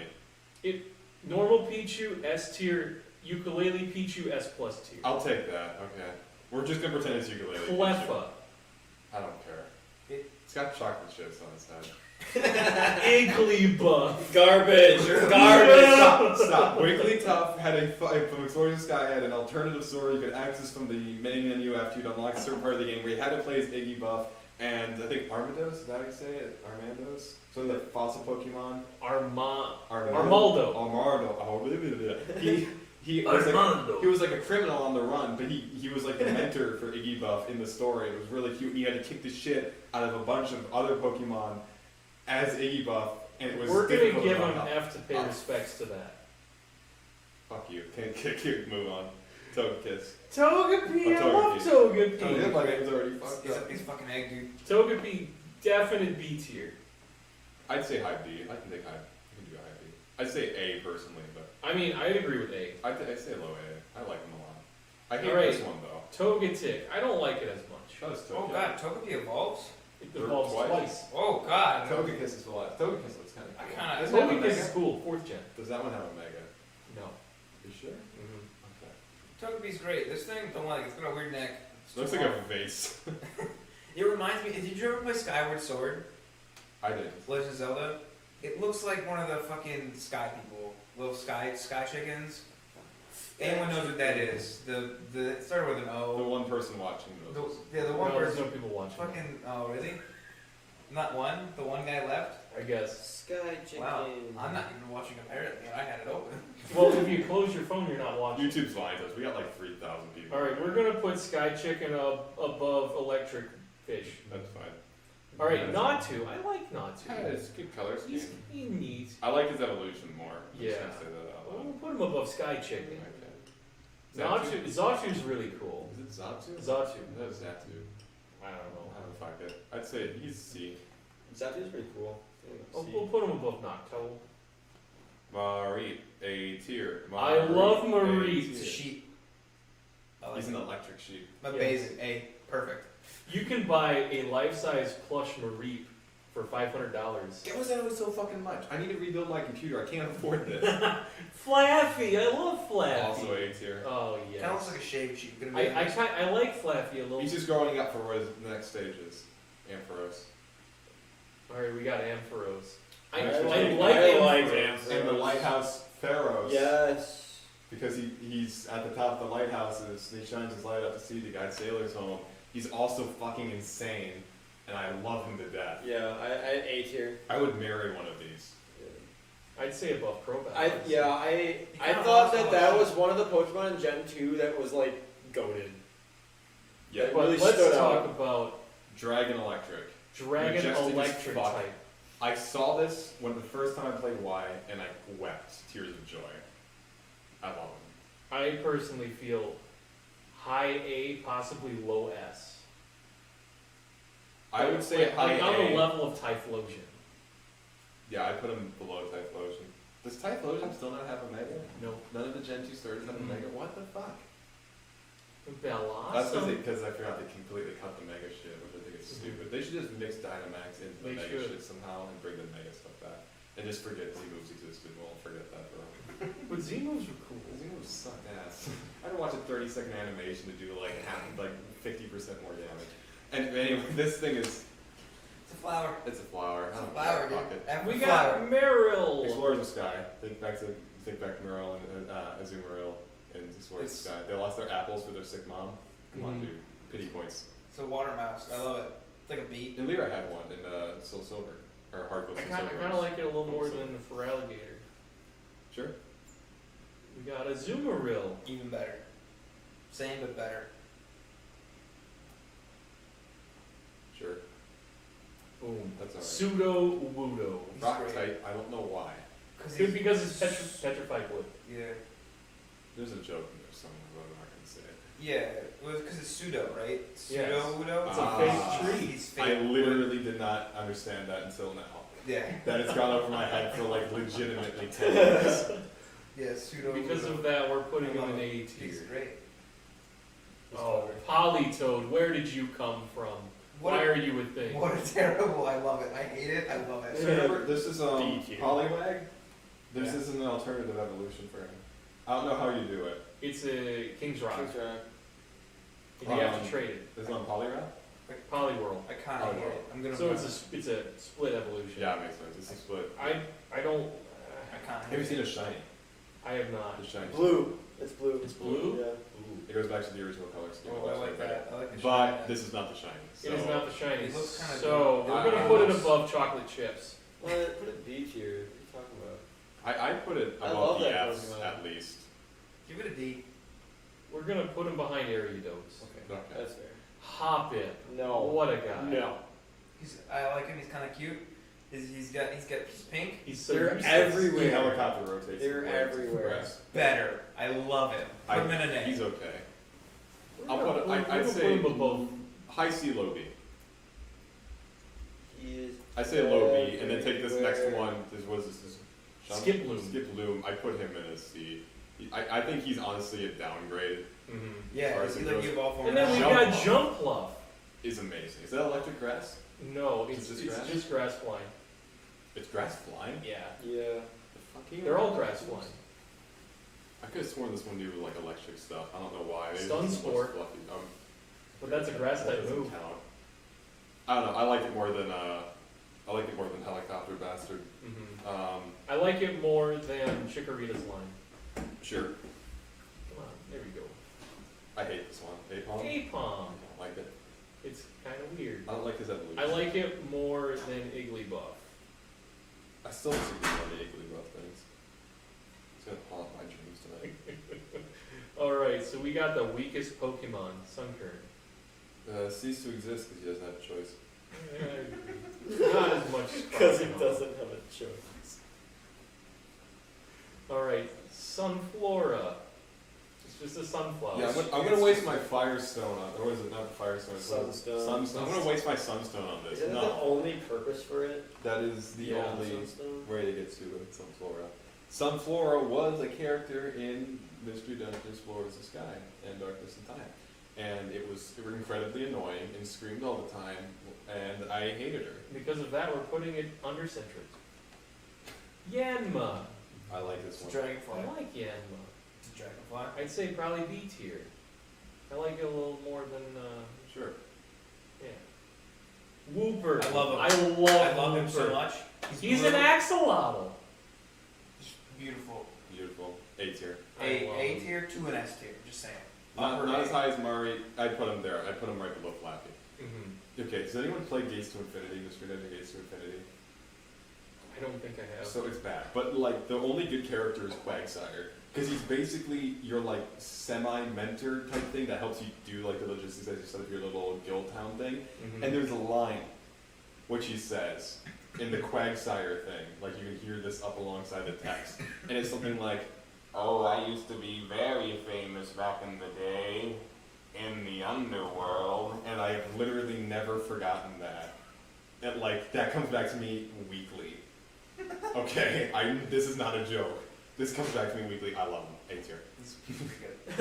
Normal Pichu S tier. Ukulele Pichu S plus tier. I'll take that. Okay. We're just gonna pretend it's ukulele. Pichu. Cleffa. I don't care. It's got chocolate chips on its head. Igglybuff. Garbage. Stop, stop. Wigglytuff had from Victoria Sky had an alternative story you could access from the main menu after you'd unlock a certain part of the game where you had to play as Iggy Buff and I think Armados, is that how you say it? Armandos? So the fossil Pokemon? Armaldo. He was like Armando. he was like a criminal on the run, but he was like the mentor for Iggy Buff in the story. It was really cute. He had to kick the shit out of a bunch of other Pokemon as Iggy Buff, and it was We're gonna difficult give to him knock out. F to pay respects to that. Fuck you. Can't kick you. Move on. Togekiss. Togepi, I Oh, love Togepi. Togepi. My name's already fucked up. He's fucking egg, dude. Togepi, definite B tier. I'd say high B. I can take high. I can do high B. I'd say A personally, but I mean, I'd agree with A. I'd say low A. I like them a lot. I hate Alright. this one though. Togetic, I don't like it as much. That was Oh god, Togepi evolves? It Or evolves twice. twice. Oh god. Togekiss is a lot. Togekiss looks kind of I cool. kinda- Does that one Togekiss have is a- cool, 4th gen. Does that one have a mega? No. You sure? Mm-hmm. Okay. Togepi's great. This thing, don't like it. It's got a weird neck. It's Looks too like long. a vase. It reminds me, did you ever play Skyward Sword? I did. Legend of Zelda? It looks like one of the fucking sky people. Little sky chickens. Anyone knows what that is. It started with an The O. one person watching those. The one No, there's person. no people watching. Fucking, oh really? Not one? The one guy left? I guess. Sky chicken. Wow. I'm not even watching apparently. I had it open. Well, if you close your phone, you're not watching. YouTube's lying to us. We got like 3,000 people. All right, we're gonna put Sky Chicken above Electric Fish. That's fine. All right, Natu. I like Natu. Yeah, it's good color scheme. He's neat. I like his evolution more. I'm just Yeah. gonna say that out Well, loud. we'll put him above Sky Chicken. Okay. Zatu's really cool. Is it Zatu? Zatu. That is Zatu. I don't know. I don't fuck it. I'd say he's C. Zapdu's pretty cool. We'll put him above Noctowl. Mareep, A tier. I love A Mareep. It's a tier. sheep. I like He's an it. electric sheep. But Yes. basic. A. Perfect. You can buy a life-size plush Mareep for $500. It was always so fucking much. I need to rebuild my computer. I can't afford this. Flaffy, I love Flaffy. Also A tier. Oh Kind of yeah. looks like a shaved sheep. Gonna be I like Flaffy a little. He's just growing up for what his next stage is. Ampharos. All right, we got Ampharos. I I like like Ampharos. Ampharos. And the Lighthouse Pharaohs. Yes. Because he's at the top of the lighthouses, and he shines his light up to see the guide sailors home. He's also fucking insane, and I love him to death. Yeah, I A tier. I would marry one of these. I'd say above Crobat. I honestly. thought that was one of the Pokemon in Gen 2 that was like goated. Yeah. It But really let's stood talk out. about Dragon Electric. Dragon Majestic as Electric fuck. type. I saw this when the first time I played Y, and I wept tears of joy. I love him. I personally feel high A, possibly low S. I would say high like on the A. level of Typhlosion. Yeah, I put him below Typhlosion. Does Typhlosion still not have a Mega? No. None of the Gen 2 starters have a Mega? What the fuck? That's Blossom. because I forgot they completely cut the Mega shit, which I think is stupid. They should just mix Dynamax into the They Mega should. shit somehow and bring the Mega stuff back. And just forget Z-moves existed. We'll forget that forever. But Z-moves were cool. Z-moves suck ass. I had to watch a 30-second animation to do like 50% more damage. And anyway, this thing is, It's a flower. it's a flower. It's I a don't flower, care, dude. fuck it. Every We flower. got Meryl. Explorers of Sky. Think back to Meryl and Azumarill and Explorers of Sky. They lost their apples for their sick mom. Come on, Mhm. dude. Pity points. It's a water mouse. I love it. It's like a bee. And Lyra had one in Soul Silver. Or Hard Gold I Soul Silver. kind of like it a little more than for Alligator. Sure. We got Azumarill. Even better. Same but better. Sure. Boom. That's alright. Pseudo Wudo. He's Rock great. type, I don't know why. Could because it's petrified wood. Yeah. There's a joke in there somewhere, but I'm not going to say it. Yeah. Well, because it's pseudo, right? Pseudo Yes. Udo. It's a Ah. fake tree. He's fake. I literally did not understand that until now. Yeah. That has gone over my head for like legitimately 10 years. Yeah. Pseudo. Because Udo. of that, we're putting I him love in it. A He's tier. great. Oh, Polytoad, where did you come from? What Why a- are you a thing? What a terrible! I love it. I hate it. I love So it. remember, this is B tier. Poliwag. This Yeah. is an alternative evolution for him. I don't know how you do it. It's a King's Rock. King's Rock. And you have to trade it. This is on Poliwag? Polyworld. I kind of hate it. I'm gonna. So it's a split evolution. Yeah, it makes sense. It's a split. I don't. I kind of Have you hate seen it. a shiny? I have not. The shiny. Blue. It's blue. It's blue? Yeah. Ooh. It goes back to the original color scheme. Oh, I like that. I like the But shiny. this is not the shiny. It is so- not the shiny. It looks kinda So good. we're gonna I put it almost- above chocolate chips. Well, put it B tier. What are you talking about? I put it I above love the that F's Pokemon. at least. Give it a D. We're gonna put him behind Ariados. Okay. Okay. That's fair. Hoppip. No. What a guy. No. I like him. He's kind of cute. He's pink. He's so They're useless. The everywhere. helicopter rotates. They're and lands everywhere. grass. Better. I love him. Put him in a name. He's okay. We're I'll gonna- put it- we're I'd gonna say- put him above. High C, low B. He is. I say low B, and then take this next everywhere. one. What is this? Skip Loom. Skip Loom. I put him in a C. I think he's honestly a downgrade. Mhm. Yeah. Or Is he is it like goes- you evolve form? And then we Jump got Bluff. Jumpluff. Is amazing. Is that electric grass? No, it's Is this it's grass? just grass flying. It's grass flying. Yeah. Yeah. The fucking. They're all grass flying. I could have sworn this one knew like electric stuff. I don't know why. Maybe Stun this one's Spore. fluffy. But that's a grass that type doesn't move. count. I don't know. I like it more than helicopter bastard. Mhm. I like it more than Chikorita's line. Sure. Come on, there we go. I hate this one. Apom. I Apom. don't like it. It's kind of weird. I don't like his evolution. I like it more than Igglybuff. I still disagree on the Igglybuff things. It's gonna haunt my dreams tonight. Alright, so we got the weakest Pokemon, Sunkern. Cease to exist because he doesn't have a choice. Not as much as Because he Croconaw. doesn't have a choice. Alright, Sunflora. It's just a sunflower. Yeah, I'm gonna waste my Firestone on. Or was it not the Firestone? It's Sunstone. Sunstone. I'm gonna waste my Sunstone on this. Is that the No, only purpose for it? that is the Yeah, only Sunstone? way to get to it. Sunflora. Sunflora was a character in Mystery Dungeon Explorers of Sky and Darkness and Time, and it was incredibly annoying and screamed all the time, and I hated her. Because of that, we're putting it under Centric. Yanma. I like this It's a one. dragonfly. I like Yanma. It's a dragonfly. I'd say probably B tier. I like it a little more than, Sure. yeah. Wooper. I love him. I I love him so Wooper. much. He's blue. an axolotl. He's beautiful. Beautiful. A tier. I love A him. tier to an S tier. Just saying. Not Upper as A. high as Mari. I'd put him there. I'd put him right below Flappy. Mhm. Okay, does anyone play Gates to Infinity? Mystery Dungeon Gates to Infinity? I don't think I have. So it's bad. But like the only good character is Quagsire. Because he's basically your like semi-mentor type thing that helps you do like the logistics as you set up your little guild town thing. Mhm. And there's a line which he says in the Quagsire thing, like you can hear this up alongside the text. And it's something like, Oh, I used to be very famous back in the day in the underworld. and I have literally never forgotten that. And like that comes back to me weekly. Okay, this is not a joke. This comes back to me weekly. I love him. A tier. He's pretty good. He's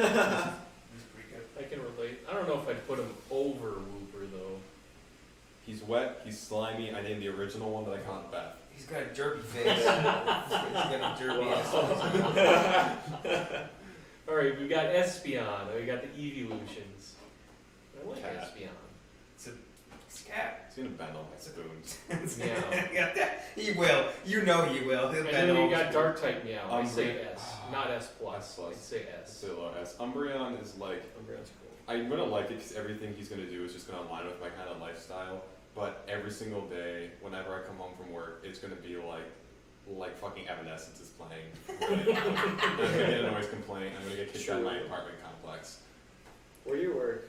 pretty good. I can relate. I don't know if I'd put him over Wooper though. He's wet, he's slimy. I named the original one that I caught Beth. He's got a derpy face. He's got a derpy ass. All right, we got Espeon. We got the Evolutions. I like Cat. Espeon. It's a cat. He's gonna bend all my spoons. Yeah. Got that? He will. You know he will. He'll And bend then all we got his- Dark type Meow. I say Umbreon. S, not S plus. S plus. I say S. Still low S. Umbreon is like, Umbreon's cool. I'm gonna like it because everything he's gonna do is just gonna align with my kind of lifestyle. But every single day, whenever I come home from work, it's gonna be like fucking Evanescence is playing. I'm gonna get a noise complaint. I'm gonna get kicked out of my apartment complex. Where do you work?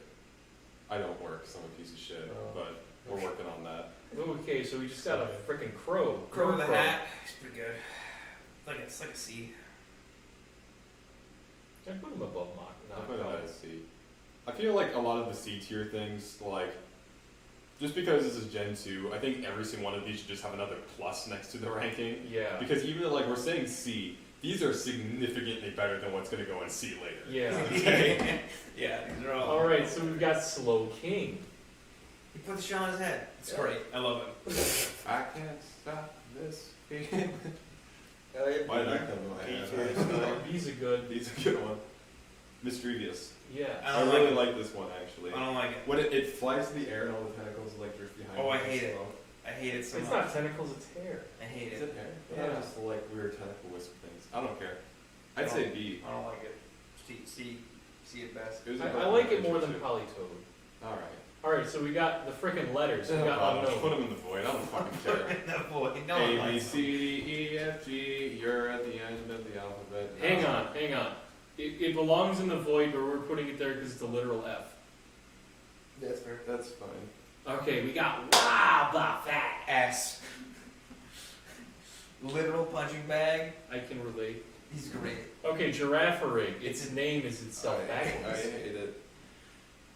I don't work, so I'm a piece of shit. Oh. But we're working on that. Okay, so we just got a freaking crow. Crow with a hat. He's pretty good. It's like a C. I put him above Mach. I put it at a C. I feel like a lot of the C tier things, like, just because this is Gen 2, I think every single one of these should just have another plus next to the ranking. Yeah. Because even though, like, we're saying C, these are significantly better than what's going to go in C later. Yeah. Okay? Yeah, these are all. All right, so we've got Slow King. He put the shit on his head. It's great. I love it. I can't stop this feeling. Oh, yeah. Why did that come to my head? He's a good. He's a good one. Mischievous. Yeah. I I don't really like like this one, actually. I don't like it. When it flies in the air and all the tentacles like drift behind Oh, it. I hate it. I hate it so It's much. not tentacles, it's hair. I hate Is it. it hair? Yeah. Yeah. Just like weird tentacle wisp things. I don't care. I'd say B. I don't like it. See it best. It was a I Pokemon like it more picture, than too. Politoed. Alright. Alright, so we got the freaking letters. We Put got them unknown. in the void. I don't fucking care. No boy, no one A, B, likes C, D, E, F, G. You're at the end of the alphabet. Hang on. It belongs in the void, but we're putting it there because it's a literal F. That's fair. That's fine. Okay, we got wow, blah, fat. S. Literal punching bag. I can relate. He's great. Okay, Giraffe-rig. Its name is itself I backwards. hate it.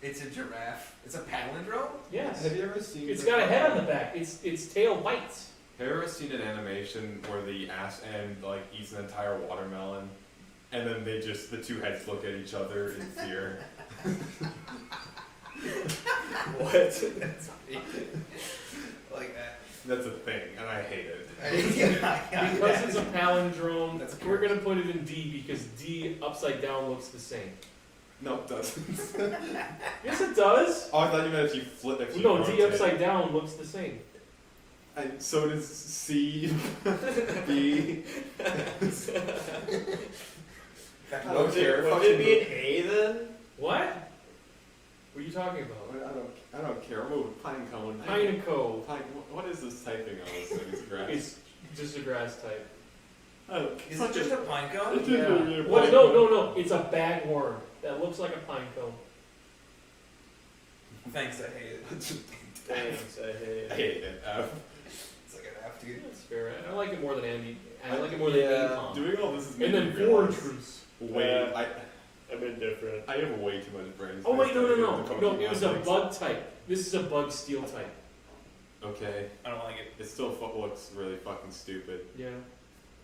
It's a giraffe. It's a palindrome. Yes. Have you ever seen? It's got a head on the back. Its tail bites. Have you ever seen an animation where the ass end like eats an entire watermelon, and then the two heads look at each other in fear? What? That's like that. That's a thing, and I hate it. Because it's a palindrome, That's a we're gonna put it in D because D upside down looks the same. No, it doesn't. Yes, it does. Oh, I thought you meant if you flip it. No, D upside down looks the same. And so does C, B. I don't care. Would it be an A then? What? What are you talking about? I don't care. I'm moving pine cone. Pine and Cove. Pine. What is this typing on this thing? It's grass. It's just a grass type. I don't care. Is it just a pine cone? Yeah. What? No. It's a bagworm that looks like a pine cone. Thanks, I hate it. Thanks, I hate I hate it. It's like an F, dude. That's fair. I like it more than Andy. I like it more than Yeah. Apom. Doing all this is And making then me realize Fortress. Wait, I'm indifferent. I have way too much brain space. Oh wait, no. to do the No, Pokemon it was a things. bug type. This is a bug steel type. Okay, I don't like it. it still looks really fucking stupid. Yeah.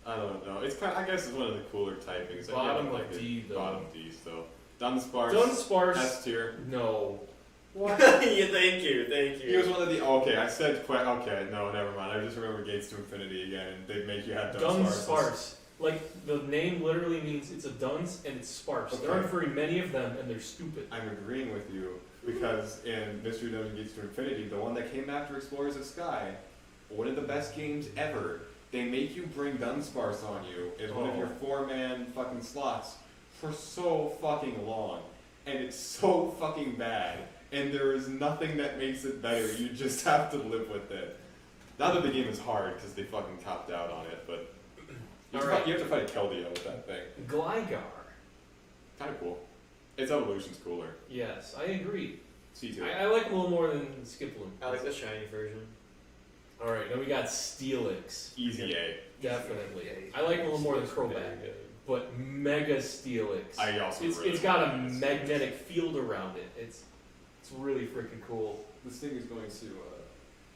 I don't know. It's kind. I guess it's one of the cooler typings. I Bottom never of liked it. D, though. Bottom D still. Dunsparce. Dunsparce. S tier. No. Yeah, thank you. He was one of the. Oh, okay, I said. Okay, no, never mind. I just remember Gates to Infinity again, and they make you have Dunsparce. Dunsparce. Like the name literally means it's a dunce and it's sparse. There aren't very many of them, and they're stupid. I'm agreeing with you because in Mystery Dungeon Gates to Infinity, the one that came after Explorers of Sky, one of the best games ever. They make you bring Dunsparce on you in one of your 4-man fucking slots for so fucking long, and it's so fucking bad. And there is nothing that makes it better. You just have to live with it. Not that the game is hard because they fucking copped out on it, but you Alright. have to fight a Keldeo with that thing. Gligar. Kind of cool. Its evolution's cooler. Yes, I agree. C2. I like him a little more than Skiploom. I like the shiny version. Alright, then we got Steelix. Easy A. Definitely. I like him a little more than Crobat. But Mega Steelix. I also It's really got a like this. magnetic field around it. It's really freaking cool. This thing is going to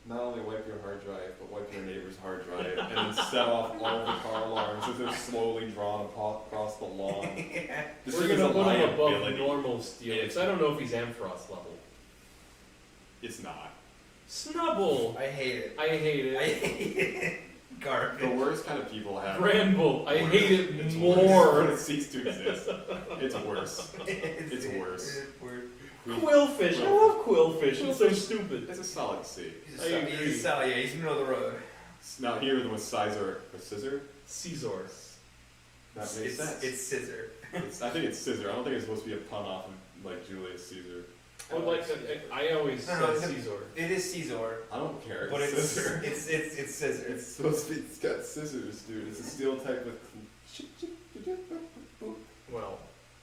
not only wipe your hard drive, but wipe your neighbor's hard drive, and then set off all of the car alarms as they're slowly drawn across the lawn. This We're thing is gonna a put him above liability. normal Steelix. I don't know if he's Ampharos level. It's not. I Snubble! hate it. I hate I it. hate it. Garbage. The worst kind of people have. Bramble! I hate it It's more! Worse. It ceased to exist. It's worse. It's worse. It's worse. Quillfish! I love Quillfish. It's so stupid. It's a solid C. He's I a agree. he's a sell, yeah, he's middle of the road. Now here with Scissor. Caesar. That makes it's, sense. It's scissor. I think it's Scissor. I don't think it's supposed to be a pun off of like Julius Caesar. I always No, said it's- Caesar. It is Caesar, I don't care. but it's Scissor. it's scissor. It's supposed to be. It's got scissors, dude. It's a steel type with. Well,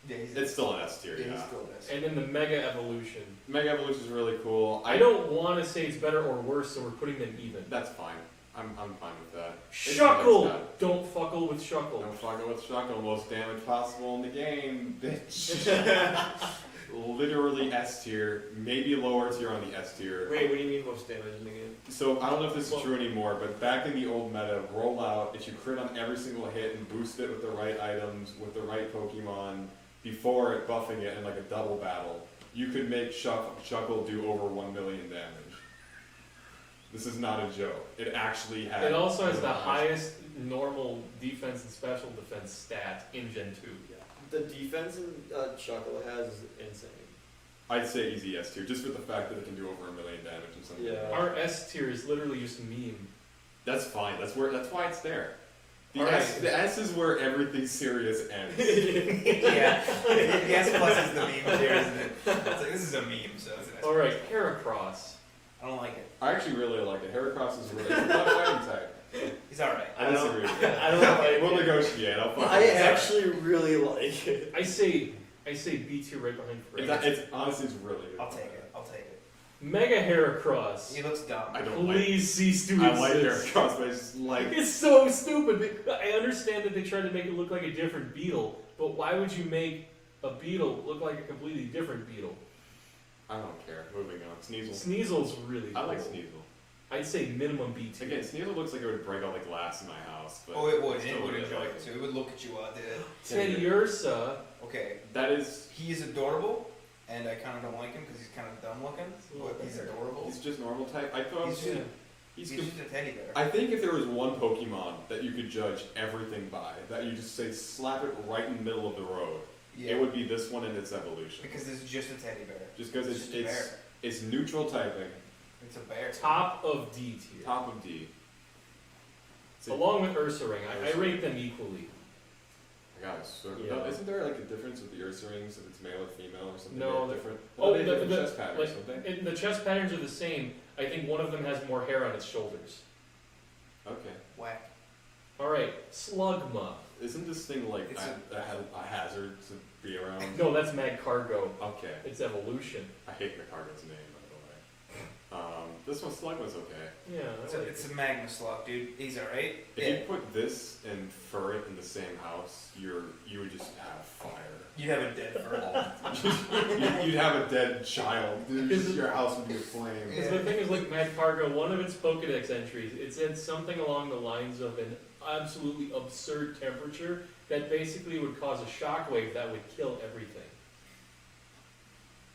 Yeah, he's It's still an S tier, yeah, yeah. he's still this. and then the Mega Evolution. Mega Evolution is really cool. I don't want to say it's better or worse, so we're putting them even. That's fine. I'm fine with that. Shuckle! It's not- Don't fuckle with Shuckle. Don't fucking with Shuckle. Most damage possible in the game, bitch. Literally S tier, maybe lower tier on the S tier. Wait, what do you mean most damage in the game? So I don't know if this is true anymore, but back in the old meta, roll out, if you crit on every single hit and boost it with the right items, with the right Pokemon, before it buffing it in like a double battle, you could make Shuckle do over 1 million damage. This is not a joke. It actually has. It also has the damage. highest normal defense and special defense stat in Gen 2. The defense in Chocolate has is insane. I'd say easy S tier, just for the fact that it can do over 1 million damage and something. Yeah. Our S tier is literally just a meme. That's fine. That's why it's there. The Alright. the S is where everything serious ends. Yeah, the S plus is the meme there, isn't it? It's like this is a meme, so it's an S. Alright, Heracross. I don't like it. I actually really like it. Heracross is really it's not a fighting type. He's alright. I disagree with you. I don't like We'll it. negotiate. I'll fucking I actually really like it. I say B tier right behind Fred. It's honestly it's really good. I'll take it. I'll take it. Mega Heracross. He looks dumb. I don't like. Please cease to I like exist. Heracross, but I just like. It's so stupid. I understand that they tried to make it look like a different beetle, but why would you make a beetle look like a completely different beetle? I don't care. Moving on. Sneasel. Sneasel's really cool. I like Sneasel. I'd say minimum B tier. Again, Sneasel looks like it would break all the glass in my house. But Oh, it would. I still It would really enjoy like it too. It would look at you while it did it. Teddy Ursa. Okay, That is. he is adorable, and I kind of don't like him because he's kind of dumb looking, but he's adorable. He's just normal type. I thought He's just, he's he's just a teddy bear. I think if there was one Pokemon that you could judge everything by, that you just say slap it right in the middle of the road, Yeah, it would be this one in its evolution. because it's just a teddy bear. Just because It's just a bear. it's neutral typing, It's a bear. Top of D tier. top of D. So- Along with Ursaring, I rate them equally. I got it. Sort of. Yeah. Isn't there like a difference with the Ursa rings if it's male or female or something? No, They're different. oh, they have the- different the- chest patterns, like- don't they? And the chest patterns are the same. I think one of them has more hair on its shoulders. Okay. Whack. Alright, Slugma. Isn't this thing like It's a hazard to be around? No, that's Magcargo. Okay. It's evolution. I hate Macargo's name, by the way. This one Slugma's okay. Yeah, It's I a, like it's it. a magma slug, dude. He's alright. If Yeah. you put this and Furret in the same house, you would just have fire. You'd have a dead fur. You'd have a dead child. Dude. Because- Your house would be aflame. Because the thing is, like Magcargo, one of its Pokedex entries, it said something along the lines of an absolutely absurd temperature that basically would cause a shockwave that would kill everything.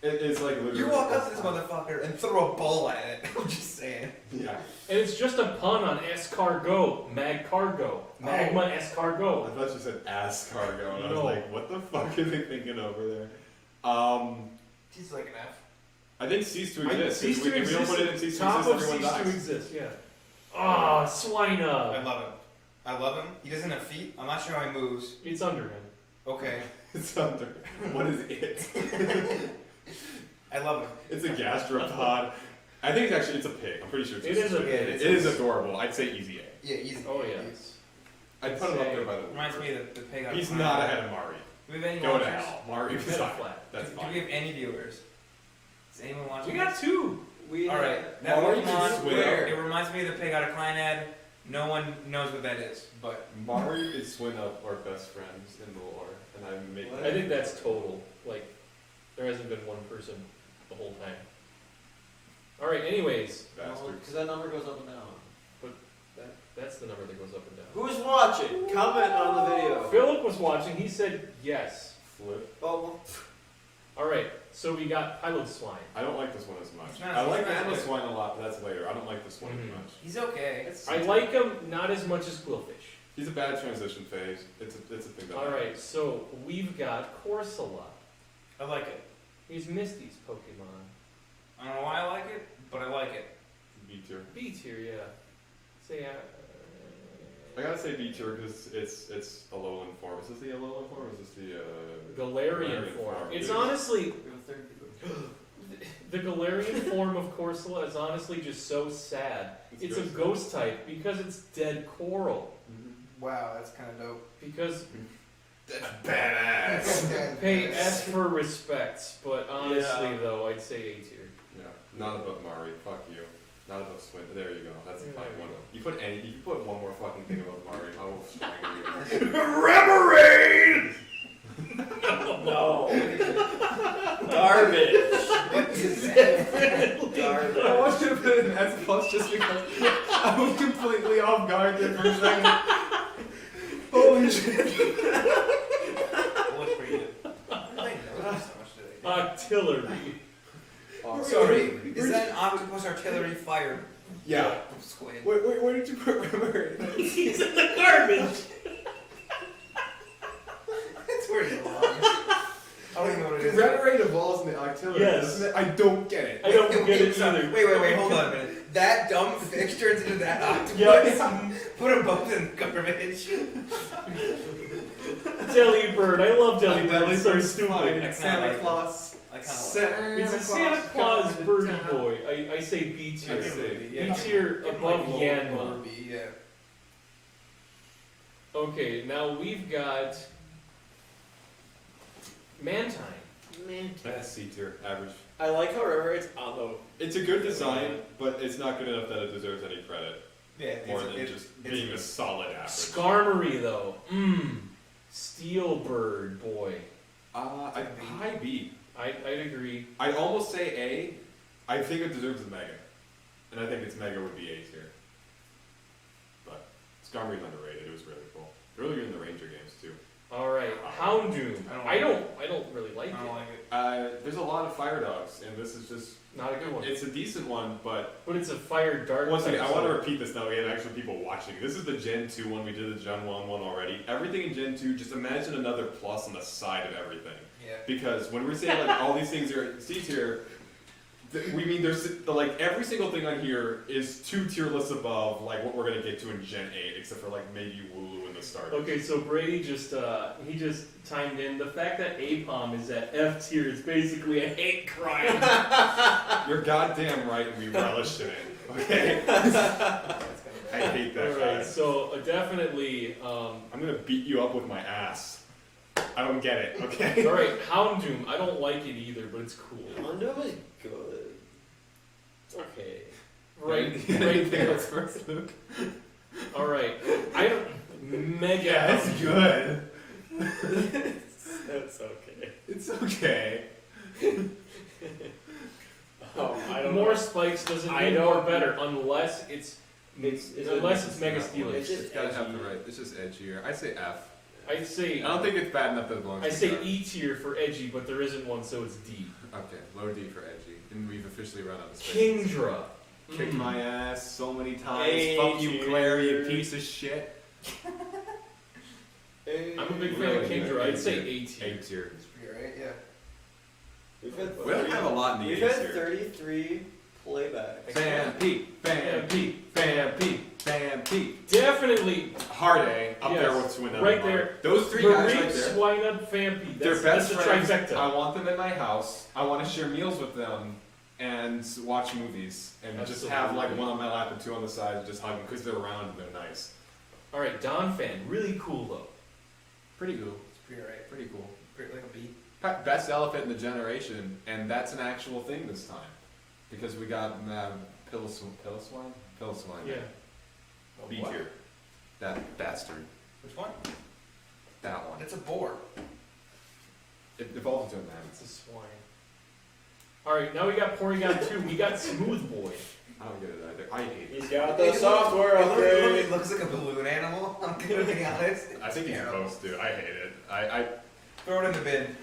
It's like literally. You walk up to this motherfucker and throw a ball at it. I'm just saying. Yeah. And it's just a pun on Escargot, Magcargo, Magma I Escargot. thought you said ass cargo, and I was No. like, what the fuck are they thinking over there? He's like an F. I think cease to I- exist. cease If to we don't exist. put it in cease to Top exist, of everyone cease to dies. exist, yeah. Ah, I Swinub. love him. I love him. He doesn't have feet. I'm not sure how he moves. It's under him. Okay. It's under. What is it? I love him. It's a gastropod. I think it's a pig. I'm pretty sure it's It just is a pig. pig. It is adorable. I'd say easy A. Yeah, easy. Oh yes. I'd put him up there by the way. Reminds me of the pig out of He's Climb. not ahead of Mari. Do we have any Go to watchers? hell. Mari is Metal fine. flat. That's Do fine. we have any viewers? Is anyone watching? We got this? 2. We Alright, that Mari Pokemon, can swim. it reminds me of the pig out of Clynad. No one knows what that is, but Mari and Swinub are best friends in the lore, and I make. What? I think that's total. Like, there hasn't been one person the whole time. Alright, anyways. Bastards. Because that number goes up and down. That's the number that goes up and down. Who's watching? Comment on the video. Philip was watching, he said yes. Flip. Oh, Alright, so we got Piloswine. I don't like this one as much. It's not- I like it's not Animal good. Swine a lot, but that's later. I don't like this one Mhm. as much. he's okay. I like him not as much as Quillfish. He's a bad transition phase. It's a thing that. Alright, so we've got Corsola. I like it. He's Misty's Pokemon. I don't know why I like it, but I like it. B tier. B tier, yeah. Say, I gotta say B tier because it's a lowland form. Is this the lowland form or is this the Galarian Galarian form. form. It's It is. honestly, We have a third viewer. the Galarian form of Corsola is honestly just so sad. It's a good. ghost type because it's dead coral. Wow, that's kind of dope. Because That's badass. pay S for respects, but honestly Yeah. though, I'd say A tier. Yeah, not above Mari. Fuck you. Not above Swin. There you go. That's a Yeah, fine there you one. go. You put one more fucking thing above Mari, I will strangle you. Remoraid! No. Garbage. What is that? Garbage. I want you to put an S plus just because I was completely off guard there for a second. Holy shit. What's pretty good? I know so much today. Artillery. Sorry, is that an octopus artillery fire Yeah. squid? Wait, where did you put Remoraid? He's in the garbage. That's where it belongs. I don't even know what it is. Remoraid evolves in the artillery, Yes. doesn't it? I don't get it. I don't get it either. Wait, hold on a minute. That dumb fish turns into that octopus? Yes. Put them both in garbage. Delibird. I love Delibird. Delibird It's so is stupid. fine. I Santa kinda like Claus. I kind of like It's a Santa Claus coming to birdie town. boy. I say B tier. I say B tier above Yanma. Yeah. Okay, now we've got Mantine. Man. That's C tier, average. I like how Remoraid's on the. It's a good design, but it's not good enough that it deserves any credit. Yeah, More than just being a solid average. Skarmory though. Steelbird boy. High B. I'd agree. I'd almost say A. I think it deserves a Mega. And I think its Mega would be A tier. But Skarmory's underrated. It was really cool. Really good in the Ranger games too. Alright, Houndoom. I don't I don't really like I don't it. like it. There's a lot of Fire Dogs, and this is just. Not a good one. It's a decent one, but But it's a fire dark. once again, type, I want to so- repeat this now. We have actual people watching. This is the Gen 2 one. We did the Gen 1 one already. Everything in Gen 2, just imagine another plus on the side of everything. Yeah. Because when we're saying like all these things are C tier, we mean there's like every single thing on here is 2 tier lists above like what we're gonna get to in Gen 8, except for like maybe Wooloo in the start. Okay, so Brady just he just timed in the fact that Apom is at F tier is basically a hate crime. You're goddamn right, and we relished in it. Okay. I hate that guy. Alright, so definitely I'm gonna beat you up with my ass. I don't get it. Okay. alright, Houndoom, I don't like it either, but it's cool. Houndoom is good. It's okay. Right there. first, Luke. Alright. I don't Mega Yeah, it's Houndoom. good. That's okay. It's okay. Oh, I don't More know. spikes doesn't I mean don't- more better unless it's unless it's Mega Steelix. It's just edgy. It's just edgier. I say F. I'd say I don't think it's bad enough that it belongs. I to say God. E tier for edgy, but there isn't one, so it's D. Okay, low D for edgy, and we've officially run out of space. Kingdra. Kicked Mm. my ass so many times. A Fuck you, tier. Claire, you piece of shit. I'm a big fan of Kingdra. I'd say A tier. A tier. It's pretty right, yeah. We've had We don't have a lot in the We've A had tier. 33 playbacks. Fan Pete, Fan Pete, Fan Pete, Fan Pete. Definitely Hard A, up Yes, there with Swindle. right there. Those 3 guys right Mareep, there. Swinub, Fampy. They're That's best the friends. trifecta. I want them in my house. I want to share meals with them. and watch movies and just have like one on my lap and two on the side and just hug them because they're round and they're nice. All right, Don fan, really cool though. Pretty cool. It's pretty alright. Pretty cool. Pretty like a bee. Best elephant in the generation, and that's an actual thing this time because we got Piloswine. Yeah. B What? tier. That bastard. Which one? That one. It's a boar. It evolved into a man. It's a swine. All right, now we got Porygon 2. We got Smooth Boy. I don't get it either. I hate it. He's got the software It upgrade. looks like a balloon animal. I'm gonna be honest. I think he's Terrible. supposed to. I hate it. I Throw it in the bin.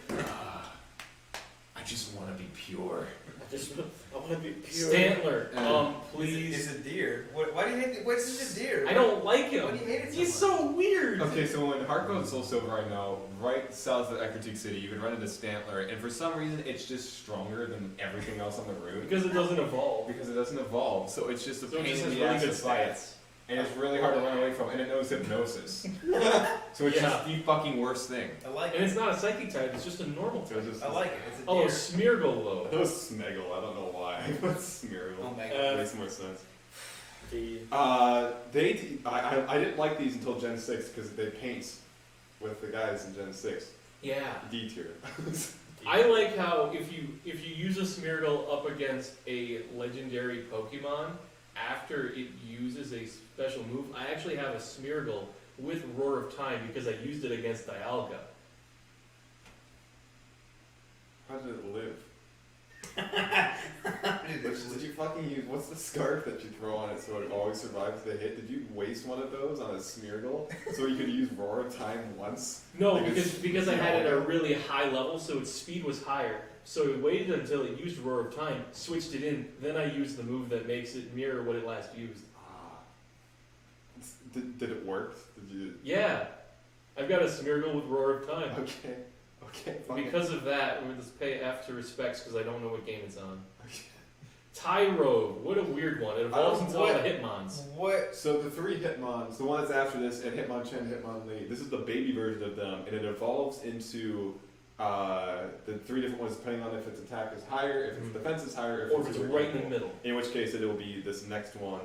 I just want to be pure. I want to be pure. Stantler, please. It's a deer. Why do you hate? What's just a deer? I don't like him. Why do you hate it so He's so weird. Okay, so when Heart goes Soul Silver, I know, right south of Ecruteak City, you can run into Stantler, and for some reason, it's just stronger than everything else on the route. Because it doesn't evolve. Because it doesn't evolve, so it's just a So it pain just in has the really ass good to fight. stats. And it's really hard to run away from, and it knows hypnosis. So it's Yeah. just the fucking worst thing. I like And it. it's not a psychic type, it's just a normal So type. it's just, I like it. It's a Oh, deer. Smeargle though. That was Smeggle, I don't know why. But Smeargle. Oh my god. Makes more sense. D. I didn't like these until Gen 6 because they paint with the guys in Gen 6. Yeah. D tier. I like how if you use a Smeargle up against a legendary Pokemon, after it uses a special move, I actually have a Smeargle with Roar of Time because I used it against Dialga. How did it live? Did you fucking use, what's the scarf that you throw on it so it always survives the hit? Did you waste one of those on a Smeargle so you could use Roar of Time once? No, Like because I had it at a really high level, so its speed was higher. So it waited until it used Roar of Time, switched it in, then I used the move that makes it mirror what it last used. Did it work? Did you? Yeah, I've got a Smeargle with Roar of Time. Okay, fine. Because of that, we're just pay F to respects because I don't know what game it's on. Okay. Tyro, what a weird one. It evolves into all the What? Hitmons. What? So the three Hitmons, the one that's after this, and Hitmonchan, Hitmonlee, this is the baby version of them, and it evolves into the three different ones depending on if its attack is higher, if its defense is higher, Or if it's right in the middle. In which case it will be this next one,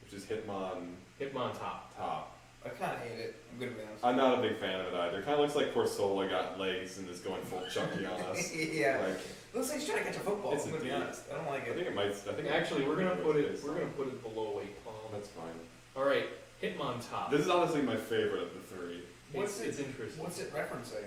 which is Hitmon Top. Top. I kind of hate it. I'm gonna be honest. I'm not a big fan of it either. It kind of looks like Corsola got legs and is going full chunky on us. Yeah. Like, Looks like he's trying to catch a football. It's I'm a gonna be deer. honest. I don't like I it. think it might. I think Actually, we're gonna put it It's below Weight Palm. That's fine. All right, Hitmontop. This is honestly my favorite of the three. What's It's interesting. What's it referencing?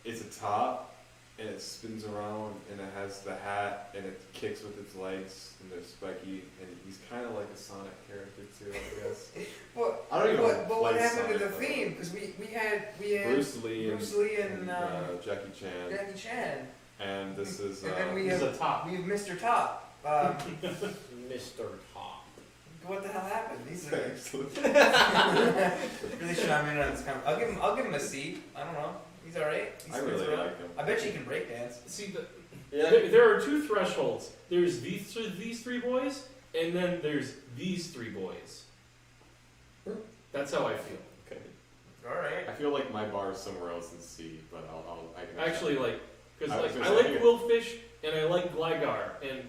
It's a top, and it spins around, and it has the hat, and it kicks with its legs, and they're spiky, and he's kind of like a Sonic character too, I guess. What? I don't even But what play happened Sonic, to the but- theme? Because we had Bruce Lee and Jackie Chan, Jackie Chan, and this is and then we This is have a top. Mr. Top. Mr. Top. What the hell happened? These are excellent. really chime in on this comment. I'll give him a C. I don't know. He's alright. I really like him. I bet you can break dance. See, Yeah. there are two thresholds. There's these three boys, and then there's these three boys. That's how I feel. Okay. Alright. I feel like my bar is somewhere else in C, but I can Actually, like, because I was like, gonna I say- like Quillfish and I like Gligar, and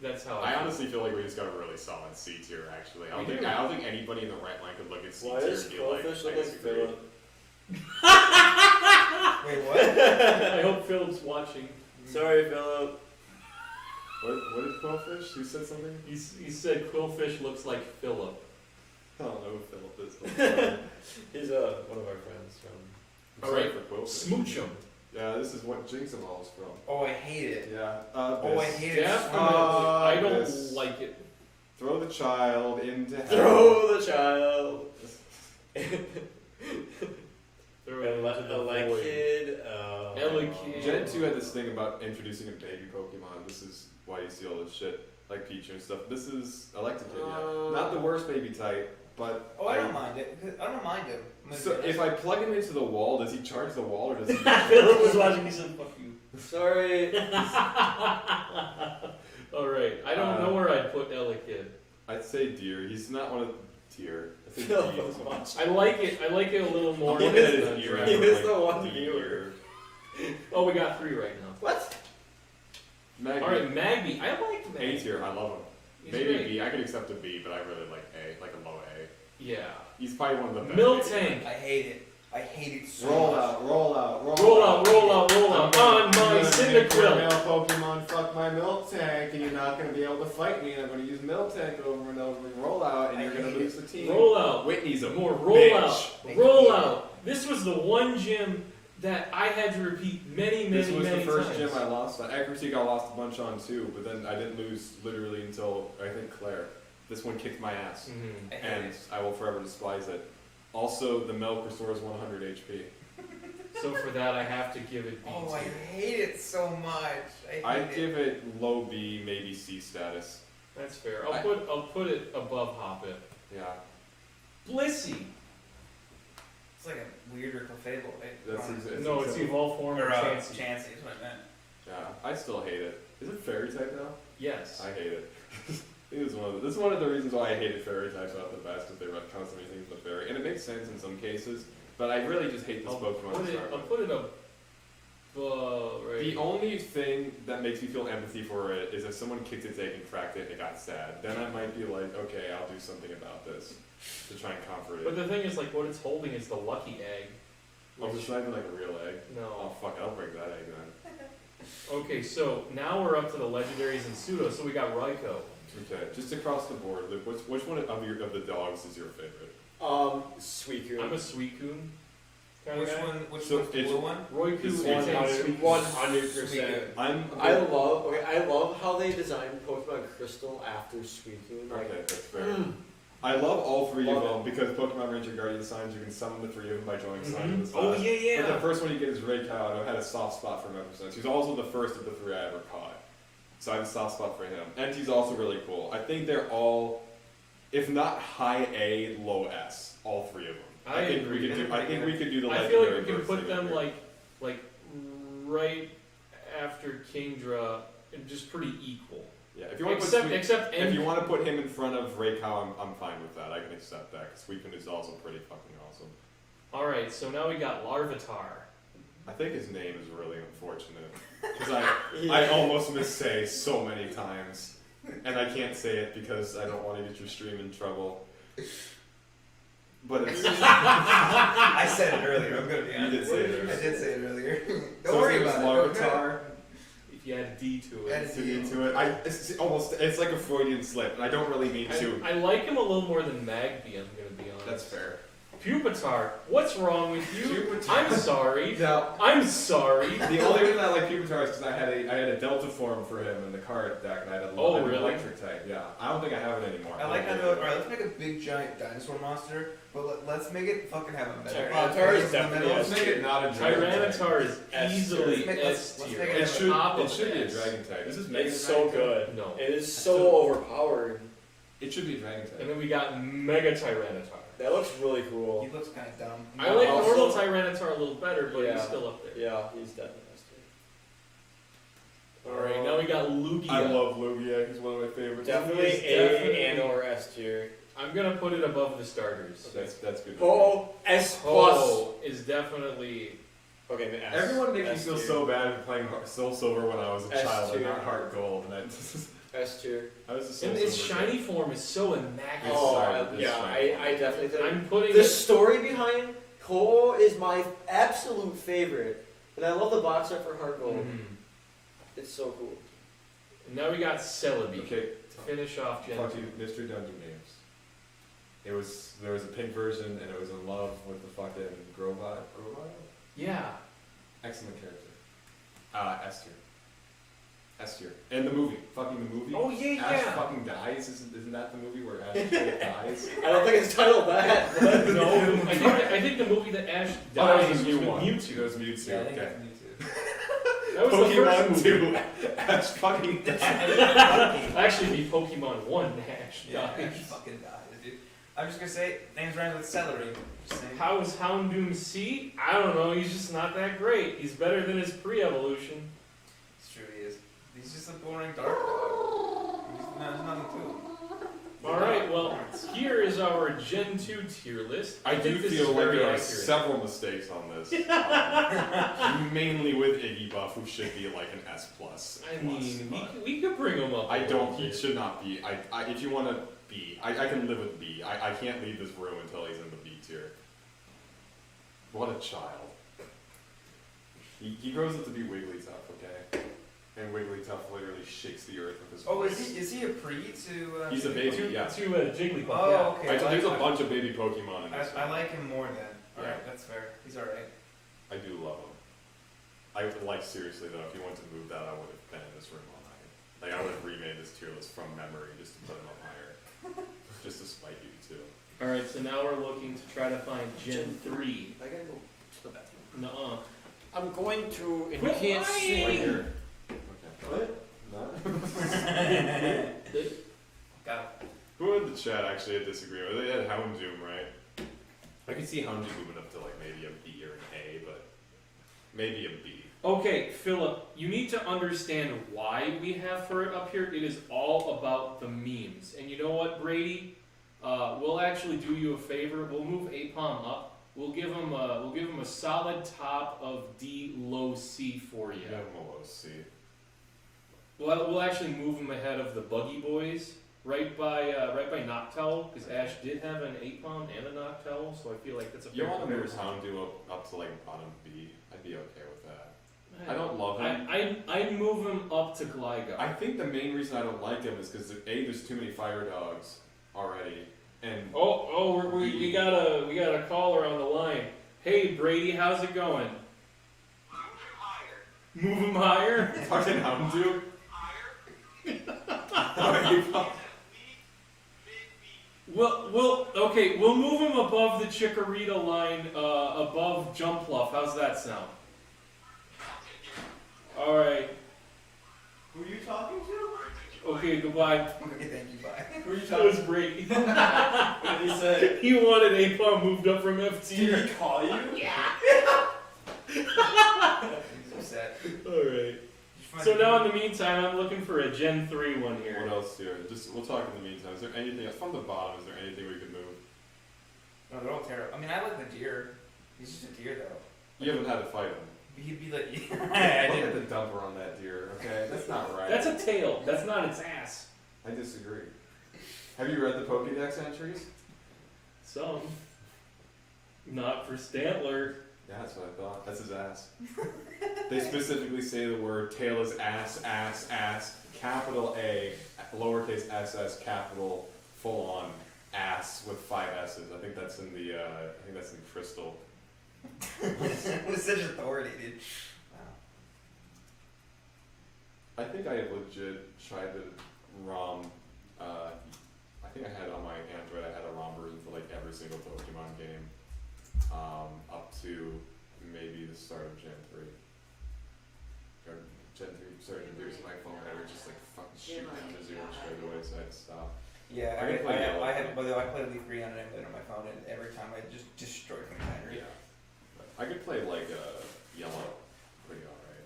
that's how I I. honestly feel like we just got a really solid C tier. Actually, I We don't do. think anybody in the right line could look at C Why tier does and be like, Quillfish I look like disagree. Philip? Wait, what? I hope Philip's watching. Sorry, Philip. What is Quillfish? Who said something? He said Quillfish looks like Philip. I don't know who Philip is. He's one of our friends from. I'm sorry for Quillfish. Smooch him. Yeah, this is what Jinx evolves from. Oh, I hate it. Yeah. Oh, I hate it. Definitely. Ah, I don't this. like it. Throw the child into hell. Throw the child. Throw it into the void. Elekid. Elekid. Gen 2 had this thing about introducing a baby Pokemon. This is why you see all this shit, like Pichu and stuff. This is Electrocute, yeah. Not the worst baby type, but Oh, I don't mind it. I don't mind him. So if I plug him into the wall, does he charge the wall or does he? Philip was watching. He said, "Fuck you." Sorry. All right. I don't know where I'd put Elekid. I'd say deer. He's not one of deer. I think Philip deer. was watching. I like it. I like it a little more. I'm looking at his ear. He I'm was like, the one deer. viewer. Oh, we got 3 right now. What? Magby. All right, Magby. I like A Magby. tier. I love him. He's Maybe great. B. I could accept a B, but I really like A, like a low A. Yeah. He's probably one of the best. Miltank. I hate it. I hate it so Roll much. out, roll out, roll, Roll out, roll out, roll out. On my Male Cyndaquil. Pokemon, fuck my Miltank, and you're not gonna be able to fight me, and I'm gonna use Miltank over and over and roll out, and I you're gonna hate lose the team. Roll out. Whitney's a More roll bitch. out. Roll out. This was the one gym that I had to repeat many, This many, was the many first times. gym I lost on. Accuracy I lost a bunch on too, but then I didn't lose literally until I think Claire. This one kicked my ass, Mhm. I hate and it. I will forever despise it. Also, the milk restores 100 HP. So for that, I have to give it B Oh, I tier. hate it so much. I hate I'd it. give it low B, maybe C status. That's fair. I'll put it above Hoppit. Yeah, Blissey. It's like a weird or Clefable, right? that's No, it's the evolved form Or of Chansey. Chansey is what I meant. yeah. I still hate it. Is it fairy type now? Yes. I hate it. This is one of the reasons why I hated fairy types not the best, if they constantly things with fairy, and it makes sense in some cases. But I really just hate this Pokemon to start I'll with. put it up. Right. The only thing that makes me feel empathy for it is if someone kicked its egg and cracked it and it got sad. Then I might be like, okay, I'll do something about this to try and comfort But it. the thing is, like, what it's holding is the lucky egg. Oh, it's not even like a real egg. No. Oh fuck, I'll break that egg then. Okay, so now we're up to the legendaries and pseudo. So we got Raikou. Okay, just across the board, Luke, which one of the dogs is your favorite? Suicune. I'm a Suicune kind Which of guy. one? Which So one's the it's- blue one? Roiku It's is Suicune. 100%. I I love how they designed Pokemon Crystal after Suicune. Like, Okay, that's fair. I love all three Love of them because Pokemon Ranger Guardian signs, you can summon the three of them by joining signs in the Oh slash. yeah, But the yeah. first one you get is Raikou, and I've had a soft spot for him ever since. He's also the first of the three I ever caught. So I have a soft spot for him. And he's also really cool. I think they're all, if not high A, low S, all three of them. I think agree. we could do the I feel like legendary we can first put thing them here. like right after Kingdra, and just pretty equal. Yeah, if you want to Except put except if you M. want to put him in front of Raikou, I'm fine with that. I can accept that because Suicune is also pretty fucking awesome. All right, so now we got Larvitar. I think his name is really unfortunate because I almost missay so many times, and I can't say it because I don't want to get your stream in trouble. But it's I said it earlier. I'm gonna be you honest. did say it. I earlier. did say it earlier. Don't So worry his name is about it. Larvitar. If you add a D to Add it. a To get to it, it's like a Freudian slip, and I don't really mean to. I like him a little more than Magby, I'm gonna be honest. That's fair. Pupitar, what's wrong with you? Pupitar. I'm sorry. Now, I'm sorry. the only reason I like Pupitar is because I had a Delta form for him in the card deck, and I had Oh, an really? electric type. Yeah, I don't think I have it anymore. I like how they're like, alright, let's make a big giant dinosaur monster, but let's make it fucking have a metal Tyranitar is in the definitely middle. Let's make it not a dragon type. Tyranitar is S easily tier. S Let's tier. make It it should, Top it of should be a S. dragon type. Is this Mega it's so Dragon type? good. No. It is so overpowered. It should be a dragon And type. then we got Mega Tyranitar. That looks really cool. He looks kind of dumb. I like Also- normal Tyranitar a little better, but Yeah. he's still up there. Yeah, he's definitely S tier. Alright, now we got Lugia. I love Lugia. He's one of my favorites. Definitely He's A definitely- and or S tier. I'm gonna put it above the starters. That's good. Oh, S plus. Ho is definitely. Okay, the S. Everyone makes me S feel tier. so bad for playing Soul Silver when I was a S child and tier. not Heart Gold, and S tier. I was a Soul And its Silver shiny kid. form is so immaculate. It's Oh, sorry, it's yeah, shiny. I definitely think. I'm putting The it. story behind Ho is my absolute favorite, and I love the box art for Heart Gold. Mhm. It's so cool. And now we got Celebi Okay, to finish off Gen fuck 2. you, Mystery Dungeon names. There was a pink version, and it was in love with the fucking Grovile. Yeah. Excellent character. S tier. S tier. And the movie. Fucking the movie. Oh yeah, Ash yeah. fucking dies. Isn't that the movie where Ash fucking dies? I don't think it's titled that. But No, I think the movie that Ash Oh, that dies was was a new with one. Mewtwo. It was Mewtwo. Yeah, I think Okay. that's me too. That was the first Pokemon movie. 2. Ash fucking dies. Actually, be Pokemon 1 Ash Yeah, Ash dies. fucking dies, dude. I'm just gonna say, names rhyme with celery. Just saying. How is Houndoom C? I don't know, he's just not that great. He's better than his pre-evolution. It's true, he is. He's just a boring dark dog. There's nothing to him. All right, well, here is our Gen 2 tier list. I do think this feel is like very there are accurate. several mistakes on this. Mainly with Iggy Buff, who should be like an S plus. I mean, we could bring him up. I don't. He should not be. If you want to B, I can live with B. I can't leave this room until he's in the B tier. What a child. He grows up to be Wigglytuff, okay? And Wigglytuff literally shakes the earth with his Oh, voice. is he a pre to? He's a baby, yeah. To Jigglypuff. Oh, okay. So there's a bunch of baby Pokemon in this. I like him more then. Yeah. Alright, that's fair. He's alright. I do love him. I like seriously though, if you wanted to move that, I would have been in this room all night. Like I would have remade this tier list from memory just to put him up higher, just to spite you too. All right, so now we're looking to try to find Gen 3. I gotta go to the bathroom. Nuh-uh. I'm going to, and you Quit can't lying! see. Right here. Okay. What? Got him. Who in the chat actually had disagreement? They had Houndoom, right? I can see Houndoom moving up to like maybe a B or an A, but maybe a B. Okay, Philip, you need to understand why we have for it up here. It is all about the memes. And you know what, Brady? We'll actually do you a favor. We'll move Apom up. We'll give him a solid top of D, low C for you. You have him a low C. We'll actually move him ahead of the Buggy Boys, right by Noctowl, because Ash did have an Apom and a Noctowl, so I feel like that's a You fair want to move comparison. Houndoom up to like bottom B? I'd be okay with that. I don't love him. I'd move him up to Gligar. I think the main reason I don't like him is because there's too many fire dogs already, and we got a caller on the line. Hey Brady, how's it going? Move him higher. fucking Houndoom. We'll move him above the Chikorita line, above Jumpluff. How's that sound? All right. Who are you talking to? Okay, goodbye. Okay, thank you, bye. Who are you That was talking Brady. to? What did he say? He wanted Apom moved up from F Did tier. he call you? He's upset. All right. So now, in the meantime, I'm looking for a Gen 3 one What here. else here? We'll talk in the meantime. Is there anything from the bottom? Is there anything we could move? No, they're all terrible. I mean, I like the deer. He's just a deer, though. You haven't had to fight him. He'd be like, Look I at did. the dumper on that deer. Okay, that's not right. That's a tail. That's not its ass. I disagree. Have you read the Pokédex entries? Some. Not for Stantler. Yeah, that's what I thought. That's his ass. They specifically say the word tail is ass, ass, ass, capital A, lowercase ss, capital, full on ass with 5 S's. I think that's in the Crystal. With such authority, dude. I think I legit tried to ROM. I think I had on my Android. I had a ROM version for like every single Pokemon game, up to maybe the start of Gen 3. Or Gen 3 started introducing my phone, and I would just like fucking shoot down to 0 straight away, so I had to stop. Yeah, I can play Yellow. by the way, I play Leaf Green on an emulator on my phone, and every time I just destroy from battery. Yeah, I could play like Yellow, pretty alright.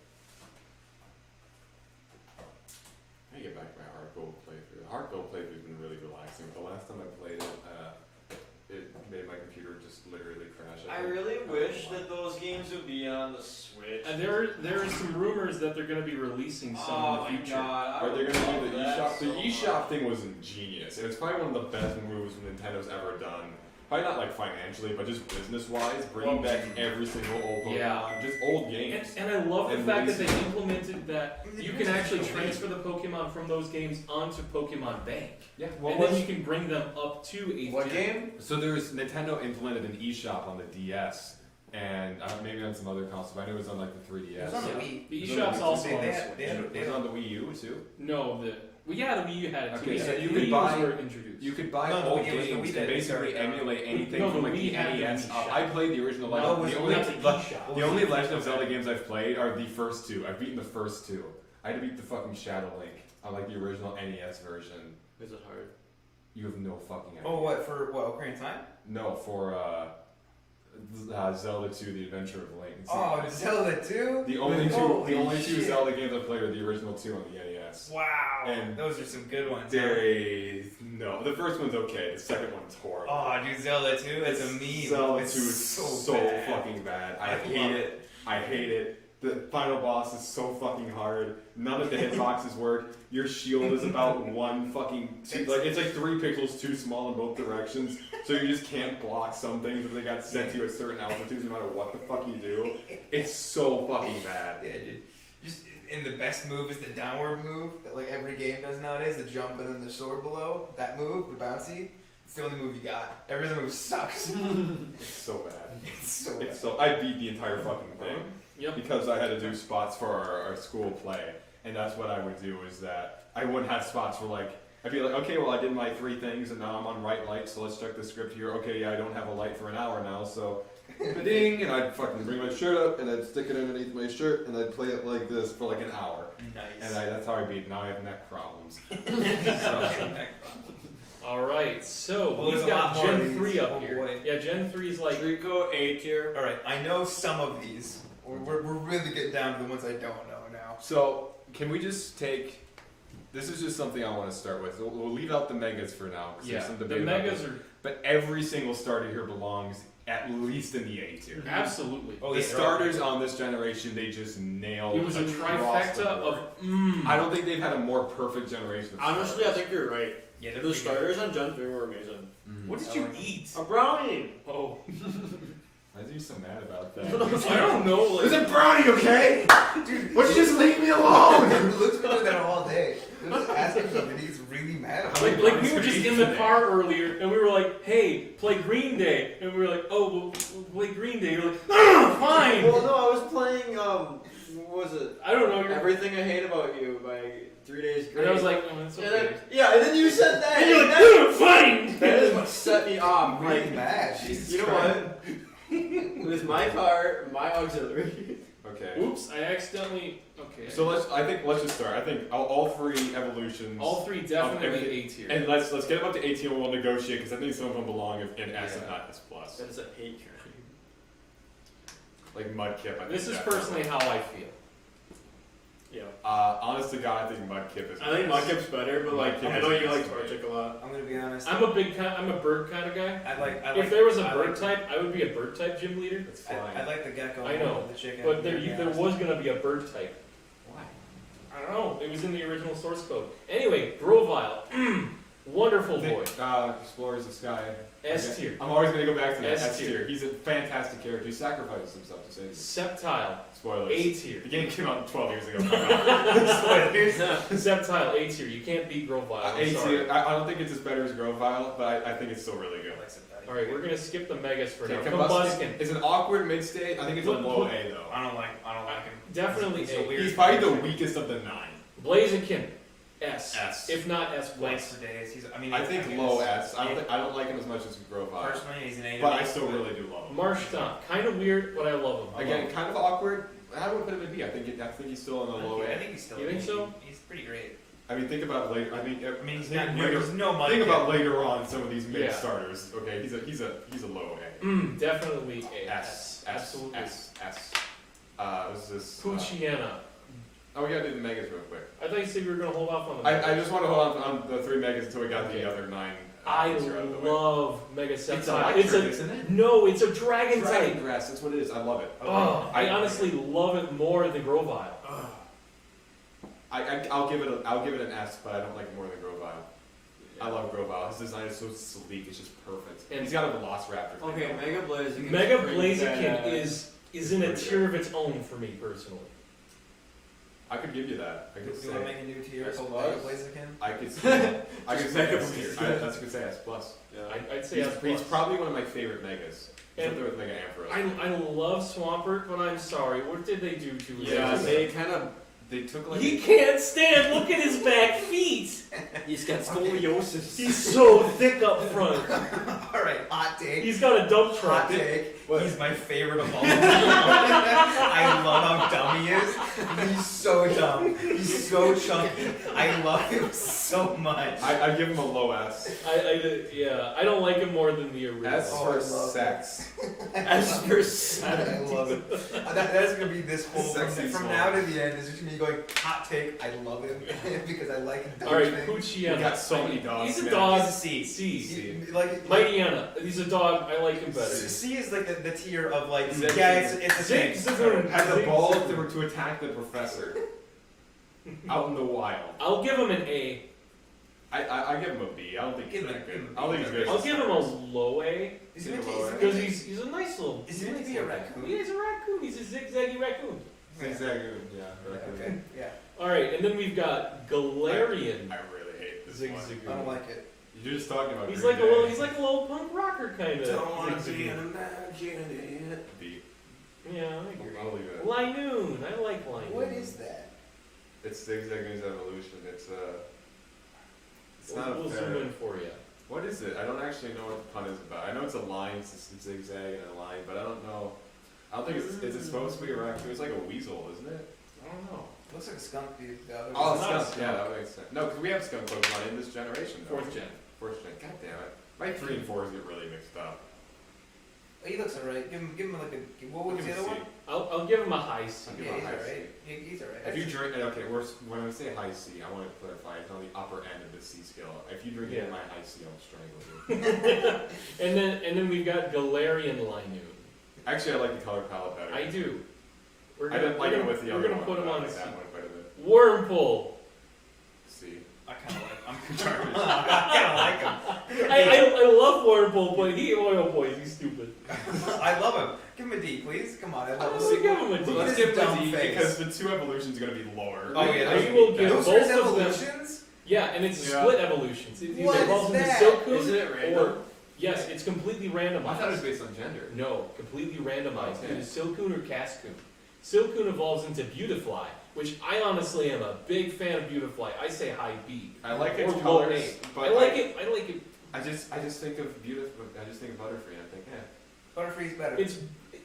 I get back to my Heart Gold playthrough. The Heart Gold playthrough's been really relaxing. The last time I played it, it made my computer just literally crash. I really wish that those games would be on the Switch. And there are some rumors that they're going to be releasing some Oh in my the future. god. Are they gonna do the eShop? The so eShop thing was ingenious, and it's probably one of the best moves Nintendo's ever done. Probably not like financially, but just business-wise, bringing back every single old Pokemon, Yeah. just old games. And I love the And fact that releasing- they implemented that you can actually transfer the Pokemon from those games onto Pokemon Bank. Yeah, And then you can bring them up to 8th What gen. game? So there's Nintendo implemented an eShop on the DS, and maybe on some other consoles. But I know it was on like the 3DS. It was on the Yeah. Wii. The Is eShop's it- also they on the had- Switch. they had- It was on the Wii U too. No, the Wii U had it too. Okay, Yeah, so the you Wii could U's buy- were introduced. You could buy No, old it was the games Wii and that basically started, emulate anything No, from the like Wii the had the NES Wii up. shop. I played the original No, Legend. it was The only, not the eShop. the only Legend of Zelda games I've played are the first two. I've beaten the first two. I had to beat the fucking Shadow Link on like the original NES version. Is it hard? You have no fucking idea. Oh, what, for what, Ocarina of Time? No, for Zelda 2: The Adventure of Link. Oh, did Zelda 2? The only Holy two shit. Zelda games I played are the original 2 on the NES. Wow. And those are some good ones. No, the first one's okay. The second one's horrible. Oh, dude, Zelda 2 is a meme. Zelda 2 It's is so bad. fucking bad. I I hate love it. I hate it. The final boss is so fucking hard. None of the hitboxes work. Your shield is about one fucking it's like 3 pixels too small in both directions, so you just can't block some things if they got set to you at certain altitudes no matter what the fuck you do. It's so fucking bad. Yeah, dude. And the best move is the downward move that like every game does nowadays. The jump and then the sword below. That move, the bouncy. It's the only move you got. Every other move sucks. It's so bad. It's so bad. It's so I beat the entire fucking thing. Yep. Because I had to do spots for our school play, and that's what I would do is that I wouldn't have spots for like, I'd be like, okay, well I did my 3 things and now I'm on right light, so let's check the script here. Okay, yeah, I don't have a light for an hour now, so ding, and I'd fucking bring my shirt up and I'd stick it underneath my shirt and I'd play it like this for like an hour. Nice. And that's how I beat. Now I have neck problems. Alright, so Well, we've there's a lot got more of Gen these. 3 up Oh, here. boy. Yeah, Gen 3 is like. Trico A tier. Alright, I know some of these. We're really getting down to the ones I don't know now. So can we just take? This is just something I want to start with. We'll leave out the megas for now. 'Cause Yeah, there's some the debate about megas this. are. But every single starter here belongs at least in the A tier. Absolutely. Oh, The yeah, starters on this generation, they just nailed. It was a across the trifecta board. of. I don't think they've had a more perfect generation. Of Honestly, I think you're right. Yeah, they're The pretty good. starters on Gen 3 were amazing. What did you eat? A brownie! Oh. Why are you so mad about that? I don't know. Like, It's a brownie, okay? Dude, Why don't you just leave me alone? Luke's been doing that all day. He'll just ask him something, he's really mad about it. like we were just in the car earlier and we were like, hey, play Green Day. And we were like, oh, well, play Green Day. You're like, fine. Well, no, I was playing, what was it? I don't know. You're, Everything I Hate About You by 3 Days Grace. and I was like, oh, it's and okay. then, yeah, and then you said that. And you're and like, fine. that is what set me off. I'm really Like, mad. Jesus you know Christ. what? It was my car, my auxiliary. Okay. Oops, I accidentally. Okay. So let's just start. I think all 3 evolutions. all 3 definitely everything- A tier. And let's get them up to 18 and we'll negotiate because I think some of them belong in S and Yeah. not S plus. That is a hate train. Like Mudkip. I think This is definitely. personally how I feel. Yeah. Honest to God, I think Mudkip is. I think Mudkip's better, but like, Mudkip I know is you like best. Torchic a lot. I'm gonna be honest. I'm a bird kind of guy. I like If there was a I bird like- type, I would be a bird type gym leader. That's fine. I like the gecko. I know, the chicken. But there yeah, was gonna be a bird type. Why? I don't know. It was in the original source code. Anyway, Grovyle, wonderful boy. Explorers of Sky. S Okay. tier. I'm always gonna go back to that S S tier. tier. He's a fantastic character. He sacrifices himself to save you. Sceptile, Spoilers. A tier. The game came out 12 years ago. Sceptile, A tier. You can't beat Grovyle. I'm A sorry. tier. I don't think it's as better as Grovyle, but I think it's still really good. All right, we're gonna skip the megas for now. Okay, Combuskin, is an awkward mid state. I think it's a low A though. I don't like him. definitely He's a A. weird He's probably the character. weakest of the 9. Blaziken, S. S. If not S Blanks plus. today. I think low S. I don't like him as much as Grovyle, Personally, he's an A. to but me, I still really do love him. Marshtomp, kind of weird, but I love him. Again, kind of awkward. I would put him in B. I think he's still in the low I A. think he's still. You think so? He's pretty great. I mean, think about later. I mean, He's think not. later- There's no money. Think about later on some of these mid Yeah. starters. Okay, he's a low A. Definitely A. S. Absolutely. S. What's this? Puchiana. We gotta do the megas real quick. I thought you said you were gonna hold off on the I just want to hold on the 3 megas until we got Okay. the other 9. I things out of the way. love Mega It's Sceptile. electric, isn't it? No, it's a dragon Dragon type. grass. That's what it is. I love it. Oh, I honestly love it more than Grovyle. I'll give it an S, but I don't like it more than Grovyle. I love Grovyle. His design is so sleek. It's just perfect. And- And he's got a Velociraptor. thing. Okay, Mega Blaziken. Mega pretty Blaziken badass. is in a tier of its own for me personally. I could give you that. I Do could you want to say. make a new tier S called plus? Mega Blaziken? I could say. I could say Mega S tier. Blaziken. That's could say S plus. I'd say He's, S+. he's probably one of my favorite megas. He's up And there with Mega Ampharos. I love Swampert, but I'm sorry. What did they do to him? Yeah, they kind of. They took like. He can't stand. Look at his back feet. He's got scoliosis. He's so thick up front. All right, hot take. He's got a dump Hot truck. take. He's my favorite of all. I love how dumb he is. He's so dumb. He's so chunky. I love him so much. I give him a low S. I don't like him more than the original. S Oh, for I love sex. As per sex. I love it. That's gonna be this whole Sexy from soul. now to the end. Is just me going hot take. I love him because I like dumb All right, things. Poochie. We got so many dogs. He's a man. dog. He's a C. C. Like Mightyana. He's a dog. I like him better. C is like the tier of like Zig. yeah, it's a Zig. thing. Zig. Had the balls to attack the professor out in the wild. I'll give him an A. I give him a B. I don't think he's Give him that a- good. give him a I don't think he's good. I'll give him a low A. Is he meant to- Because he's a nice little. Is he meant to be a raccoon? Yeah, he's a raccoon. He's a zigzaggy raccoon. Zigzag, yeah. Okay, yeah. All right, and then we've got Galarian. I really hate this Zig one. Zig. I don't like it. You're just talking about. He's Green like a little. Day. He's like a little punk rocker kind of. Don't wanna be an American. B. Yeah, I agree. I'll leave it. Linoon. I like Linoon. What is that? It's Zigzag's evolution. It's not We'll a zoom fair. in for you. What is it? I don't actually know what the pun is about. I know it's a line, it's a zigzag and a line, but I don't know. I don't think it's. Is it supposed to be a raccoon? It's like a weasel, isn't it? I don't know. Looks like a skunk, dude. The other Oh, one. not a skunk. Yeah, that makes sense. No, because we have skunk Pokemon in this generation. Though. Fourth gen. Fourth gen. God damn it. My 3 and 4s get really mixed up. Oh, he looks alright. Give him like a. What was Give the him other a one? C. I'll give him a high C. Give Yeah, him he's a high alright. He's alright. If you drink, okay, when I say high C, I want to clarify it's on the upper end of the C scale. If you drink it in Yeah. my high C, I'll strangle you. And then we've got Galarian Linoon. Actually, I like the color palette better. I do. I didn't like it with the We're other gonna one. put him but I on like C. that one quite a bit. Wormpull. C. I kind of like. I'm garbage. I kind of like him. I love Wormpull, but oh boy, he's stupid. I love him. Give him a D, please. Come on, I love I'm him. gonna give him a D. Let's Look give at him his a D dumb face. because the 2 evolutions are going to be lower. Oh yeah, I will give those both are his of them. evolutions. Yeah, and it's Yeah. split evolutions. It What either is evolves into that? Silcoon Isn't it random? or yes, it's completely randomized. I thought it was based on gender. No, completely randomized. Okay. Either Silcoon or Cascoon. Silcoon evolves into Beautifly, which I honestly am a big fan of Beautifly. I say high B. I like Or its low colors, A. but I like it. I like it. I just think of beautiful. I just think of Butterfree, and I think, Butterfree's better. It's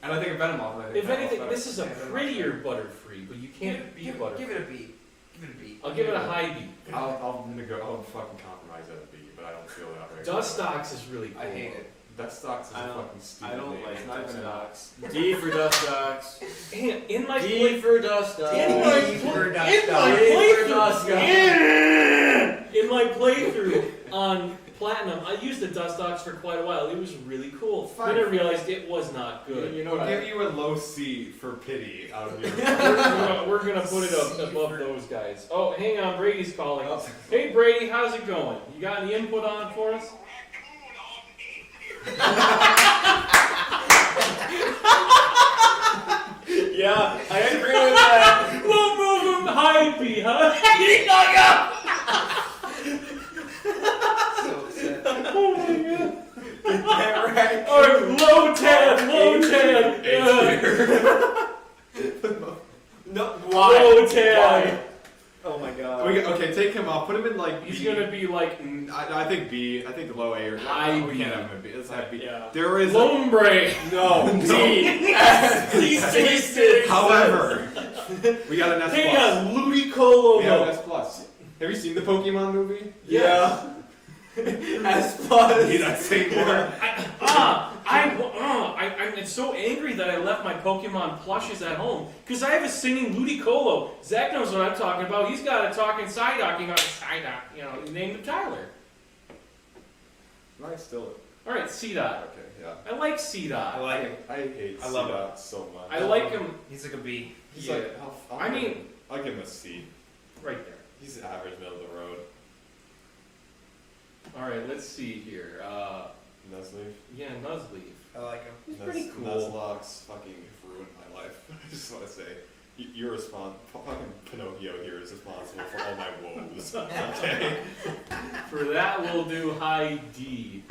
and I think of Venomoth, and I think if anything, Venomoth's this is a prettier Butterfree, but you can't beat give Butterfree. it a B. Give it a B. I'll give it a high B. better. I'll fucking compromise at a B, but I don't feel that right. Dustox is really cool. I hate it. Dustox is I a don't- fucking stupid I don't name. like It's not even an Dustox. D for Dustox. And in my D for Dustox. in my playthrough on Platinum, I used the Dustox for quite a while. It was really cool. Fine. Then I realized it was not good. You know We'll what? give you a low C for pity out of your. We're gonna put it up above those guys. Oh, hang on, Brady's calling. Hey Brady, how's it going? You got any input on it for us? Yeah, I agree with that. We'll move him high B, huh? He hung up! So upset. Oh my god. Get that right. Alright, low 10, low 10. No, why? Low 10. Why? Oh my god. Okay, take him off. Put him in like. He's B. gonna be like I think B. I think low A or High we B. can't have him in B. Let's have B. yeah. There is. Lombre. No. D. He's tasted. However, we got an S Hang plus. on, Ludicolo. We have an S plus. Have you seen the Pokemon movie? Yeah. S plus. Need I say more? I'm so angry that I left my Pokemon plushes at home because I have a singing Ludicolo. Zach knows what I'm talking about. He's got a talking Psyduck. He got a Psyduck. You know, he named him Tyler. I still. All right, C-Dot. Okay, yeah. I like C-Dot. I like him. I hate I love C-Dot so much. I like him He's like a B. He's yeah. like. I mean- I'll give him a C. right there. He's average, middle of the road. All right, let's see here. Nuzleaf. Yeah, Nuzleaf. I like him. He's pretty cool. Nuzlocke's fucking ruined my life. I just want to say, you're fucking Pinocchio here is responsible for all my woes. Okay. For that, we'll do high D.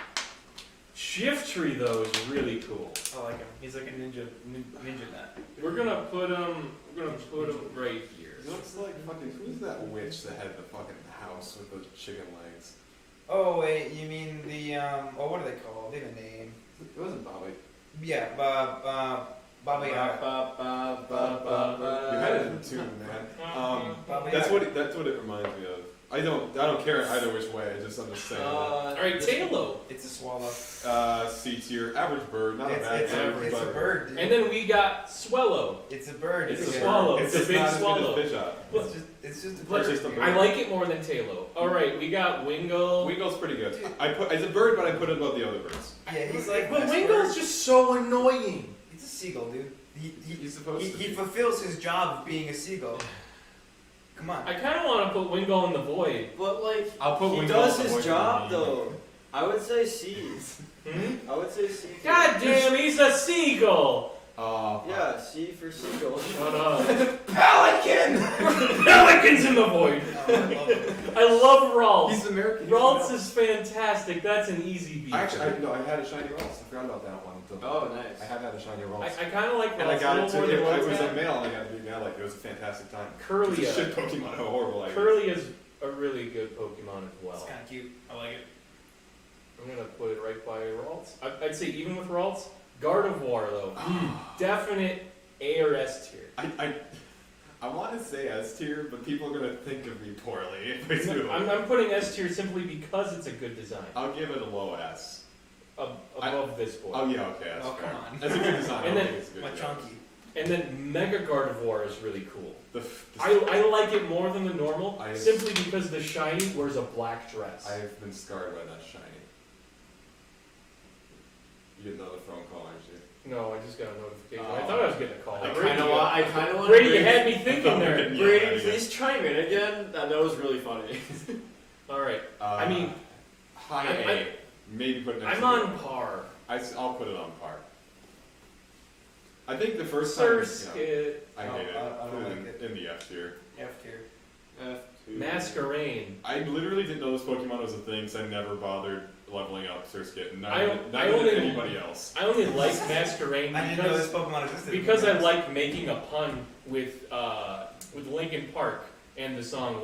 Shiftry though is really cool. I like him. He's like a ninja nut. We're gonna put him. Right here. It looks like fucking. Who's that witch that had the fucking house with the chicken legs? Oh wait, you mean the what are they called? They have a name. It wasn't Bobby. Yeah, Baba Yaga. You had it in tune, man. Baba That's Yaga. what it reminds me of. I don't care either which way. I'm just saying. All right, Talo. It's a swallow. C tier, average bird, not a It's, bad it's, bird, a, it's a but bird, dude. And then we got Swallow. It's a bird. It's a bird. swallow. it's a just big not as good swallow. as fish eye. It's just a But bird. just a dude. bird. I like it more than Talo. All right, we got Wingle. Wingle's pretty good. I put as a bird, but I put it above the other birds. Yeah, he's like. But best Wingle's bird. just so annoying. He's a seagull, dude. He's supposed to He be. fulfills his job of being a seagull. Come on. I kind of want to put Wingle in the void. But like, I'll put he Wingle does on the his void job for me. though. I would say C. Hmm? I would say C. God damn, he's a seagull. Yeah, C for seagull. Shut up. Pelican! Pelicans in the void. Oh, I love it. I love Ralts. He's American. Ralts is fantastic. That's an easy beat. Actually, I had a shiny Ralts. I forgot about that one. Oh, nice. I have had a shiny Ralts. I kind of like And I Ralts got a it little more to than I was Ralts. a male and I got to be male. Like it was a fantastic time. Curly. It's a shit Pokemon. How horrible I was. Curly is a really good Pokemon as It's well. kind of cute. I like it. I'm gonna put it right by Ralts. I'd say even with Ralts, Gardevoir though, definite A or S tier. I want to say S tier, but people are gonna think of me poorly if I do. I'm putting S tier simply because it's a good design. I'll give it a low S. Above this boy. Oh yeah, okay, that's Oh, fair. come on. That's a good design. And I then- think it's good. My yeah. chunky. And then Mega Gardevoir is really cool. The I like it more than the normal, I- simply because the shiny wears a black dress. I've been scarred by that shiny. You get another phone call, aren't you? No, I just got a notification. I Oh. thought I was getting a call. I Brady, kind of want. Brady, you had me thinking I there. thought we Brady, Yeah, please chime in again. That was really funny. All right. I mean, high I'm- A. Maybe put it next I'm to on the- par. I'll put it on par. I think the first time, Surskit, I hate it. I don't Put like it in the F tier. F tier. Masquerain. I literally didn't know this Pokemon was a thing, so I never bothered leveling up Surskit, and I neither only- did anybody else. I only like Masquerain I didn't know this because, Pokemon existed. because I like making a pun with Linkin Park and the song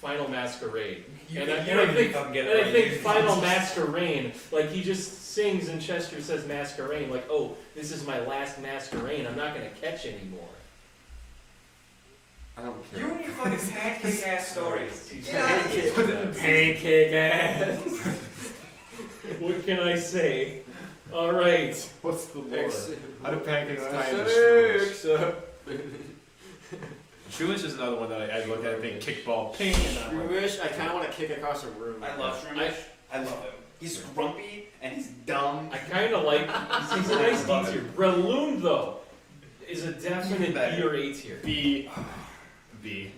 Final Masquerade. You, And you I don't even think, fucking get and it I right, think dude. Final Masquerain, like he just sings and Chester says Masquerain, like, oh, this is my last Masquerain, I'm not gonna catch anymore. I don't care. You and your fucking pancake ass stories. Pancake ass. What can I say? Alright. What's the lore? How do pancakes tie into Six. Shroomish is another one that I look at and think kickball ping and that one. Shroomish, I kind of want to kick across a room. I love Shroomish. I love him. He's grumpy and he's dumb. I kinda like, he's a nice D tier. Breloom though, is a definite B or A tier. B. B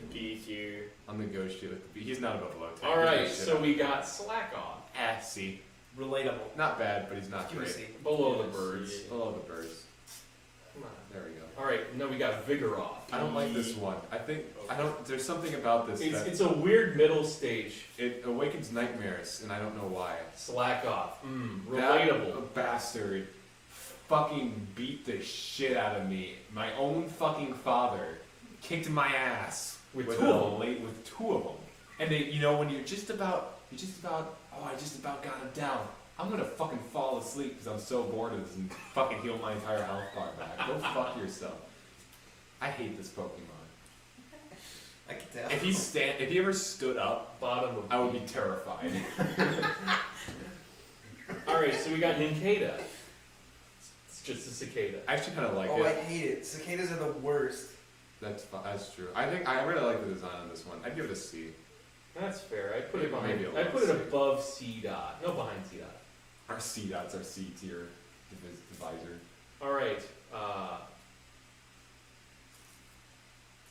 tier. I'll negotiate with the B. He's not above low tech. Alright, so we got Slack Off. C. Relatable. Not bad, but he's not Give me a great. C. Below the birds. Below the birds. Come on. There we go. Alright, now we got Vigoroth. I don't like this one. There's something about this that It's a weird middle stage. it awakens nightmares, and I don't know why. Slack Off. That Relatable. bastard fucking beat the shit out of me. My own fucking father kicked my ass With with two of them. with two of them. And they, when you're just about, I just about got him down. I'm gonna fucking fall asleep because I'm so bored of this and fucking heal my entire health bar back. Go fuck yourself. I hate this Pokemon. I can tell. If he ever stood up, Bottom of I would be terrified. Alright, so we got Nincada. It's just a cicada. I actually kind of like Oh, I it. hate it. Cicadas are the worst. That's true. I really like the design on this one. I'd give it a C. That's fair. I put it behind. Maybe a I put it little C. above C dot. No, behind C dot. Our C dots are C tier divisor. All right.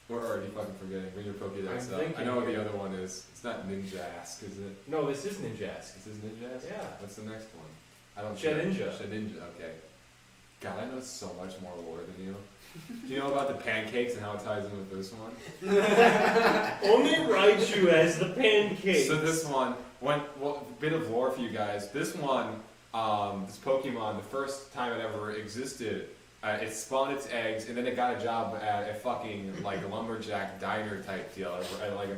We're already fucking forgetting. Bring your Pokédex I'm up. I thinking know what the here. other one is. It's not Ninjask, is it? No, this is Ninjask. This is Ninjask? Yeah. What's the next one? I don't Shedinja. Shedinja, okay. God, I know so much more lore than you. Do you know about the pancakes and how it ties in with this one? Only Raichu has the pancake. So this one, bit of lore for you guys. This one, this Pokemon, the first time it ever existed, It spawned its eggs, and then it got a job at a fucking like a lumberjack diner type deal at like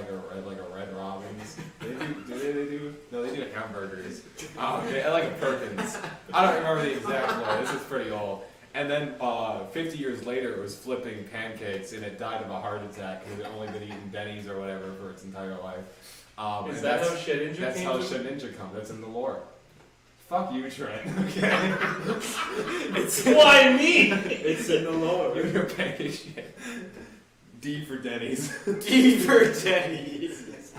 a Red Robin's. They do? No, they do hamburgers. Okay, at like a Perkins. I don't remember the exact one. This is pretty old. And then 50 years later, it was flipping pancakes, and it died of a heart attack because it had only been eating Denny's or whatever for its entire life. Is And that that's- how Shedinja That's came how to Shedinja comes. That's in the lore. Fuck you, Trent. Okay. Why me? It's in the lower. You're your pancake shit. D for Denny's. D for Denny's.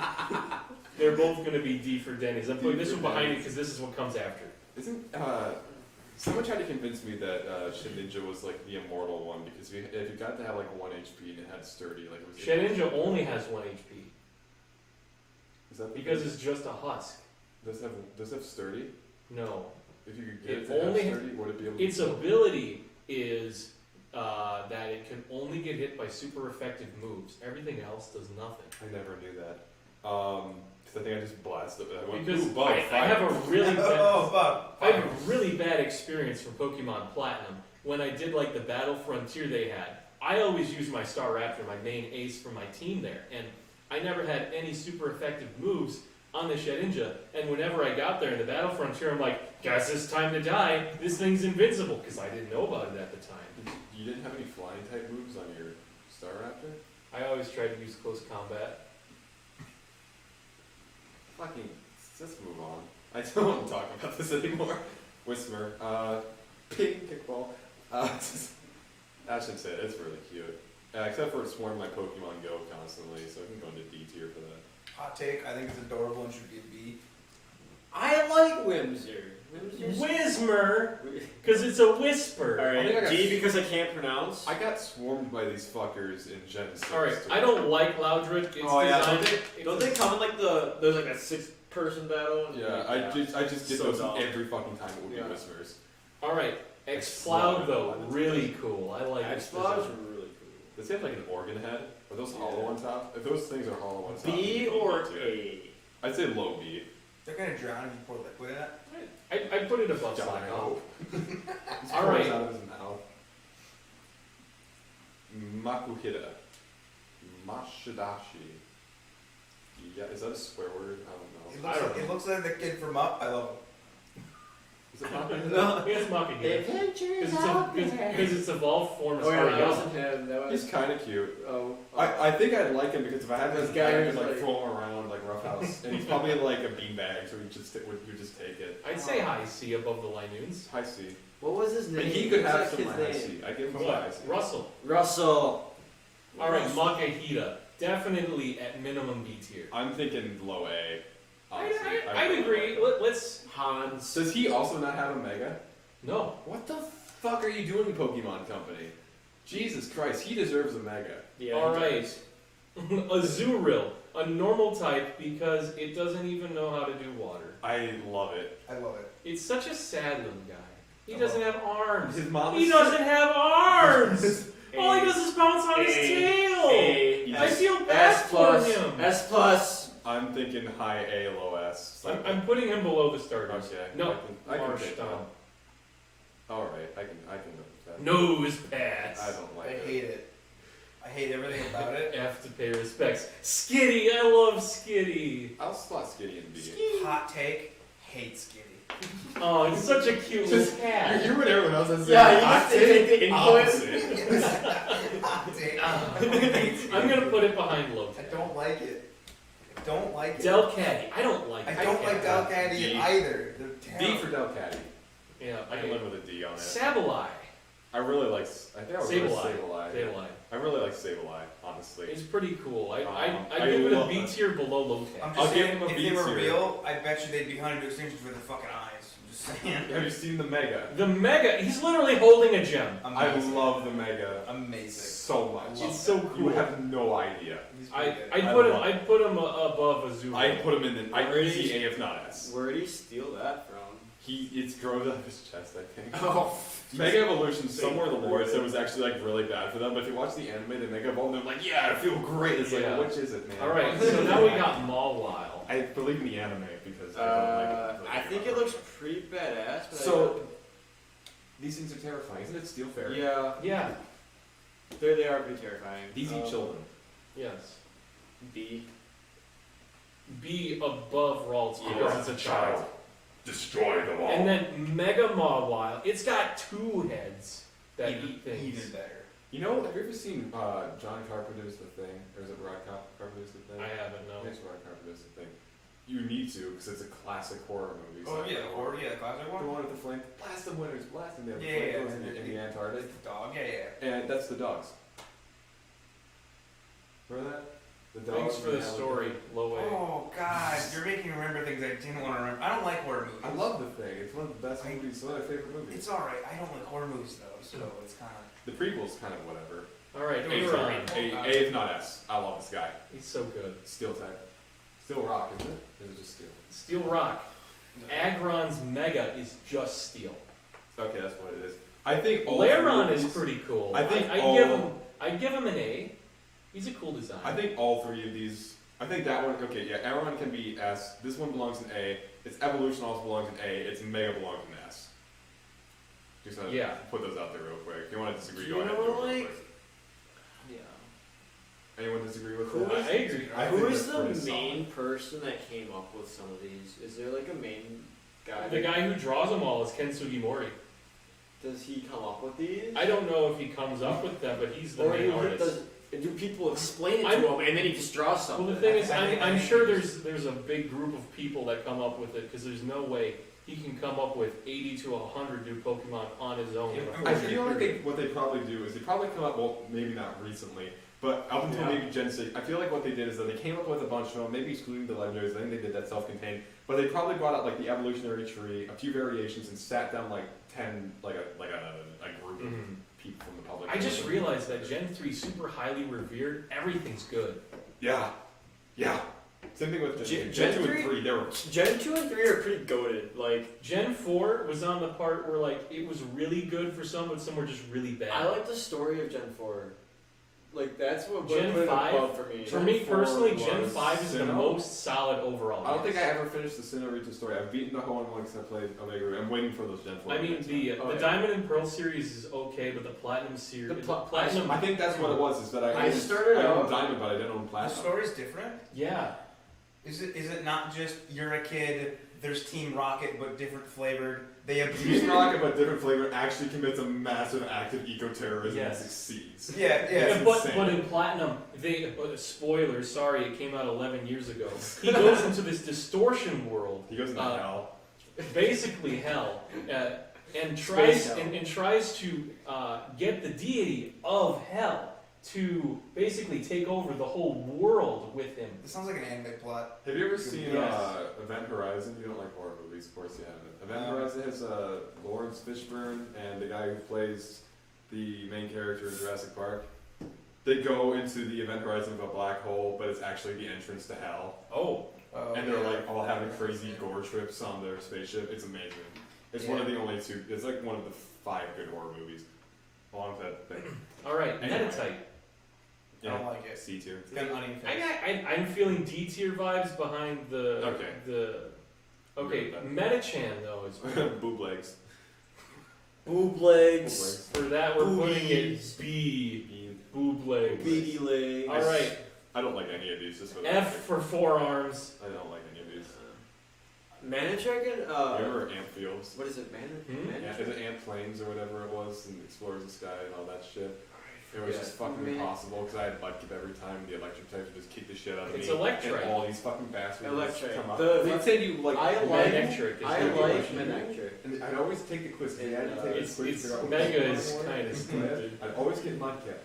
They're both going to be D for Denny's. I'm putting this one behind it because this is what comes after. Isn't someone tried to convince me that Shedinja was like the immortal one because if you got to have like 1 HP and it had sturdy, like it was. Shedinja only has 1 HP Is that because it's just a husk. does it have sturdy? No. If you could get It it to have only- sturdy, would it be able to? Its ability is that it can only get hit by super effective moves. Everything else does nothing. I never knew that. Because I think I just blasted it. I went, Because ooh, bug, I have a really bad, Oh, fuck. I have a really bad experience from Pokemon Platinum. When I did like the Battle Frontier they had, I always used my Star Raptor, my main ace for my team there, and I never had any super effective moves on the Shedinja. And whenever I got there in the Battle Frontier, I'm like, guess it's time to die. This thing's invincible because I didn't know about it at the time. You didn't have any flying type moves on your Star Raptor? I always tried to use close combat. Fucking, let's move on. I don't want to talk about this anymore. Whismer, pink kickball. I should say it's really cute. Except for it's swarming my Pokemon Go constantly, so I can go into D tier for that. Hot take, I think it's adorable and should be a B. I like Whimsir. Whismer, because it's a whisper. All I think I right, got- D because I can't pronounce. I got swarmed by these fuckers in Gen 6. All right, too. I don't like Loudred. It's Oh yeah, designed. don't they come in like there's like a 6-person battle? Yeah, I just get So those dumb. every fucking time it would Yeah. be Whispers. All right, Exploud though, really cool. I like its Explosion design. really cool. Does he have like an organ head? Are those hollow on top? If those things are hollow on top. B it'd be or too. A? I'd say low B. They're gonna drown if you pour liquid in it. I put it above John, Slack I Off. hope. All right. Out of his mouth. Makuhita. Mashidashi. Yeah, is that a swear word? I don't know. It looks like the kid from Up. I love him. Is it Makuhita? No. He has Maki here. Adventures Because it's evolved form is Oh yeah, that Hariyama. wasn't him. That was. He's kind of cute. Oh. I think I'd like him because if I had this This guy, guy I could who's like like- throw him around like roughhouse, and he's probably like a beanbag, so you just take it. I'd say high C above the Linoons. High C. What was his name? And he could What's have that some kid's high name? C. I give him From some high what? C. Russell. Russell. All right, Makahita. Definitely at minimum B tier. I'm thinking low A. Honestly, I'd really agree. like Let's. Hans. Does he also not have a Mega? No. What the fuck are you doing, Pokemon Company? Jesus Christ, he deserves a Mega. Yeah, All he right. does. Azurill. A normal type because it doesn't even know how to do water. I love it. I love it. It's such a sad little guy. He Oh. doesn't have arms. His mom He is doesn't have arms. All he A. does is bounce on his A. tail. A. I feel bad S for plus. him. S plus. I'm thinking high A, low S. I'm putting him below the starters. Okay. No, I can take that. Marshtomp. All right, I can live with that. Nose pass. I don't like I it. hate it. I hate everything about it. F to pay respects. Skitty, I love Skitty. I'll slot Skitty in B. Hot take. Hate Skitty. Oh, it's such a cute little cat. You're what everyone else is saying. Yeah, you I just take the input. Opposite. Hot take. I hate Skitty. I'm gonna put it behind low. I don't like it. I don't like it. Delcatty. I don't like. I don't like Delcatty D. either. They're D terrible. for Delcatty. Yeah, I can live with a D on it. Sableye. I really like. I think I would go with Sableye. Sableye. Sableye. I really like Sableye, honestly. It's pretty cool. I I give it a love B it. tier below low I'm cat. just I'll give saying, him a if B they were tier. real, I bet you they'd be hunted to extinction for their fucking eyes. I'm just saying. Have you seen the Mega? The Mega. He's literally holding a gem. I Amazing. love the Mega Amazing. so much. It's so You cool. have no idea. He's pretty good. I'd put him above Azurill. I put him in the Where easy did A if not S. Where did he steal that from? It grows out of his chest, I think. Oh. Mega Evolution, somewhere in the lore, it said it was actually like really bad for them. But if you watch the anime, they Mega Evolve, and they're like, yeah, I feel great. It's Yeah. like, which is it, man? All right, so now we got Mawile. I believe in the anime because I don't like it. I think it looks pretty badass. But So, These things are terrifying. Isn't it Steel Fairy? Yeah, Yeah. they are pretty terrifying. These eat children. Yes. B. Be above Ralts Yeah. because it's a child. Destroy them all. And then Mega Mawile, it's got 2 heads that even, eat things. even better. You know, have you ever seen John Carpenter's The Thing? Or is it Rod Carpenter's The Thing? I haven't, no. It's Rod Carpenter's The Thing. You need to, because it's a classic horror movie. Oh So yeah, or yeah, classic The one. one with the flame. Blast them winners, blast them. They have the Yeah, yeah, flamethrowers in the Antarctic. Dog, yeah. And that's the dogs. Remember that? The dogs. Thanks for and the the story, alligator. Low A. Oh god, you're making me remember things I didn't want to remember. I don't like horror movies. I love The Thing. It's one of the best movies. It's one of my favorite movies. It's alright. I don't like horror movies though, so it's kind of. The prequel's kind of whatever. Alright, Wait, Aaron. A if not S. I love this guy. He's so good. Steel type. Steel rock, isn't it? Or is it just steel? Steel Rock. Agron's Mega is just steel. Okay, that's what it is. I think all Laron three is of these- pretty cool. I think I'd give him an A. He's a cool design. I think all 3 of these. I think that one. Okay, yeah. Aron can be S. This one belongs in A. Its evolution also belongs in A. Its Mega belongs in S. Just to Yeah. put those out there real quick. If you want to disagree, Do go you ahead. know, Do it real like- quick. Yeah. Anyone disagree with Who that? is- I agree. I Who think is that's the pretty main person that came up with some of these? Is there like a main guy? The guy who draws them all is Ken Sugimori. Does he come up with these? I don't know if he comes up with them, but he's the Or main do, artist. do people explain it I'm- to him and then he just draws Well, something? the thing is, I think I'm he's- sure there's a big group of people that come up with it because there's no way he can come up with 80 to 100 new Pokemon on his own. in a I 4-year feel like period. what they probably do is they probably come up. Well, maybe not recently, but up until Yeah. maybe Gen 6, I feel like what they did is that they came up with a bunch of them, maybe excluding the legendaries. I think they did that self-contained, but they probably brought out like the evolutionary tree, a few variations, and sat down like 10, like a group of Mhm. people from the public. I just realized that Gen 3 super highly revered. Everything's good. Yeah, yeah. Same thing with Gen- Gen 2 Gen and 3. They were Gen 2 and 3 are pretty goated. Like, Gen 4 was on the part where like it was really good for some, but some were just really bad. I like the story of Gen 4. Like, that's what Gen put it 5 above for me. For me Gen 4 personally, Gen was 5 is the Sinnoh. most solid overall. I don't think I yes. ever finished the Sinnoh story. I've beaten the Hoenn one because I played Omega Red. I'm waiting for those Gen 4. I mean, games. the Oh, yeah. Diamond and Pearl series is okay, but the Platinum series, The Platinum, I think that's what it was. Is that I started I owned out- Diamond, but I didn't own The Platinum. story's different. yeah. Is it not just you're a kid? There's Team Rocket, but different flavored. They Team abuse. Rocket, but different flavor, actually commits a massive act of eco-terrorism Yes. and succeeds. Yeah, yeah. It's but insane. in Platinum, spoilers. Sorry, it came out 11 years ago. He goes into this distortion world, He goes into hell. basically hell, and Space tries hell. and tries to get the deity of hell to basically take over the whole world with him. This sounds like an anime plot. Have you ever seen Yes. Event Horizon? You don't like horror movies, of course you haven't. Event No. Horizon has Lawrence Fishburne and the guy who plays the main character in Jurassic Park. They go into the Event Horizon of a black hole, but it's actually the entrance to hell. Oh, And they're like all having crazy gore trips on their spaceship. It's amazing. It's one of the only 2. It's like one of the 5 good horror movies. Along with that thing. all right, Anyway. Metatype. I don't like it. C tier. It's got an onion face. I'm feeling D tier vibes behind the Okay. Okay, Agree with that. Metachan though is Boob legs. boob legs, Legs. for that we're putting it Boobies. B. Bean. Boob legs. beady legs. All right, I don't like any of these. Just for the F record. for forearms. I don't like any of these. Manichagan? You remember Ant Fields? What is it, Hmm? Yeah, is it Ant Plains or whatever it was, and Explorers the Sky and all that shit? It was Yeah. just fucking Man. impossible because I had Mudkip every time. The electric types would just kick the shit out of It's me. Electrike. And all these fucking bastards would just Electrike. come up. The- They'd say you like. I like- Manectric is I the like question. Manectric. And I'd always take the quiz. And, I had to take It's the quiz to figure out what Mega Pokemon is they were. kind of stupid. I'd always get Mudkip.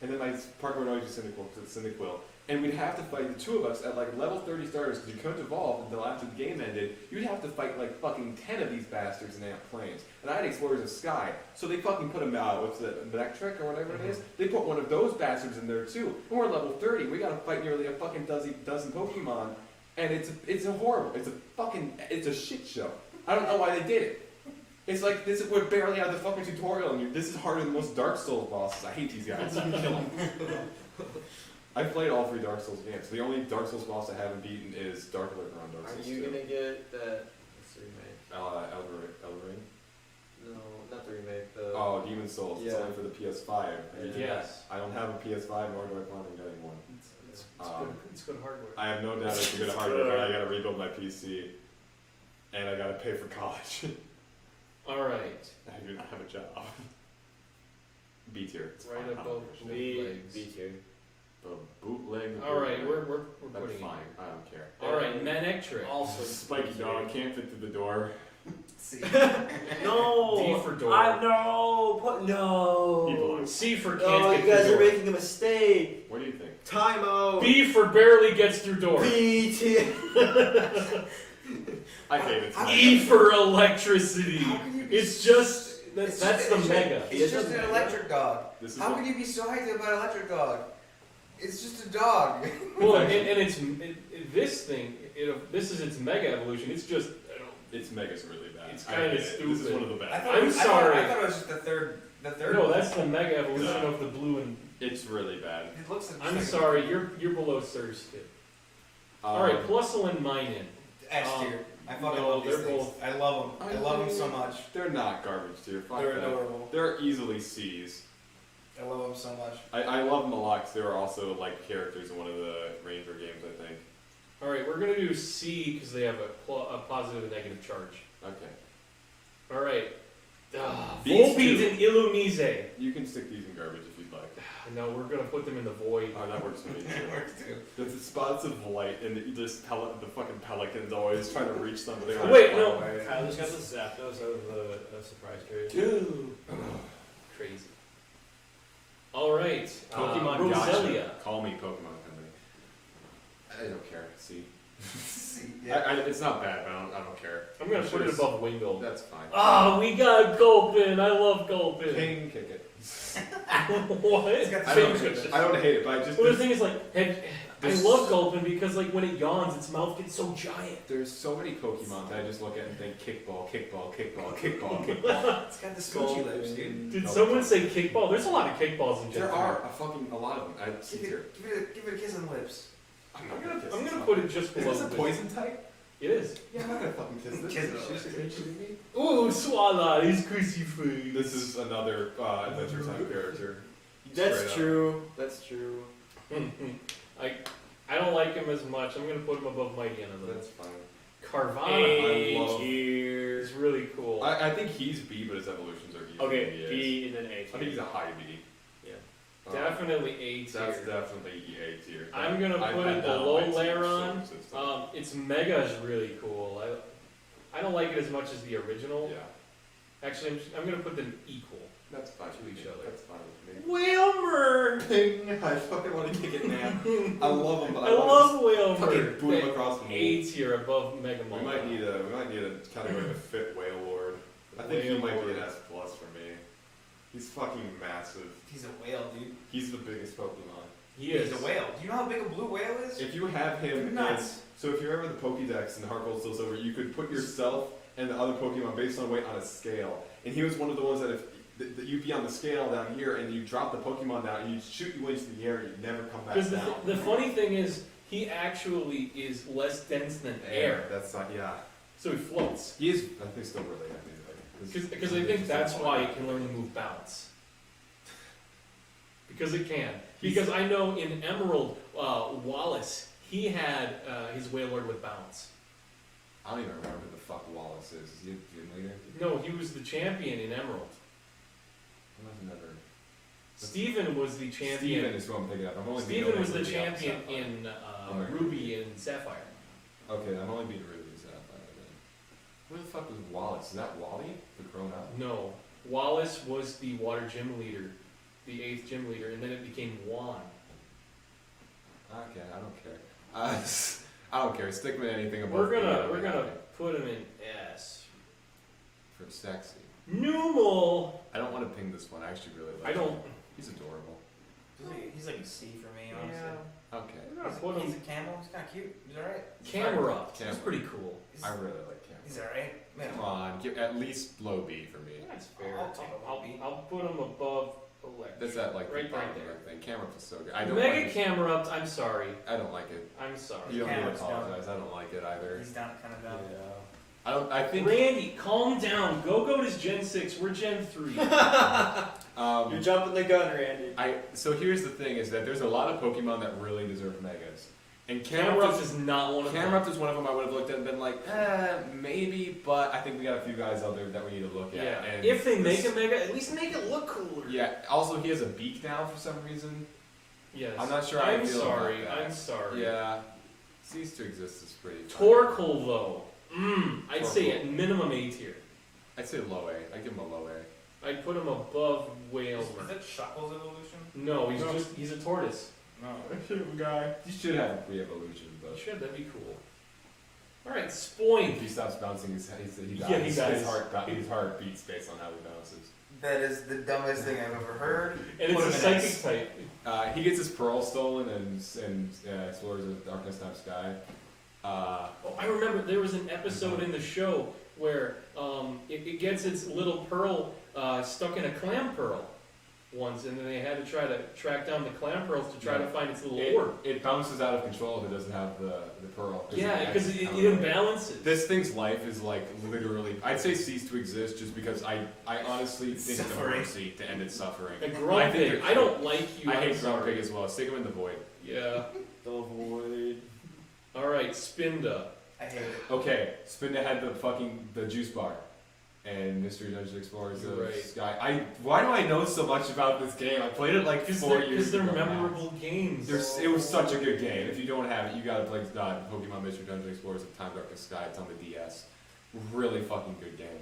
And then my partner would always get Cyndaquil because it's Cyndaquil. And we'd have to fight, the 2 of us, at like level 30 starters, because you couldn't evolve until after the game ended. You'd have to fight like fucking 10 of these bastards in Ant Plains. And I had Explorers of Sky. So they fucking put them out, what's the Electric or whatever it is? They put one of those bastards in there too. And we're level 30. We gotta fight nearly a fucking dozen Pokemon. And it's a horrible, it's a shit show. I don't know why they did it. It's like, we're barely out of the fucking tutorial, and this is harder than most Dark Souls bosses. I hate these guys. Kill them. I've played all 3 Dark Souls games. The only Dark Souls boss I haven't beaten is Dark Lurker on Dark Are Souls you 2. gonna get that? What's the remake? Elden Ring. No, not the remake. Demon Souls. It's Yeah. only for the PS5. And Yes. I don't have a PS5, nor do I plan on getting one. It's Um, good hardware. I have no doubt it's a good hardware, but I gotta rebuild my PC. And I gotta pay for college. Alright. I do not have a job. B tier. It's Right fine, I don't above give a shit. bootlegs. B tier. The bootleg. Alright, we're That's putting fine. it I don't care. here. Alright, Manectric. Also, Spiky dog can't fit through the door. See. No. D for door. No. He belongs. C for can't Oh, get you guys through are door. making a mistake. What do you think? Time out. B for barely gets through door. B tier. I hate it. E for electricity. How can you be It's just that's It's the just- mega. It's just an electric dog. This is How what- can you be so hyped about electric dog? It's just a dog. Well, and it's this thing. This is its mega evolution. It's just It's mega's really bad. It's I kinda hate it. This is stupid. one of the best. I'm sorry. I thought it was just the third. no. That's the mega evolution No. of the blue and. It's really bad. It looks just I'm like sorry. You're below Sir's tip. All right, Plusle and Minin. S tier. I fucking no, love these they're things. both- I love them. I love them so much. They're not garbage tier. Fuck They're that. adorable. They're easily C's. I love them so much. I love them a lot because they were also like characters in one of the Ranger games, I think. All right, we're gonna do C because they have a positive and negative charge. Okay. All right. These Volbeat two. and Illumise. You can stick these in garbage if you'd like. No, we're gonna put them in the void. Oh, that works for me It too. works too. There's the spots of light and the fucking pelicans always trying to reach somebody. Wait, no. I just got the Zapdos out of a surprise trade. Dude. Crazy. All right. Pokemon Roselia. Gotcha. Call me Pokemon Company. I don't care. See, See, yeah. it's not bad, but I don't care. I'm gonna put it It's- above Wingull. That's fine. Oh, we got Gulpin. I love Gulpin. Ping kick it. What? It's got I the don't, same cushion. I don't hate it, but I just Well, the thing is, like, I There's- love Gulpin because, like, when it yawns, its mouth gets so giant. there's so many Pokemon that I just look at and think kickball, kickball, kickball, kickball, kickball. It's got the squishy lips, dude. Did No. someone say kickball? There's a lot of kickballs in Gen There 3. are a lot of them. I see Give here. it a kiss on the lips. I'm gonna put it just Is below. this a the- poison type? It is. Yeah, I'm not gonna fucking kiss this. Kiss it. Are you shitting me? Ooh, Swala, he's crucifix. This is another Adventure Time character. That's Straight up. true. That's true. I don't like him as much. I'm gonna put him above Mighty Animal. That's fine. Carvana I love- is really cool. I think he's B, but his evolutions are E. Okay, B and then A. I think he's a high B. Yeah. Definitely A tier. That's definitely A tier. I'm gonna I've put had it that on below my team Laron. so system. Its mega is really cool. I don't like it as much as the original. Yeah, Actually, I'm gonna put them equal. that's fine To with each me. other. That's fine with me. Wilmer! Ping! I fucking want to kick it now. I love him, but I want love to Wilmer. fucking boot him across the A wall. tier above Mega We Mall. might need a category to fit Whale Lord. I think he might be an S plus for me. He's fucking massive. He's a whale, dude. He's the biggest Pokemon. He is. He's a whale. Do you know how big a blue whale is? If you have him in, Nuts. so if you remember the Pokédex and Heart Gold Soul Silver, you could put yourself and the other Pokemon based on weight on a scale. And he was one of the ones that if that you'd be on the scale down here and you drop the Pokemon down and you'd shoot you into the air and you'd never come back Because down. the funny thing is, he actually is less dense than air, That's not, yeah. so he floats. He is, I think, still really heavy. Because I think that's why it can learn the move Bounce. Because it can. Because I know in Emerald, Wallace, he had his Wailord with Bounce. I don't even remember who the fuck Wallace is. Is he a gym leader? No, he was the champion in Emerald. I've never. Steven was the champion. Steven is who I'm picking up. I'm only being Steven was the Ruby on champion Sapphire. in Alright. Ruby and Sapphire. Okay, I'm only being Ruby and Sapphire then. Who the fuck was Wallace? Is that Wally? The grown up? No, Wallace was the water gym leader, the 8th gym leader, and then it became Juan. Okay, I don't care. I don't care. Stick with anything above. We're B, gonna happy. put him in S. For sexy. Numal. I don't want to ping this one. I actually really like I don't. him. He's adorable. He's like a C for me, honestly. Okay. We're gonna put He's him. a camel. He's kind of cute. He's alright. Camera. That's Camera. pretty cool. He's, I really like him. he's alright. Man, Come on, give at least low B for me. That's fair. I'll take a B. I'll put him above Electric. That's at like Right the bottom there. of everything. Camera was so good. I don't Mega like it. Camera. I'm sorry. I don't like it. I'm sorry. You don't need to Camera's down. apologize. I don't like it either. he's down, kind of down. I think. Randy, calm down. Go is Gen 6. We're Gen 3. You're jumping the gun, Randy. So here's the thing: is that there's a lot of Pokemon that really deserve megas, and Camerupt is not one of them. Camerupt is one of them. I would have looked at and been like, maybe, but I think we got a few guys out there that we need to look at. Yeah. And If they make a mega, at least make it look cooler. Yeah. Also, he has a beak now for some reason. Yes. I'm not sure how I I'm feel sorry. about that. I'm sorry. Yeah. Cease to exist is pretty. funny. Torkoal though. I'd say Torkoal. at minimum A tier. I'd say low A. I'd give him a low A. I'd put him above Whalmer. Is that Shuckle's evolution? No, he's a tortoise. No. Guy. You should have a pre-evolution, but Should that'd be cool. All right, Spoink. if he stops bouncing, he dies. Yeah, he dies. His heart beats based on how he bounces. That is the dumbest thing I've ever heard. And Put it's a him in psychic S. type. He gets his pearl stolen and explores the darkness time sky. Oh, I remember there was an episode in the show where it gets its little pearl stuck in a clam pearl once, and then they had to try to track down the clam pearls to try to find its little orb. It bounces out of control if it doesn't have the pearl. Yeah, because it imbalances. This thing's life is like literally, I'd say cease to exist just because I honestly think it's a Suffering. mercy to end its suffering. A I think Grumpig, they're- I don't like you. I I'm hate sorry. Grumpig as well. Stick him in the void. Yeah. The void. All right, Spinda. I hate it. Okay, Spinda had the juice bar. And Mystery Dungeon Explorers You're of right. Sky. Why do I know so much about this game? I played it like 4 years Because they're ago. now. memorable games. It was such a good game. If you don't have it, you gotta play Pokemon Mystery Dungeon Explorers of Time Darkness Sky. It's on the DS. Really fucking good game.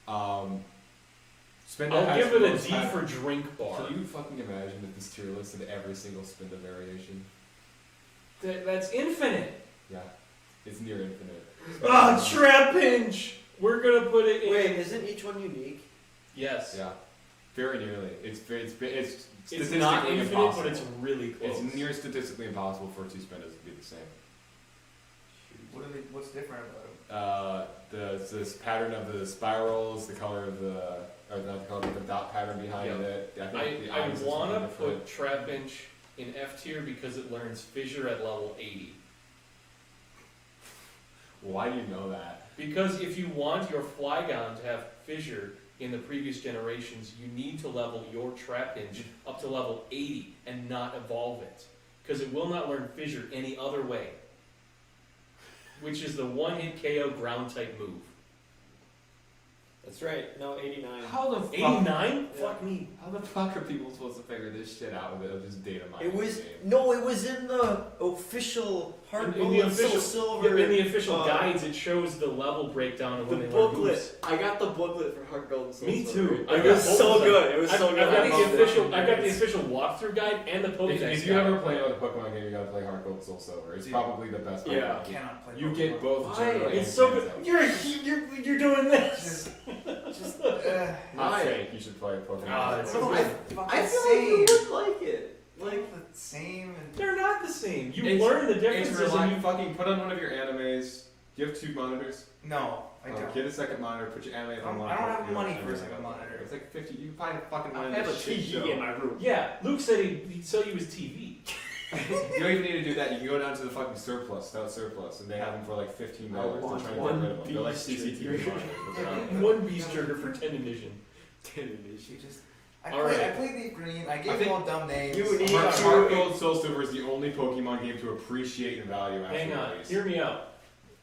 Spinda I'll has give it the a most D for drink bar. Can you fucking imagine that this tier list had every single Spinda variation? That's infinite. Yeah, it's near infinite. Ah, Trapinch! We're gonna put it in. Wait, isn't each one unique? Yes. Yeah, very nearly. It's It's statistically not infinite, impossible. but it's really close. It's near statistically impossible for two Spindas to be the same. What's different about it? This pattern of the spirals, the color of or not the color, but the dot pattern behind Yeah. it. I think the I eyes is want to really different. put Trapinch in F tier because it learns Fissure at level 80. Why do you know that? Because if you want your Flygon to have Fissure in the previous generations, you need to level your Trapinch up to level 80 and not evolve it. Because it will not learn Fissure any other way. Which is the one-hit KO ground type move. That's right. No, 89. How the fuck? 89? Yeah. Fuck me. How the fuck are people supposed to figure this shit out with just data mining? It was the game? no, it was in the official Heart Gold and Soul Silver. in the official guides, it shows the level breakdown of The when they learn moves. booklet. I got the booklet for Heart Gold and Soul Me Silver. too. It was so good. It was so good. I've got I the loved official. it. I've got the official walkthrough guide and the Pokedex. If you guide. ever play another Pokemon game, you gotta play Heart Gold Soul Silver. It's Dude. probably the best. Yeah. Pokemon I game. cannot play You Pokemon. get both Why? general and It's so Kanto. good. You're doing this. Not fake. You should play Pokemon. Ah, it's No, so I feel like you would like it. Like the same. And They're not the same. You It's- learn the It's differences and like you fucking put on one of your animes. Do you have two monitors? no, I don't. Get a second monitor. Put your anime I on don't one. have put your money anime for a on second one. monitor. It's like 50. You can find a fucking I one. have a shit TV show. in my room. Yeah, Luke said he'd sell you his TV. You don't even need to do that. You can go down to the fucking stout surplus, and they have them for like $15. I want They're trying to one get rid of them. They're like beast CCTV trigger. monitors. but they're not. One beast trigger for 10 edition. You just. I All played, right. I played Leaf Green. I I gave think them all dumb names. you need Heart to- Gold Soul Silver is the only Pokemon game to appreciate and value after Hang on, release. hear me out.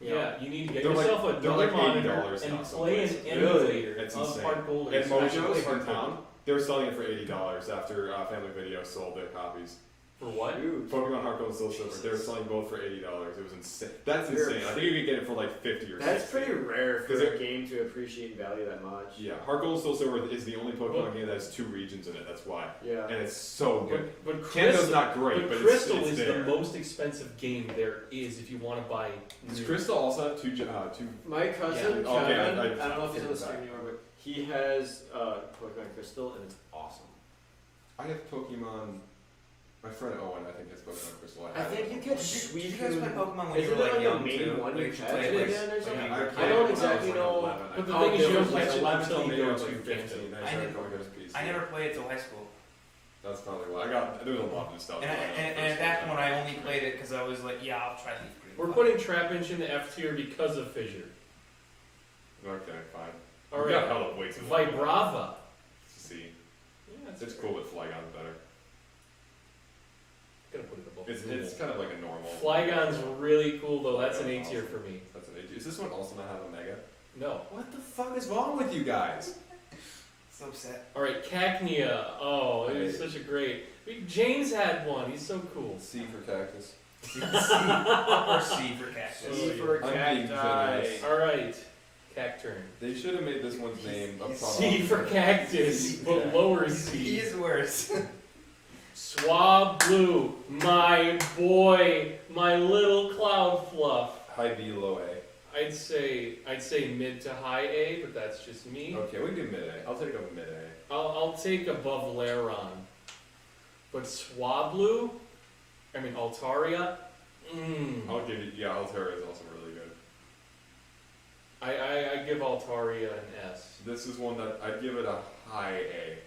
Yeah, you need to get They're like- yourself they're another like monitor $80 now and play an someplace. emulator That's of insane. Heart Gold. At or Smash Mojo's Heart in Gold. town, they were selling it for $80 after Family Video sold their copies. For what? Dude. Pokemon Heart Gold and Soul Silver. They were selling both for $80. It was insane. That's You're- insane. I think you could get it for like 50 or That's 60. pretty rare for Is a it- game to appreciate and value that much. Yeah, Heart Gold and Soul Silver is the only Pokemon game that has 2 regions in it. That's why, Yeah. and it's so good. But Kanto's Crystal, not great, but but Crystal it's is there. the most expensive game there is if you want to buy. Does new. Crystal also have two? My cousin, Yeah. Okay, Kevin, I I don't know if he's on the figured stream that. anymore, but he has Pokemon Crystal and it's awesome. I have Pokemon. My friend Owen, I think, has Pokemon Crystal. I think you can Did sweep you guys play Pokemon when you Isn't were it like like young a main too? one Like, you you catch played, it like, again or something? Yeah, I played don't when exactly I was, like, know. 11. But the How thing is, you different don't like catch it 11 until till you maybe I go was to like 15. 15. I I started never- going to PC. I never played it till high school. That's probably why. There was a lot of nostalgia. And at that point, I only played it because I was like, yeah, I'll try Leaf Green. We're putting Trapinch in the F tier because of Fissure. Okay, fine. All We got right. held up way too long. Vibrava. See, Yeah, that's it's fair. cool, but Flygon's better. Gotta put it above. It's kind of like a normal. Flygon's really cool though. That's an A Flygon's tier awesome. for me. That's an A tier. Does this one also not have a mega? No. What the fuck is wrong with you guys? So upset. All right, Cacnea. Oh, it was Right. such a great. James had one. He's so cool. C for cactus. Or C for cactus. C for I'm being cacti. generous. All right, Cacturn. They should have made this one's name a C for cactus, but lower He C. is worse. Swab Blue, my boy, my little cloud fluff. High B, low A. I'd say mid to high A, but that's just me. Okay, we can do mid A. I'll take a mid A. I'll take above Laron. But Swablu, I mean Altaria, I'll give you. Yeah, Altair is also really good. I give Altaria an S. This is one that I'd give it a high A.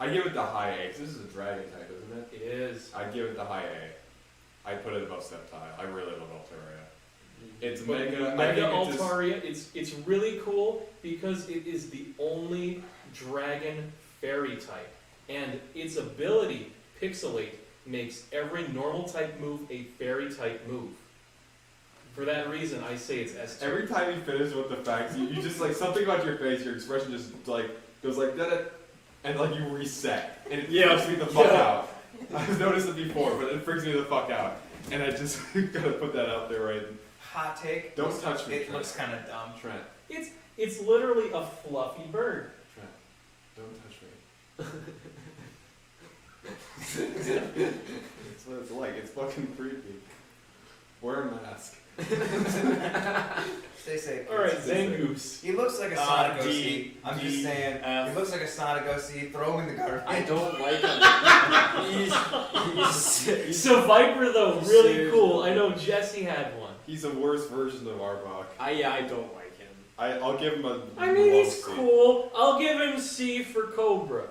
I give it the high A because this is a dragon type, isn't it? It is. I'd give it the high A. I'd put it above Sceptile. I really love Altaria. It's But mega. I Mega think it's just- Altaria, it's really cool because it is the only dragon fairy type. And its ability, Pixelate, makes every normal type move a fairy type move. For that reason, I say it's S tier. Every time you finish with the facts, you just like something about your face, your expression just like goes like that, and like you reset, and it freaks me the fuck out. I've noticed it before, but it freaks me the fuck out, and I just gotta put that out there, right? Hot take. Don't touch me, It Trent. looks kind of dumb. Trent, It's literally a fluffy bird. Trent, don't touch me. That's what it's like. It's fucking creepy. Wear a mask. Stay safe. Alright, kids. Zangoose. He looks like a Sonic D, OC. I'm D, just saying. F. He looks like a Sonic OC. Throw him in the garbage. I don't like him. he's So Viper though, really Seriously. cool. I know Jesse had one. He's a worse version of Arbok. I don't like him. I'll give him a. I mean, low he's C. cool. I'll give him C for Cobra.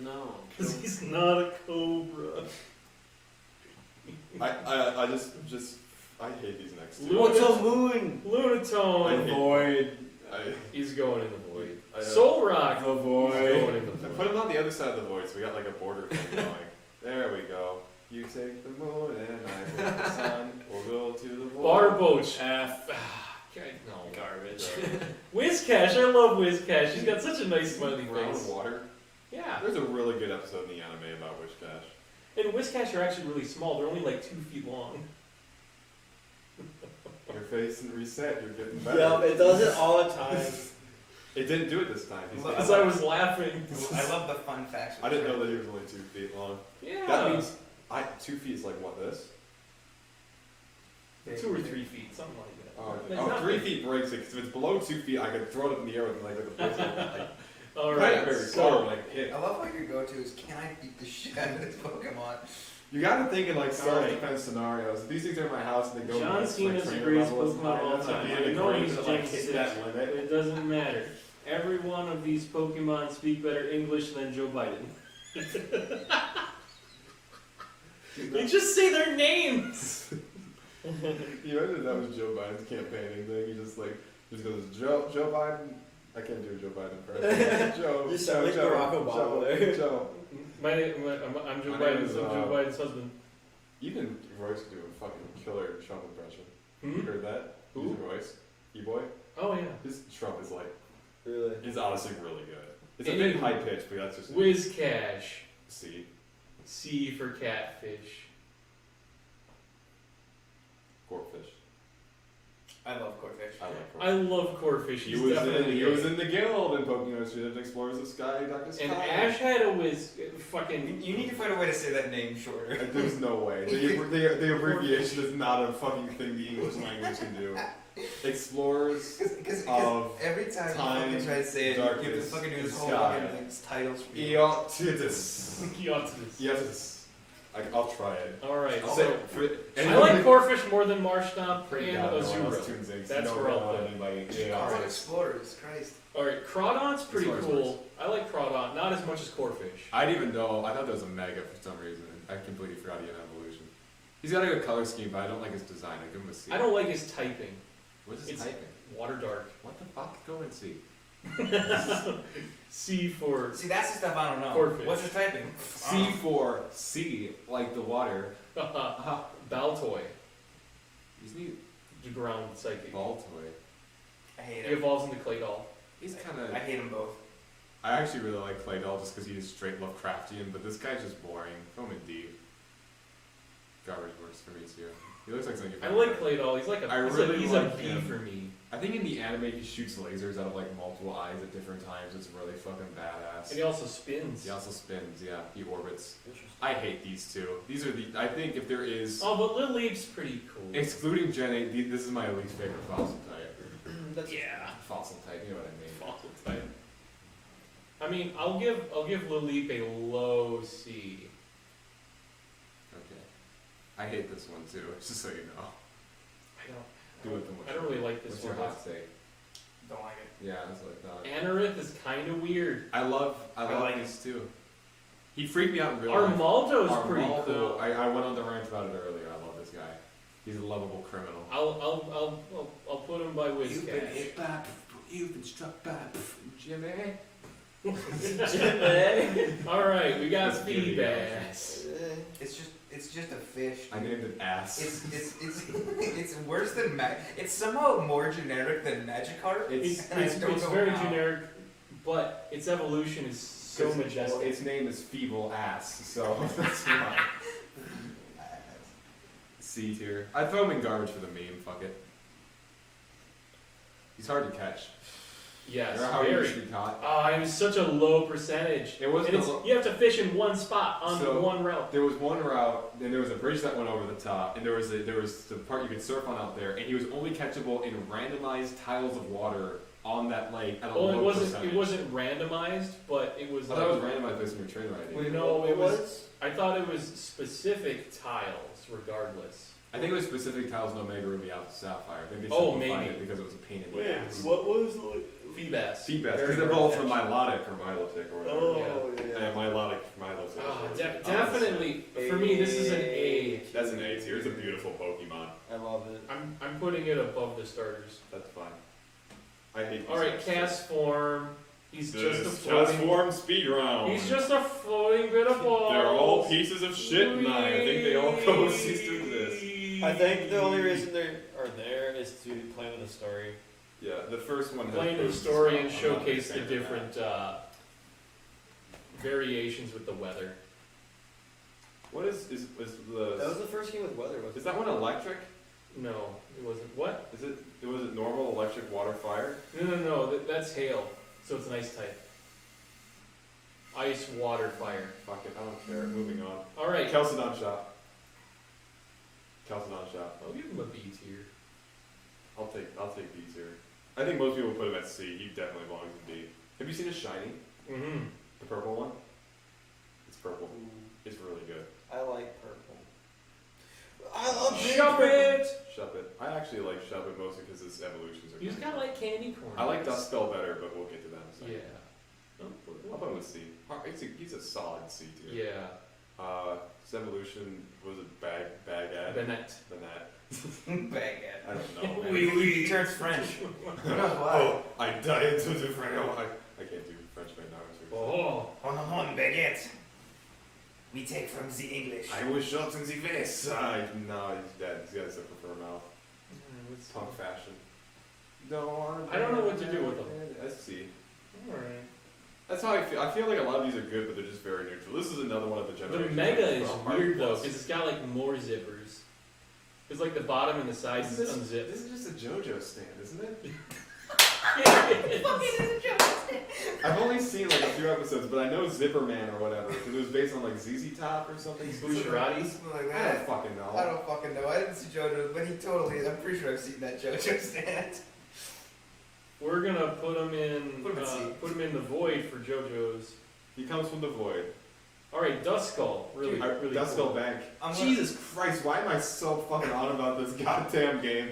No. Because he's not a Cobra. I just I hate these next two. What's a moon? Lunatone. I hate- Void. He's going in the void. I- Soul Rock. The He's void. going in the I void. put him on the other side of the void, so we got like a border thing going. There we go. You take the moon and I take the sun. We'll go to the void. Barboach. F. No. Garbage. Wizcash. I love Wizcash. She's got such a nice smiley Brown face. water. Yeah. There's a really good episode in the anime about Wishcash. And Wizcash are actually really small. They're only like 2 feet long. Your face and reset. You're getting better. Yeah, it does it all the time. It didn't do it this time. He's Because I was laughing. I love the fun facts. I didn't know that he was only 2 feet long. Yeah. That means 2 feet is like what this? 2 or 3 feet, something like that. Oh, It's not 3 big. feet breaks it. Because if it's below 2 feet, I could throw it up in the air with like a baseball. Like, All right, right. very So, far, like hit. I love how your go-to is, can I beat the shit out of this Pokemon? You gotta think in like Alright. self-defense scenarios. If these things are in my house and they go John like, Cena's trainer greatest level is Pokemon high of all enough, time. I'd be I in know a he's range to like jinxed hit it. that limit. it doesn't matter. Every one of these Pokemon speak better English than Joe Biden. You just say their names. You know that was Joe Biden's campaigning thing. He just goes Joe Biden. I can't do a Joe Biden impression. Joe. You sound like Joe, Barack Obama Joe, there. Joe. I'm Joe My name Biden's. is, I'm Joe Biden's husband. Even Royce could do a fucking killer Trump impression. You Hmm? heard that? Who? Who's Royce? E-boy? Oh yeah. His Trump is like, Really? is honestly really good. It's a And bit you- high pitched, but that's just Wizcash. C. C for catfish. Corpfish. I love Corfish. I like I Corpfish. love Corphish. He He's was definitely in the guild in Pokemon Student Explorers of Sky, Dr. Sky. And Ash had a fucking. You need to find a way to say that name shorter. There's no way. The abbreviation is not a fucking thing the English language can do. Explorers Because of every time time, you fucking try to say it, you have to darkness, fucking do this and whole sky. fucking like, titles for you. Eotitus. Eotitus. Yes. I'll try it. All right. I'll So say I like Corphish more than Marshtomp and Azura. That's That's where I'll put it. I love Explorers, Christ. All right, Crawdon's pretty It's cool. worse. I like Crawdon, not as much as Corphish. I didn't even know. I thought that was a mega for some reason. I completely forgot he had evolution. He's got a good color scheme, but I don't like his design. I give him a C. I don't like his typing. What's his it's- typing? Water dark. What the fuck? Go and see. C for See, that's the stuff I don't know. Corfish. What's it typing? C for sea, like the water. Baltoy. Isn't he The ground psychic. Baltoy? I hate He him. evolves into Claydol. He's kind of. I hate them both. I actually really like Claydol just because he's straight Lovecraftian, but this guy's just boring. Throw him in D. Garbage works for me too. He looks like something. I like Claydol. He's like he's a B him. for me. I think in the anime he shoots lasers out of like multiple eyes at different times. It's really fucking badass. And he also spins. He also spins. Yeah, he orbits. I hate these two. These are the. I think if there is, Oh, but Lil Leap's pretty cool. excluding Gen 8, this is my least favorite fossil type. Yeah. Fossil type. You know what I mean? Fossil type. I mean, I'll give Lil Leap a low C. Okay. I hate this one too. Just so you know. Do it the I don't really like this What's your one. hot take? Don't like it. Yeah, that's what I thought. Anorith is kind of weird. I love like these too. He freaked me out in real life. Armaldo's pretty Armaldo, cool. I went on the rant about it earlier. I love this guy. He's a lovable criminal. I'll put him by Wizcash. by, you've been struck by Jimmy. All right, we got Let's give it a Feebass. It's just a fish. I named it ass. It's worse than It's somehow more generic than Magikarp. It's and I don't know very how. generic, but its evolution is so majestic. Its name is Feeble Ass, so that's why. C tier. I'd throw him in garbage for the meme. Fuck it. He's hard to catch. Yes, Remember how he very. used to be caught? Oh, it was such a low percentage. It wasn't And a low- you have to fish in one spot on So- one route. There was one route, then there was a bridge that went over the top, and there was the part you could surf on out there, and he was only catchable in randomized tiles of water on that lake at a Well, low percentage. it wasn't randomized, but it was I thought it was randomized based on your train riding. Wait, no, it was. I thought it was specific tiles, regardless. I think it was specific tiles in Omega Ruby Alpha Sapphire. I think they Oh, simplified maybe. it because it was a pain in the Wait, ass. what was the... Feebass. Feedback, Very because they're good both catch. from Milotic or Milotic or whatever. Oh, Yeah, yeah. Milotic, Milotic. Ah, definitely. For me, this is an A. That's an A tier. It's a beautiful Pokemon. I love it. I'm putting it above the starters. That's fine. I hate these All right, guys. cast form. He's just a This floating. transform speed round. He's just a floating bit of balls. They're all pieces of shit, and I think they all cease to exist. I think the only reason they are there is to play with the story. Yeah, the first one. Playing the story and showcase the different variations with the weather. What is the? That was the first game with weather, wasn't Is that one electric? No, it wasn't. What? Was it normal, electric, water, fire? No. That's hail. So it's an ice type. Ice, water, fire. Fuck it, I don't care. Moving on. All right. Calcedon shop. Calcedon shop. I'll give him a B tier. I'll take B tier. I think most people put him at C. He definitely belongs in B. Have you seen his shiny? Mm-hmm. The purple one? It's purple. It's really good. I like purple. I love Shove it! Shove it. I actually like Shove it mostly because his evolutions are He's good. got like candy corn. I like Duskspell better, but we'll get to that in a second. Yeah. I'll put him with C. He's a solid C tier. Yeah. His evolution was a Bagad. Bennett. Baguette. I don't know. Man. He turns French. Who knows why? Oh, I die into the French. I can't do French right now. I'm seriously. Oh. On baguette. We take from the English. I was shot in the face. No, he's dead. He's got a zipper for a mouth. Punk fashion. I don't know what to do with them. Let's see. Alright. That's how I feel. I feel like a lot of these are good, but they're just very neutral. This is another one of the The generations. Mega that's is from Hard weird though, Plus. because it's got like more zippers. It's like the bottom and the sides This unzipped. is just a JoJo stand, isn't it? Fucking I've only seen like a few episodes, but I know Zipper Man or whatever, because it was based on like ZZ Top or something. like I don't that. fucking know. I don't fucking know. I didn't see JoJo, but he totally. I'm pretty sure I've seen that JoJo stand. We're gonna put him in. Put him in C. Put him in the void for JoJo's. He comes from the void. All right, Duskull. Really, really Dust cool. Skull Bank. I'm gonna- Jesus Christ, why am I so fucking on about this goddamn game?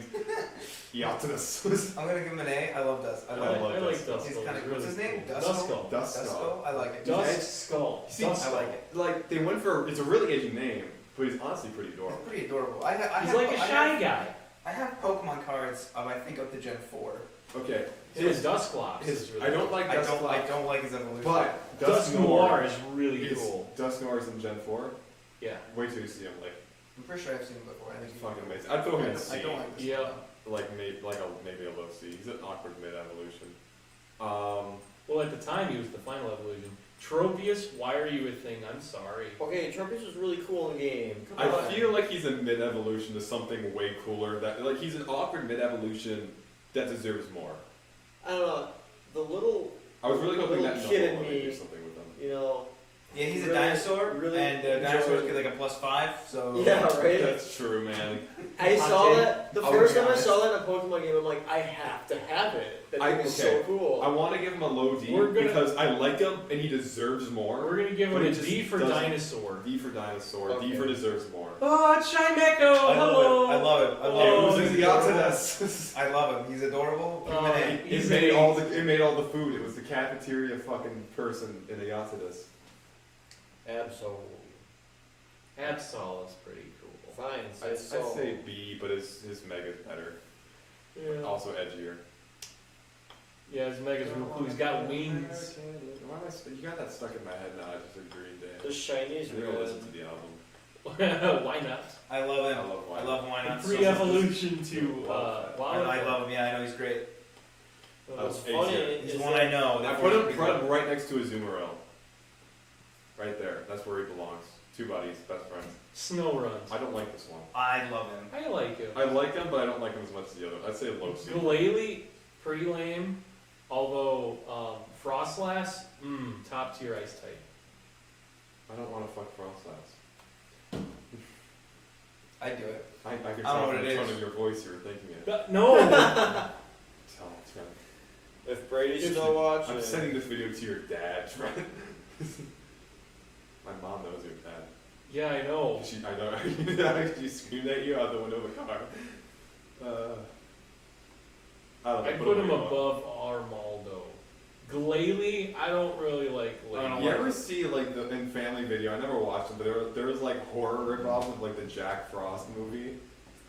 Yatinus. I'm gonna give him an A. I love Dust. I love like Dust. Duskull. He's kind of. It's What's his really name? cool. Duskull. Dust Duskull. Skull. I like it. Duskull. See, I like it. Like, they went for, it's a really edgy name, but he's honestly pretty He's adorable. pretty adorable. He's like a shy guy. I have Pokemon cards of I think up to Gen 4. Okay. His Dusclops is really I don't like I Dusclops. don't like his evolution. But Dusk Noir is really cool. Dusk Noir is in Gen 4. Yeah. Wait till you see him. Like, I'm pretty sure I've seen him before. I think it's he's fucking amazing. I'd throw him in I C. don't like this. Yeah. Like maybe a low C. He's an awkward mid evolution. Well, at the time, he was the final evolution. Tropius, why are you a thing? I'm sorry. Okay, Tropius was really cool in game. I feel like he's a mid evolution to something way cooler. That like he's an awkward mid evolution that deserves more. I don't know. The little, I was really hoping Little that kid Noble in would do me. something with them. you know. Yeah, he's a Really- dinosaur, really and dinosaurs enjoy- get like a +5. So Yeah, right. That's true, man. I Hot saw take. that the I'll first be time I honest. saw that in a Pokemon game. I'm like, I have to have it. That thing is so okay. cool. I want to give him a low D We're gonna- because I like him and he deserves more. We're gonna give But him it a just D for doesn't- dinosaur. D for dinosaur. D Okay. for deserves more. Oh, Chimecho! I Hello! love it. I love it. I Oh, love it him. was the Optimus. I love him. He's adorable. Put him in A. It He's made a- all the food. It was the cafeteria fucking person in the Yatsidus. Absolutely. Absol is pretty cool. Fine. I'd So say B, but his Mega's better. Yeah. Also edgier. Yeah, his Mega's really cool. He's got wings. Why am I you got that stuck in my head now. I just like Green Day. the shinies I think I'll red. listen to the album. Why not? I love I him. love I love him. Why not? Free So much. evolution to I Wildfire. love him. Yeah, I know he's great. What's A funny tier. He's is the one that I know. I put him right next to Azumarill. Right there. That's where he belongs. Two buddies, best friends. Snow runs. I don't like this one. I love him. I like it. I like him, but I don't like him as much as the other. I'd say low C. Glalie, pretty lame. Although Frostlass, top tier ice type. I don't want to fuck Frostlass. I do it. I can I don't know tell what from it the tone is. of your voice you were thinking it. No! Tell Trent. if Brady's It's- still watching, I'm sending this video to your dad, Trent. My mom knows your dad. Yeah, I know. I know. She screamed at you out the window of the car. I don't know. I put him where you want. above Armaldo. Glalie, I don't really like Glalie. You ever see like the in Family Video? I never watched them, but there was like horror rip-offs of like the Jack Frost movie.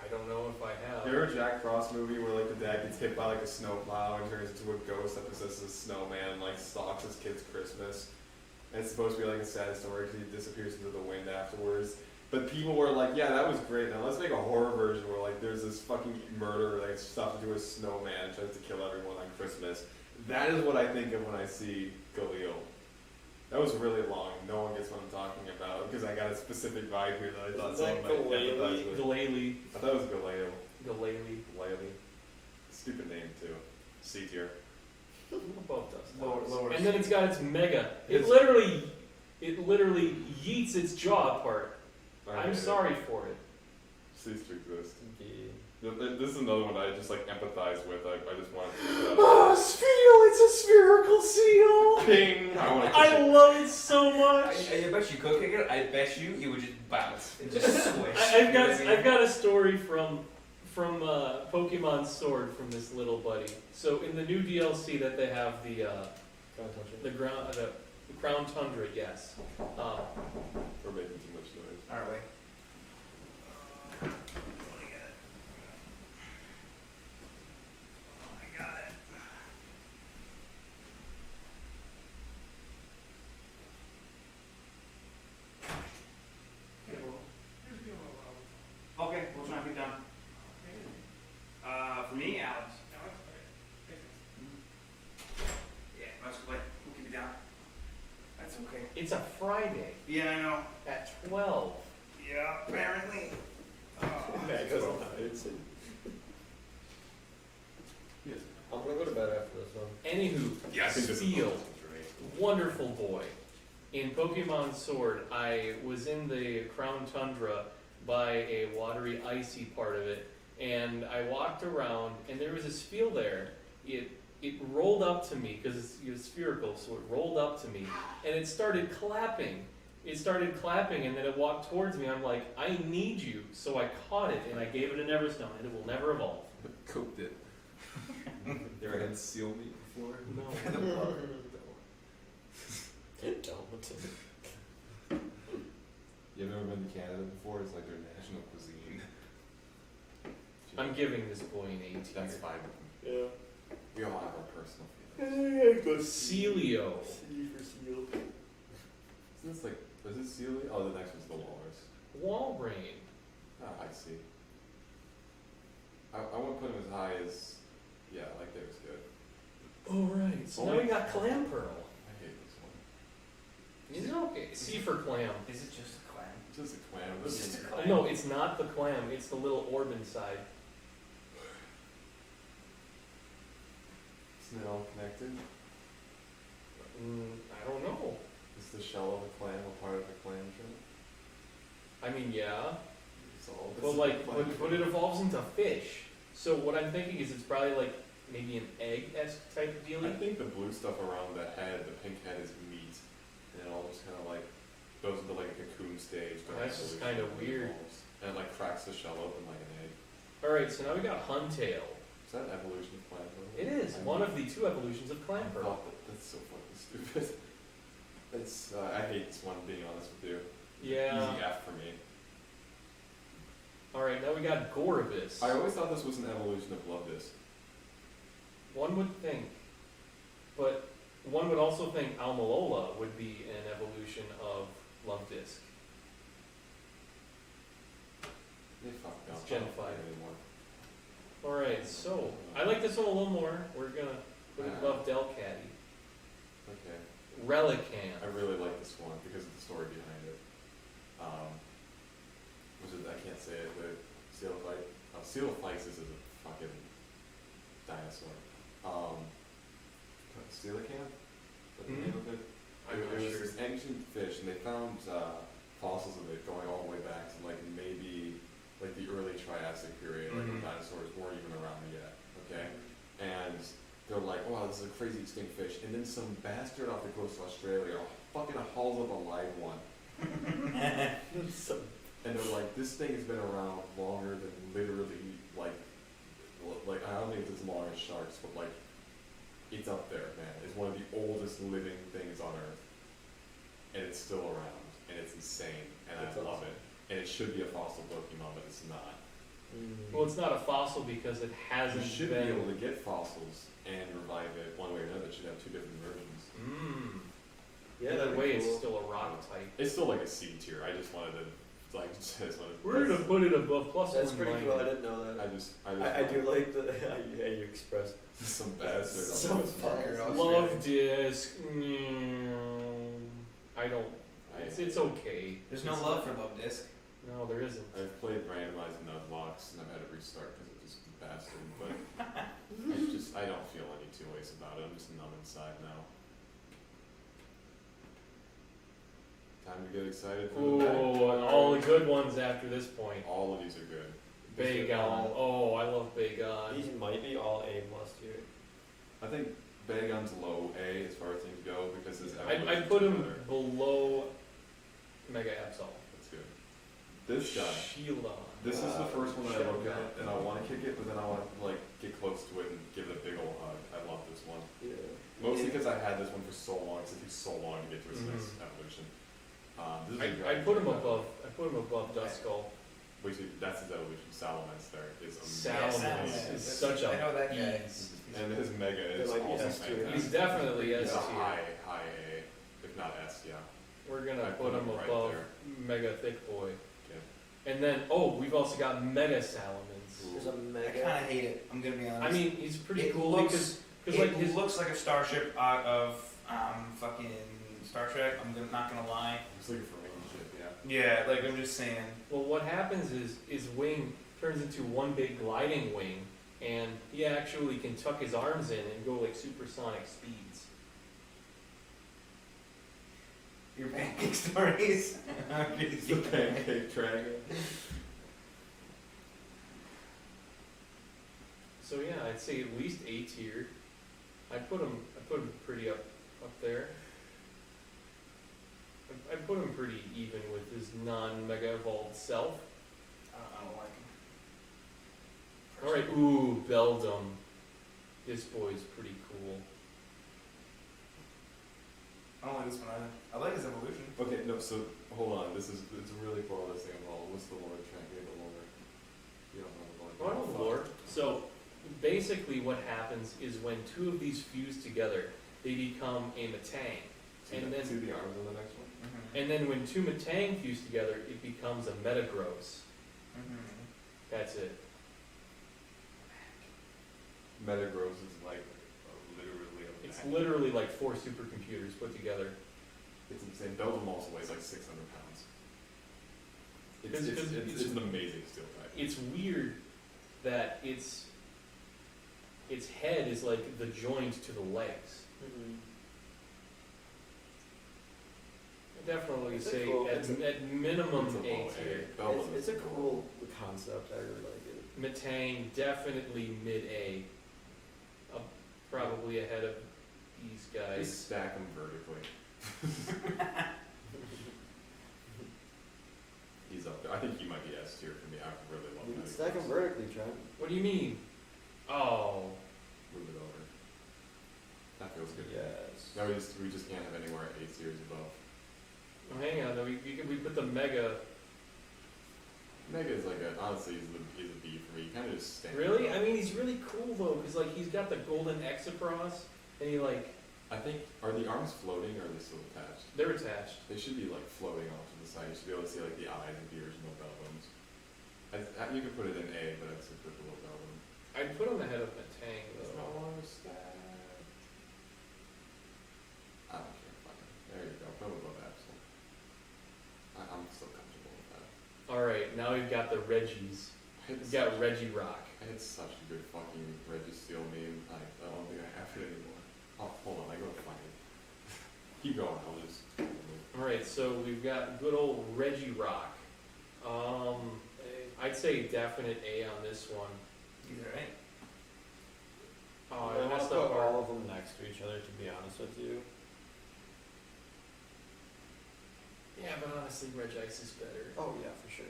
I don't know if I have. You remember Jack Frost movie where like the dad gets hit by like a snowplow and turns into a ghost that possesses a snowman and like stalks his kid's Christmas? And it's supposed to be like a sad story because he disappears into the wind afterwards. But people were like, yeah, that was great. Now let's make a horror version where like there's this fucking murderer that gets stuffed into a snowman and tries to kill everyone on Christmas. That is what I think of when I see Galil. That was really long. No one gets what I'm talking about because I got a specific vibe here that I thought Isn't that someone might Galil? empathize with. Glalie. I thought it was Galil. Glalie. Galil. Stupid name too. C tier. Above Dust. Lower And then it's got its Mega. It It's- literally yeets its jaw apart. I I'm hate it. sorry for it. Cease to exist. yeah. This is another one I just like empathize with. I just want to. Oh, Seal! It's a spherical seal! Ping! I want to. I love it so much! I bet you could kick it. I bet you would just bounce and just squish. I've got a story from Pokemon Sword from this little buddy. So in the new DLC that they have the Crown Tundra, yes. We're making too much noise. Aren't we? Okay, we'll try and get down. For me, Alex. Yeah, let's play. We'll keep it down. That's okay. It's a Friday Yeah, I know. at 12. Yeah, apparently. I'm gonna go to bed after this one. Anywho, Yeah, I think this is Steel, great. wonderful boy. In Pokemon Sword, I was in the Crown Tundra by a watery, icy part of it, and I walked around, and there was a spiel there. It rolled up to me, because it's spherical, so it rolled up to me, and it started clapping. It started clapping, and then it walked towards me. I'm like, I need you. So I caught it, and I gave it a Neverstone, and it will never evolve. Cooked it. You ever had seal meat before? No. You ever been to Canada before? It's like their national cuisine. I'm giving this boy an A tier. That's fine. Yeah. We all have our personal feelings. Celio. C for seal. Isn't this like, is it Sealy? Oh, the next one's the Walrus. Walbrain. Ah, I see. I won't put him as high as, yeah, I like that was good. Alright, so now we got Clam Pearl. I hate this one. Is it okay? C for clam. Is it just a clam? It's just a clam. It's This just is a clam. No, it's not the clam, it's the little orb inside. Isn't it all connected? I don't know. Is the shell of the clam a part of the clam shell? I mean, yeah. It's all But like, but it evolves into fish. So what I'm thinking is it's probably like maybe an egg-esque type of deal. I think the blue stuff around the head, the pink head, is meat, and it all just kind of like goes into like a cocoon stage. during That's just evolution, kinda and weird. evolves. And it like cracks the shell open like an egg. Alright, so now we got Huntail. Is that an evolution of clam pearl? It is one of the two evolutions of Clam I Pearl. thought that's so fucking stupid. It's I hate this one, being honest with you. Yeah. Easy F for me. Alright, now we got Goribus. I always thought this was an evolution of Love Disc. One would think. But one would also think Almalola would be an evolution of Love Disc. They fucked up. It's Gen I don't 5. care anymore. Alright, so I like this one a little more. We're gonna put it above Delcatty. Okay. Relican. I really like this one because of the story behind it. Was it? I can't say it, but Coelophytes is a fucking dinosaur. Coelacanth? Is that the name of it? I'm not It was sure. this ancient fish, and they found fossils of it going all the way back to like maybe like the early Triassic period, like when Mhm. dinosaurs weren't even around yet. Okay, and they're like, "Wow, this is a crazy extinct fish," and then some bastard off the coast of Australia fucking hauls up a live one, and they're like, "This thing has been around longer than literally like I don't think it's as long as sharks, but like it's up there, man. It's one of the oldest living things on Earth, and it's still around, and it's insane, and That's I love awesome. it. And it should be a fossil Pokemon, but it's not. Well, it's not a fossil because it You hasn't should been. be able to get fossils and revive it one way or another. It should have two different versions. Yeah, Either that'd be way, it's cool. still a rock type. It's still like a C tier. I just wanted to like just wanted to, We're gonna put it above plus That's one pretty minus. cool. I didn't know that. I just I do like the how you express some bastard. some fucker. Love Disc. I don't. It's okay. There's no love for Love Disc. No, there isn't. I've played randomized Nuzlocke and I've had to restart because it's just a bastard. But I don't feel any two ways about it. I'm just numb inside now. Time to get excited for the Oh, and all the good ones after this point. All of these are good. Bagon. Oh, I love Bagon. These might be all A plus tier. I think Bagon's low A as far as things go because his I evolution's put him better. below Mega Absol. That's good. This guy. Sheila. This is the first one I look Shut at, up. and I want to kick it, but then I want to like get close to it and give it a big old hug. I love this one, Yeah. mostly because I had this one for so long. Because it takes so long to get to its next Mhm. evolution. This is a I dragon put him type. above. I put him above Duskull. Wait, see, that's his evolution. Salamence is Salamence amazing. is such a I know that guy. beast. And his mega is They're like also S tier. fantastic. He's definitely S He's a tier. high A, if not S, yeah. We're gonna I put him right above there. Mega Thick Boy. Okay. And then, we've also got Mega Salamence. There's a I mega. kind of hate it. I'm gonna be honest. I mean, he's pretty It cool looks- because it like his looks like a starship out of fucking Star Trek. Not gonna lie. He's looking for making shit, yeah. Yeah, like I'm just saying. well, what happens is his wing turns into one big gliding wing, and he actually can tuck his arms in and go like supersonic speeds. Your pancake stories. He's the pancake dragon. So yeah, I'd say at least A tier. I put him pretty up there. I put him pretty even with his non-mega evolved self. I don't like him. All right, ooh, Beldum. This boy's pretty cool. I don't like this one either. I like his evolution. Okay, no, so hold on. It's a really cool listing of all. What's the Lord Trank? The Lord. You don't know the Lord Well, I know the lore. So basically, what happens is when two of these fuse together, they become a Matang. And then, see the arms on the next one. and then when two Matang fuse together, it becomes a Metagross. That's it. Metagross is like literally a It's Mac. literally like 4 supercomputers put together. It's insane. Belgium also weighs like 600 pounds. Because It's an amazing steel type. It's weird that its head is like the joint to the legs. I definitely It's a say cool- at minimum It's a A low tier. A. Belgium It's is a cool concept. I really like it. Matang definitely mid A, probably ahead of these You guys. stack them vertically. He's up there. I think he might be S tier for me. I really love You can Metagross. stack them vertically, Trent. What do you mean? Oh, Move it over. That feels good. Yes. No, we just can't have anywhere at A tiers above. well, hang on though. We put the Mega. Mega is like honestly, he's a B for me. You kind of just stand. Really? up. I mean, he's really cool though, cause like he's got the golden X across, and he like I think, are the arms floating or are they still attached? they're attached. They should be like floating off to the side. You should be able to see like the eyes of the original Belgians. You could put it in A, but I'd still put the little Belgian. I'd put him ahead of Matang It's though. no longer stacked. I don't care. Fuck it. There you go. Put him above Axel. I'm still comfortable with that. All right, now we've got the Reggies. We've got Reggie Rock. I had such a good fucking Registeel meme. I don't think I have it anymore. Oh, hold on. I gotta find it. Keep going. I'll just. All right, so we've got good old Reggie Rock. I'd say definite A on this one. He's alright. Oh, I I want messed to up put all our. of them next to each other, to be honest with you. Yeah, but honestly, Regice is better. Oh yeah, for sure.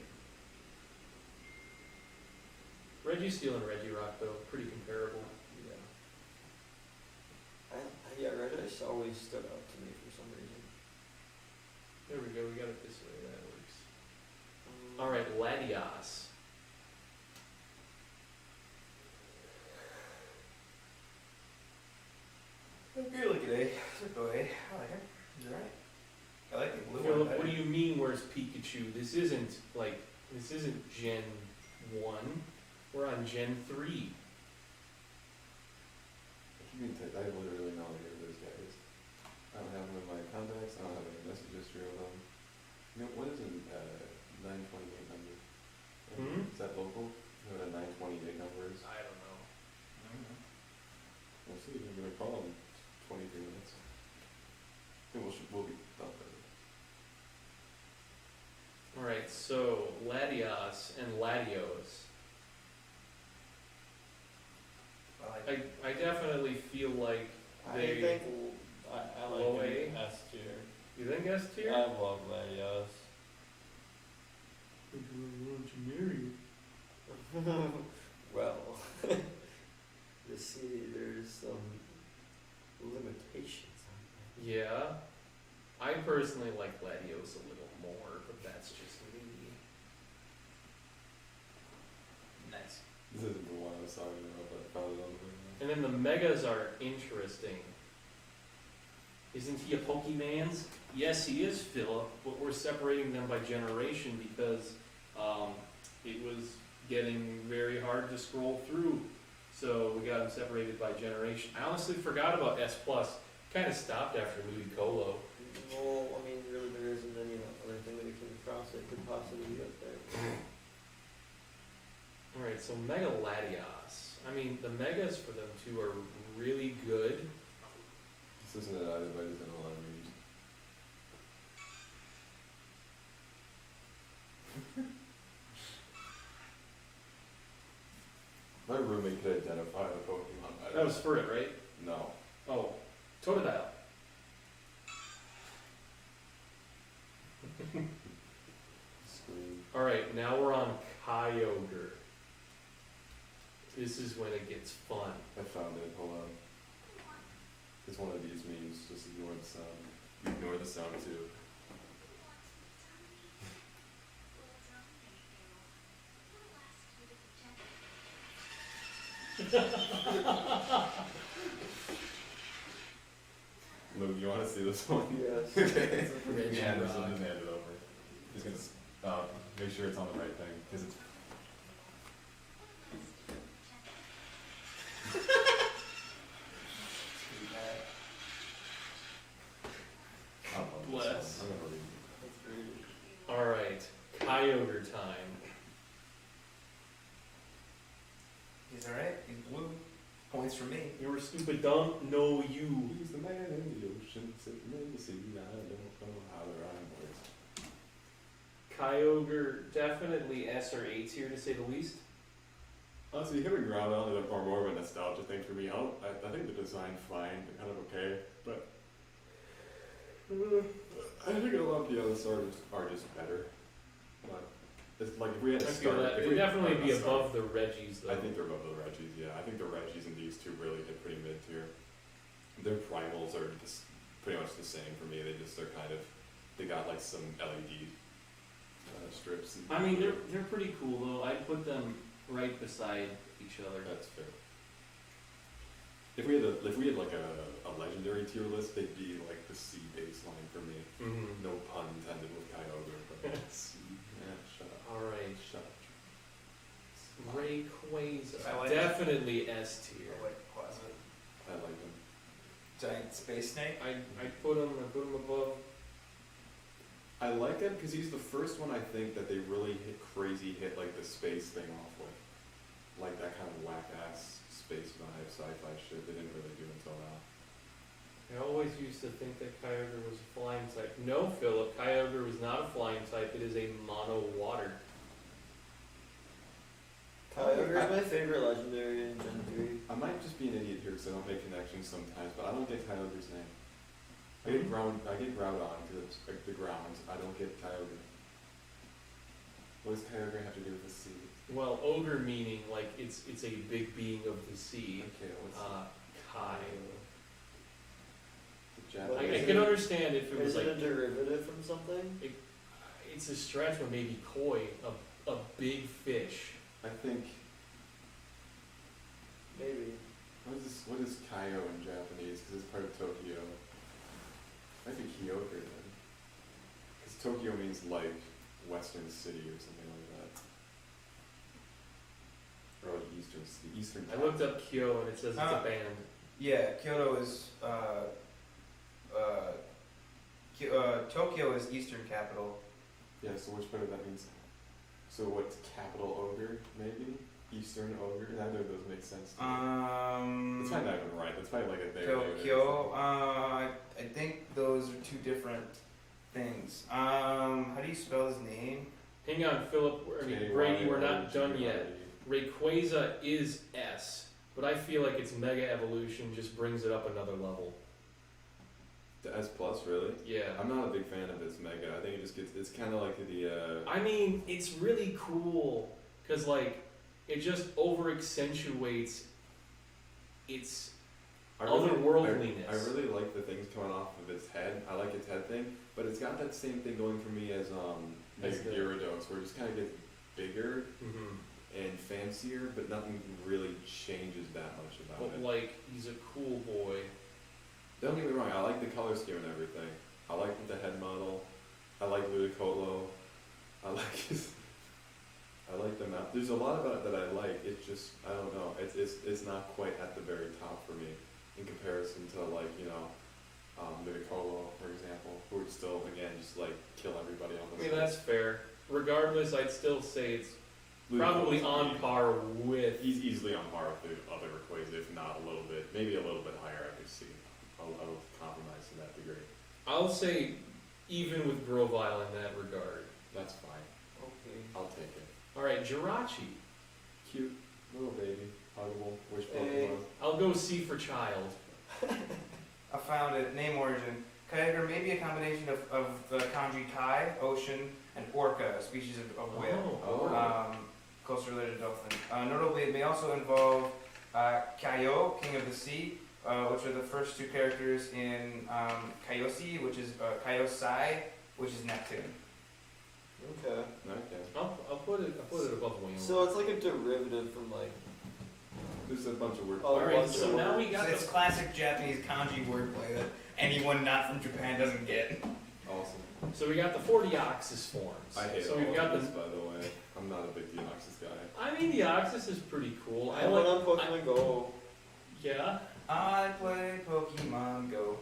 Registeel and Reggie Rock though, pretty comparable. Yeah, Reddish always stood out to me for some reason. There we go. We got it this way. That works. All right, Latias. You're looking at A. Go A. I like him. He's alright. I like the blue Philip, one. what do you mean? Where's Pikachu? This isn't Gen 1. We're on Gen 3. I literally know any of those guys. I don't have them in my contacts. I don't have any message history of them. You know, what is a 928 number? Hmm? Is that local? You know what a 928 number is? I don't know. We'll see. I'm gonna call them 23 minutes. And we'll be done with it. All right, so Latias and Latios. I definitely feel like they. I think I like low him A? S tier. You think S tier? I love Latios. Well, you see, there's some limitations on that. Yeah. I personally like Latios a little more, but that's just me. Nice. This isn't the one I was talking about, but I found it on the way. And then the Megas are interesting. Isn't he a Pokemans? Yes, he is, Philip, but we're separating them by generation because it was getting very hard to scroll through. So we got them separated by generation. I honestly forgot about S+. Kind of stopped after Ludicolo. Well, I mean, really, there isn't any other thing that we came across that could possibly be up there. Alright, so Mega Latias. I mean, the Megas for them two are really good. This isn't it either, but it's in a lot of memes. My roommate could identify the Pokemon better. That was for it, right? No. Oh, Totodile. Scream. Alright, now we're on Kyogre. This is when it gets fun. I found it. Hold on. It's one of these memes. Just ignore the sound. Ignore the sound too. Luke, you want to see this one? Yes. Okay. Reggie Hand this Rock. one, just hand it over. Just gonna make sure it's on the right thing, because it's. I love this Bless. one. I'm gonna read That's great. Alright, Kyogre time. He's alright. He's blue. Points for me. You were stupid dumb? No, it. you. He's the man in the ocean, sitting in the sea. I don't know how the rhyme works. Kyogre, definitely S or A tier to say the least. Honestly, him and Groudon are more of a nostalgia thing for me. I think the design's fine, they're kind of okay, but I think a lot of the others are just better. But it's like if we had I to feel start, that. if It'd we definitely be had to start- above the Reggies, though. I think they're above the Reggies. Yeah, I think the Reggies and these two really hit pretty mid tier. Their primals are just pretty much the same for me. They got like some LED strips. And I mean, they're pretty cool, though. I'd put them right beside each other. That's fair. If we had like a legendary tier list, they'd be like the C baseline for me. Mm-hmm. No pun intended with Kyogre, but C. Yeah, shut up. Alright. Shut up. Rayquaza. I like Definitely S tier. I like them. Giant space snake. I put him above. I like him because he's the first one I think that they really hit like the space thing off with. Like that kind of whack ass space vibe, sci-fi shit they didn't really do until now. I always used to think that Kyogre was a flying type. No, Philip, Kyogre was not a flying type. It is a mono water. Kyogre is my favorite legendary in Gen 3. I might just be an idiot here because I don't make connections sometimes, but I don't get Kyogre's name. I get Groudon because it's like the grounds. I don't get Kyogre. What does Kyogre have to do with the sea? Well, ogre meaning like it's a big being of the sea. Okay, what's Kai. the I Japanese? can understand if it was Is like it a derivative from something? it's a stretch, but maybe koi, a big fish. I think Maybe. what is Kaio in Japanese? Because it's part of Tokyo. Might be Kyoto then. Because Tokyo means like Western City or something like that. Or like Eastern City, Eastern. I looked up Kyo and it says it's a band. Yeah, Kyoto is Tokyo is Eastern capital. Yeah. So which part of that means? So what's capital ogre? Maybe Eastern ogre. Neither of those make sense. To me. It's probably not even right. That's probably like a there. Tokyo. I think those are two different things. How do you spell his name? Hang on, Philip. Brady, we're not done yet. Rayquaza is S, but I feel like its Mega Evolution just brings it up another level. The S plus, really? Yeah. I'm not a big fan of its mega. I think it just gets. It's kind of like the. I mean, it's really cool because like it just over accentuates its otherworldliness. I really like the things coming off of its head. I like its head thing, but it's got that same thing going for me as As the- Gyarados, where it just kind of gets bigger Mhm. and fancier, but nothing really changes that much about But it. like he's a cool boy. Don't get me wrong, I like the color scheme and everything. I like the head model. I like Ludicolo. I like the mouth. There's a lot about it that I like. It's just I don't know. It's not quite at the very top for me in comparison to like Ludicolo, for example, who would still again just like kill everybody on I the mean side. that's fair. Regardless, I'd still say it's Ludicolo's probably on par with. He's easily on par with the other Rayquaza, if not a little bit, maybe a little bit higher. I could see. I'll compromise to that degree. I'll say even with Grovyle in that regard. That's fine. Okay. I'll take it. All right, Jirachi. Cute little baby, huggable, wish Hey. Pokemon. I'll go C for child. I found it. Name origin. Kyogre may be a combination of the kanji kai, ocean, and orca, a species of whale. Oh. Closely related to dolphin. Notably, it may also involve Kaio, King of the Sea, which are the first two characters in Kaiosi, which is Kaiosai, which is Neptune. Okay. Okay. I'll put it above Wayne. So it's like a derivative from like There's a bunch of words. Oh, Alright, bunch so of now we words. got It's the classic Japanese kanji wordplay that anyone not from Japan doesn't get. Awesome. So we got the 4 Deoxys forms. I hate so all we've got of the. this, by the way. I'm not a big Deoxys guy. I mean, Deoxys is pretty cool. I went on Pokemon Go. Yeah. I play Pokemon Go.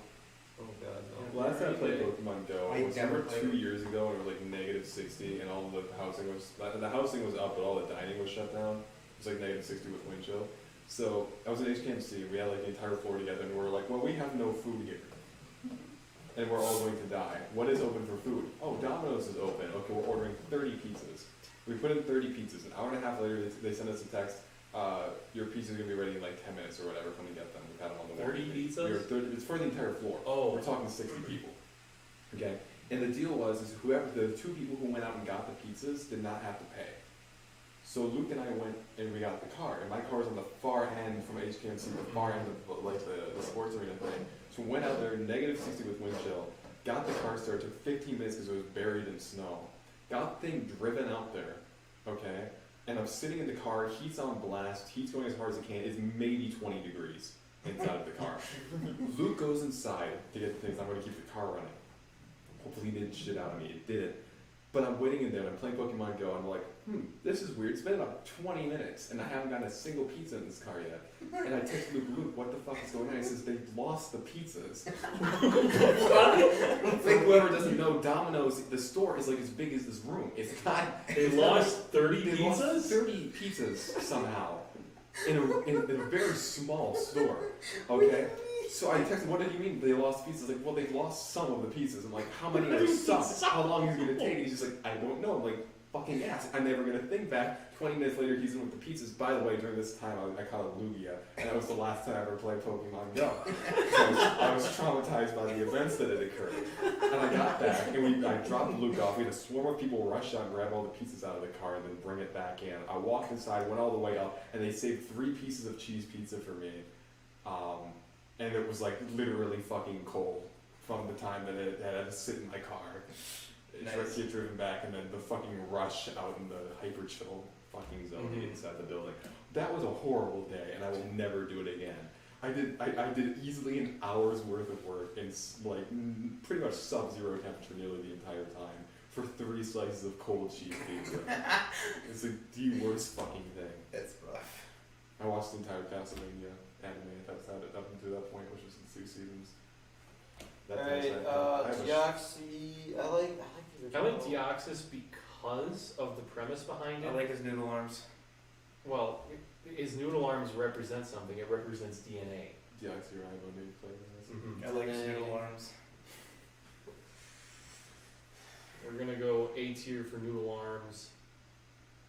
Oh god, no. Last time I played Pokemon Go I was never over played 2 it. years ago, and it was like negative 60, and all the housing was up, but all the dining was shut down. It was like negative 60 with wind chill. So I was in HKMC. We had like the entire floor together, and we were like, well, we have no food here, and we're all going to die. What is open for food? Oh, Domino's is open. Okay, we're ordering 30 pizzas. We put in 30 pizzas. An hour and a half later, they send us a text. Your pizza's gonna be ready in like 10 minutes or whatever. Come and get them. We've had them on the 30 way. pizzas? It's for the entire floor. Oh. We're talking 60 people. Okay, and the deal was is whoever the 2 people who went out and got the pizzas did not have to pay. So Luke and I went and we got the car, and my car was on the far end from HKMC, the far end of like the sports arena thing. So we went out there, negative 60 with wind chill. Got the car started. Took 15 minutes because it was buried in snow. Got the thing driven out there. Okay. And I'm sitting in the car, heat's on blast, heat's going as hard as it can, it's maybe 20 degrees inside of the car. Luke goes inside to get the things, I'm going to keep the car running. Hopefully he didn't shit out of me, it didn't. But I'm waiting in there, and I'm playing Pokemon Go, and I'm like, this is weird, it's been about 20 minutes, and I haven't gotten a single pizza in this car yet. And I text Luke, what the fuck is going on? He says, they lost the pizzas. Like whoever doesn't know, Domino's, the store is like as big as this room. It's not. They lost 30 They pizzas? lost 30 pizzas somehow in a very small store. Okay? So I texted, what did you mean they lost pizzas? Like, well, they've lost some of the pizzas. I'm like, how many are stuck? How long is it going to take? And he's just like, I don't know. I'm like, fucking ass. I'm never going to think back. 20 minutes later, he's in with the pizzas. By the way, during this time, I caught a Lugia, and that was the last time I ever played Pokemon Go. So I was traumatized by the events that had occurred. And I got back, and I dropped Luke off. We had a swarm of people rush out and grab all the pizzas out of the car and then bring it back in. I walked inside, went all the way up, and they saved 3 pieces of cheese pizza for me. And it was like literally fucking cold from the time that it had to sit in my car. Nice. Get driven back, and then the fucking rush out in the hyper chill fucking zone inside the building. That was a horrible day, and I will never do it again. I did easily an hour's worth of work in like pretty much sub-zero temperature nearly the entire time for 3 slices of cold cheese pizza. It's like the worst fucking thing. That's rough. I watched the entire Castlevania anime up until that point, which was in 2 seasons. Alright, Deoxy, I like the I like original. Deoxys because of the premise behind I it. like his noodle arms. Well, his noodle arms represent something. It represents DNA. Deoxyribonucleic. I like his Dang. noodle arms. We're gonna go A tier for noodle arms.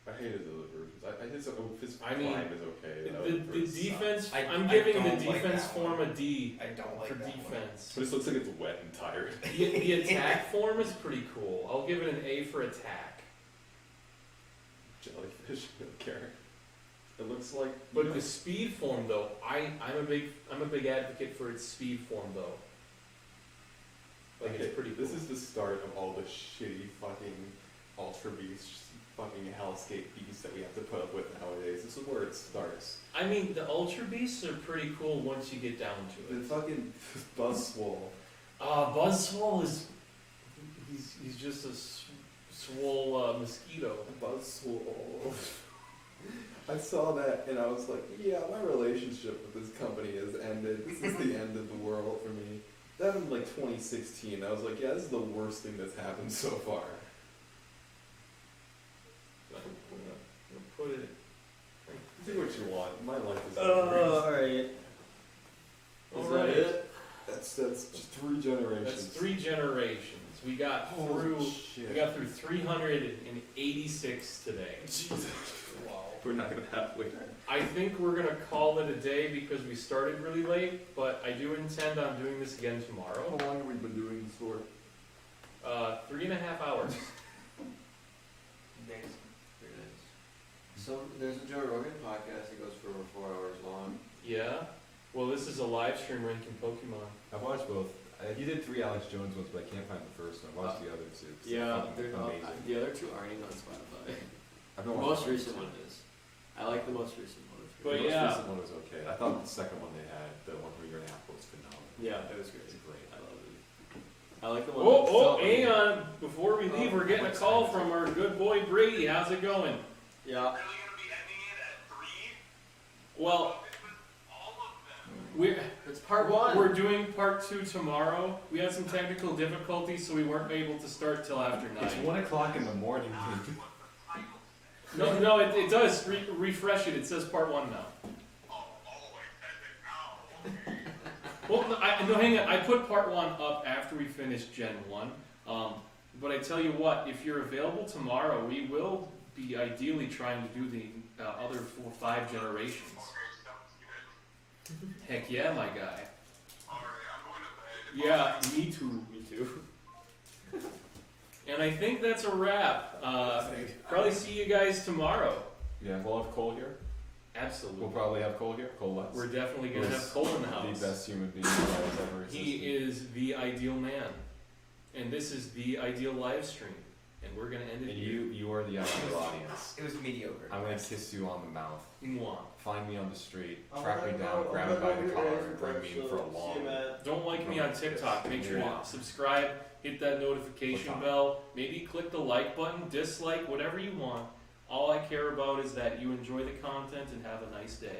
I hated the other versions. His I mean, climb is okay. The defense. I'm I giving the don't like defense that one. form a D I don't like for that one. defense. But it looks like it's wet and tired. The attack form is pretty cool. I'll give it an A for attack. Jellyfish, I don't care. It looks like. But the speed form though, I'm a big advocate for its speed form though. Like Okay, it's pretty cool. This is the start of all the shitty fucking Ultra Beast, fucking Hellscape beasts that we have to put up with nowadays. This is where it starts. I mean, the Ultra Beasts are pretty cool once you get down to The it. fucking Buzzswole. Buzzswole is he's just a swole mosquito. Buzzswole. I saw that and I was like, yeah, my relationship with this company has ended. This is the end of the world for me. That was like 2016. I was like, yeah, this is the worst thing that's happened so far. I'm gonna put it. Do what you want. My life is Alright. Is that Alright. it? That's just 3 generations. That's 3 generations. We got Holy through. shit. We got through 386 today. Jesus. Wow. We're not gonna halfway. I think we're gonna call it a day because we started really late, but I do intend on doing this again tomorrow. How long have we been doing this for? 3.5 hours. Thanks. Very nice. So there's a Joe Rogan podcast that goes for over 4 hours long. Yeah. Well, this is a live stream ranking Pokemon. I've watched both. He did 3 Alex Jones ones, but I can't find the first one. I watched the other 2. 'cause they're Yeah, fucking amazing. the other 2 aren't even on Spotify. I've The been most watching recent one is. I like the most recent one of But the most yeah. recent one was okay. I thought the second one they had, the one from a year and a half ago, was phenomenal. Yeah, it was great. It's great. I love it. I like the one. Oh, that's hang on. Before we leave, we're getting a call from our good boy Brady. How's it going? Yeah. Well, It's part one. we're doing part 2 tomorrow. We had some technical difficulties, so we weren't able to start till after 9. It's 1 o'clock in the morning. No, it does. Refresh it. It says part 1 now. Well, no, hang on. I put part 1 up after we finished Gen 1. But I tell you what, if you're available tomorrow, we will be ideally trying to do the other 5 generations. Heck yeah, my guy. Yeah, me too. Me too. And I think that's a wrap. Probably see you guys tomorrow. Yeah, we'll have Cole here. Absolutely. We'll probably have Cole here. Cole Lutz. We're definitely going to have Cole in the house. The best human being that has ever existed. He is the ideal man. And this is the ideal live stream. And we're going to end it And here. you are the ideal audience. It was mediocre. I'm gonna kiss you on the mouth. Mwah. Find me on the street, I'm track me gonna down, go- grab I'm me by gonna the go collar, get and bring me in for a long. See you, man. Don't like me on TikTok. Make sure to Mwah. subscribe, hit that notification Mwah. bell, maybe click the like button, dislike, whatever you want. All I care about is that you enjoy the content and have a nice day.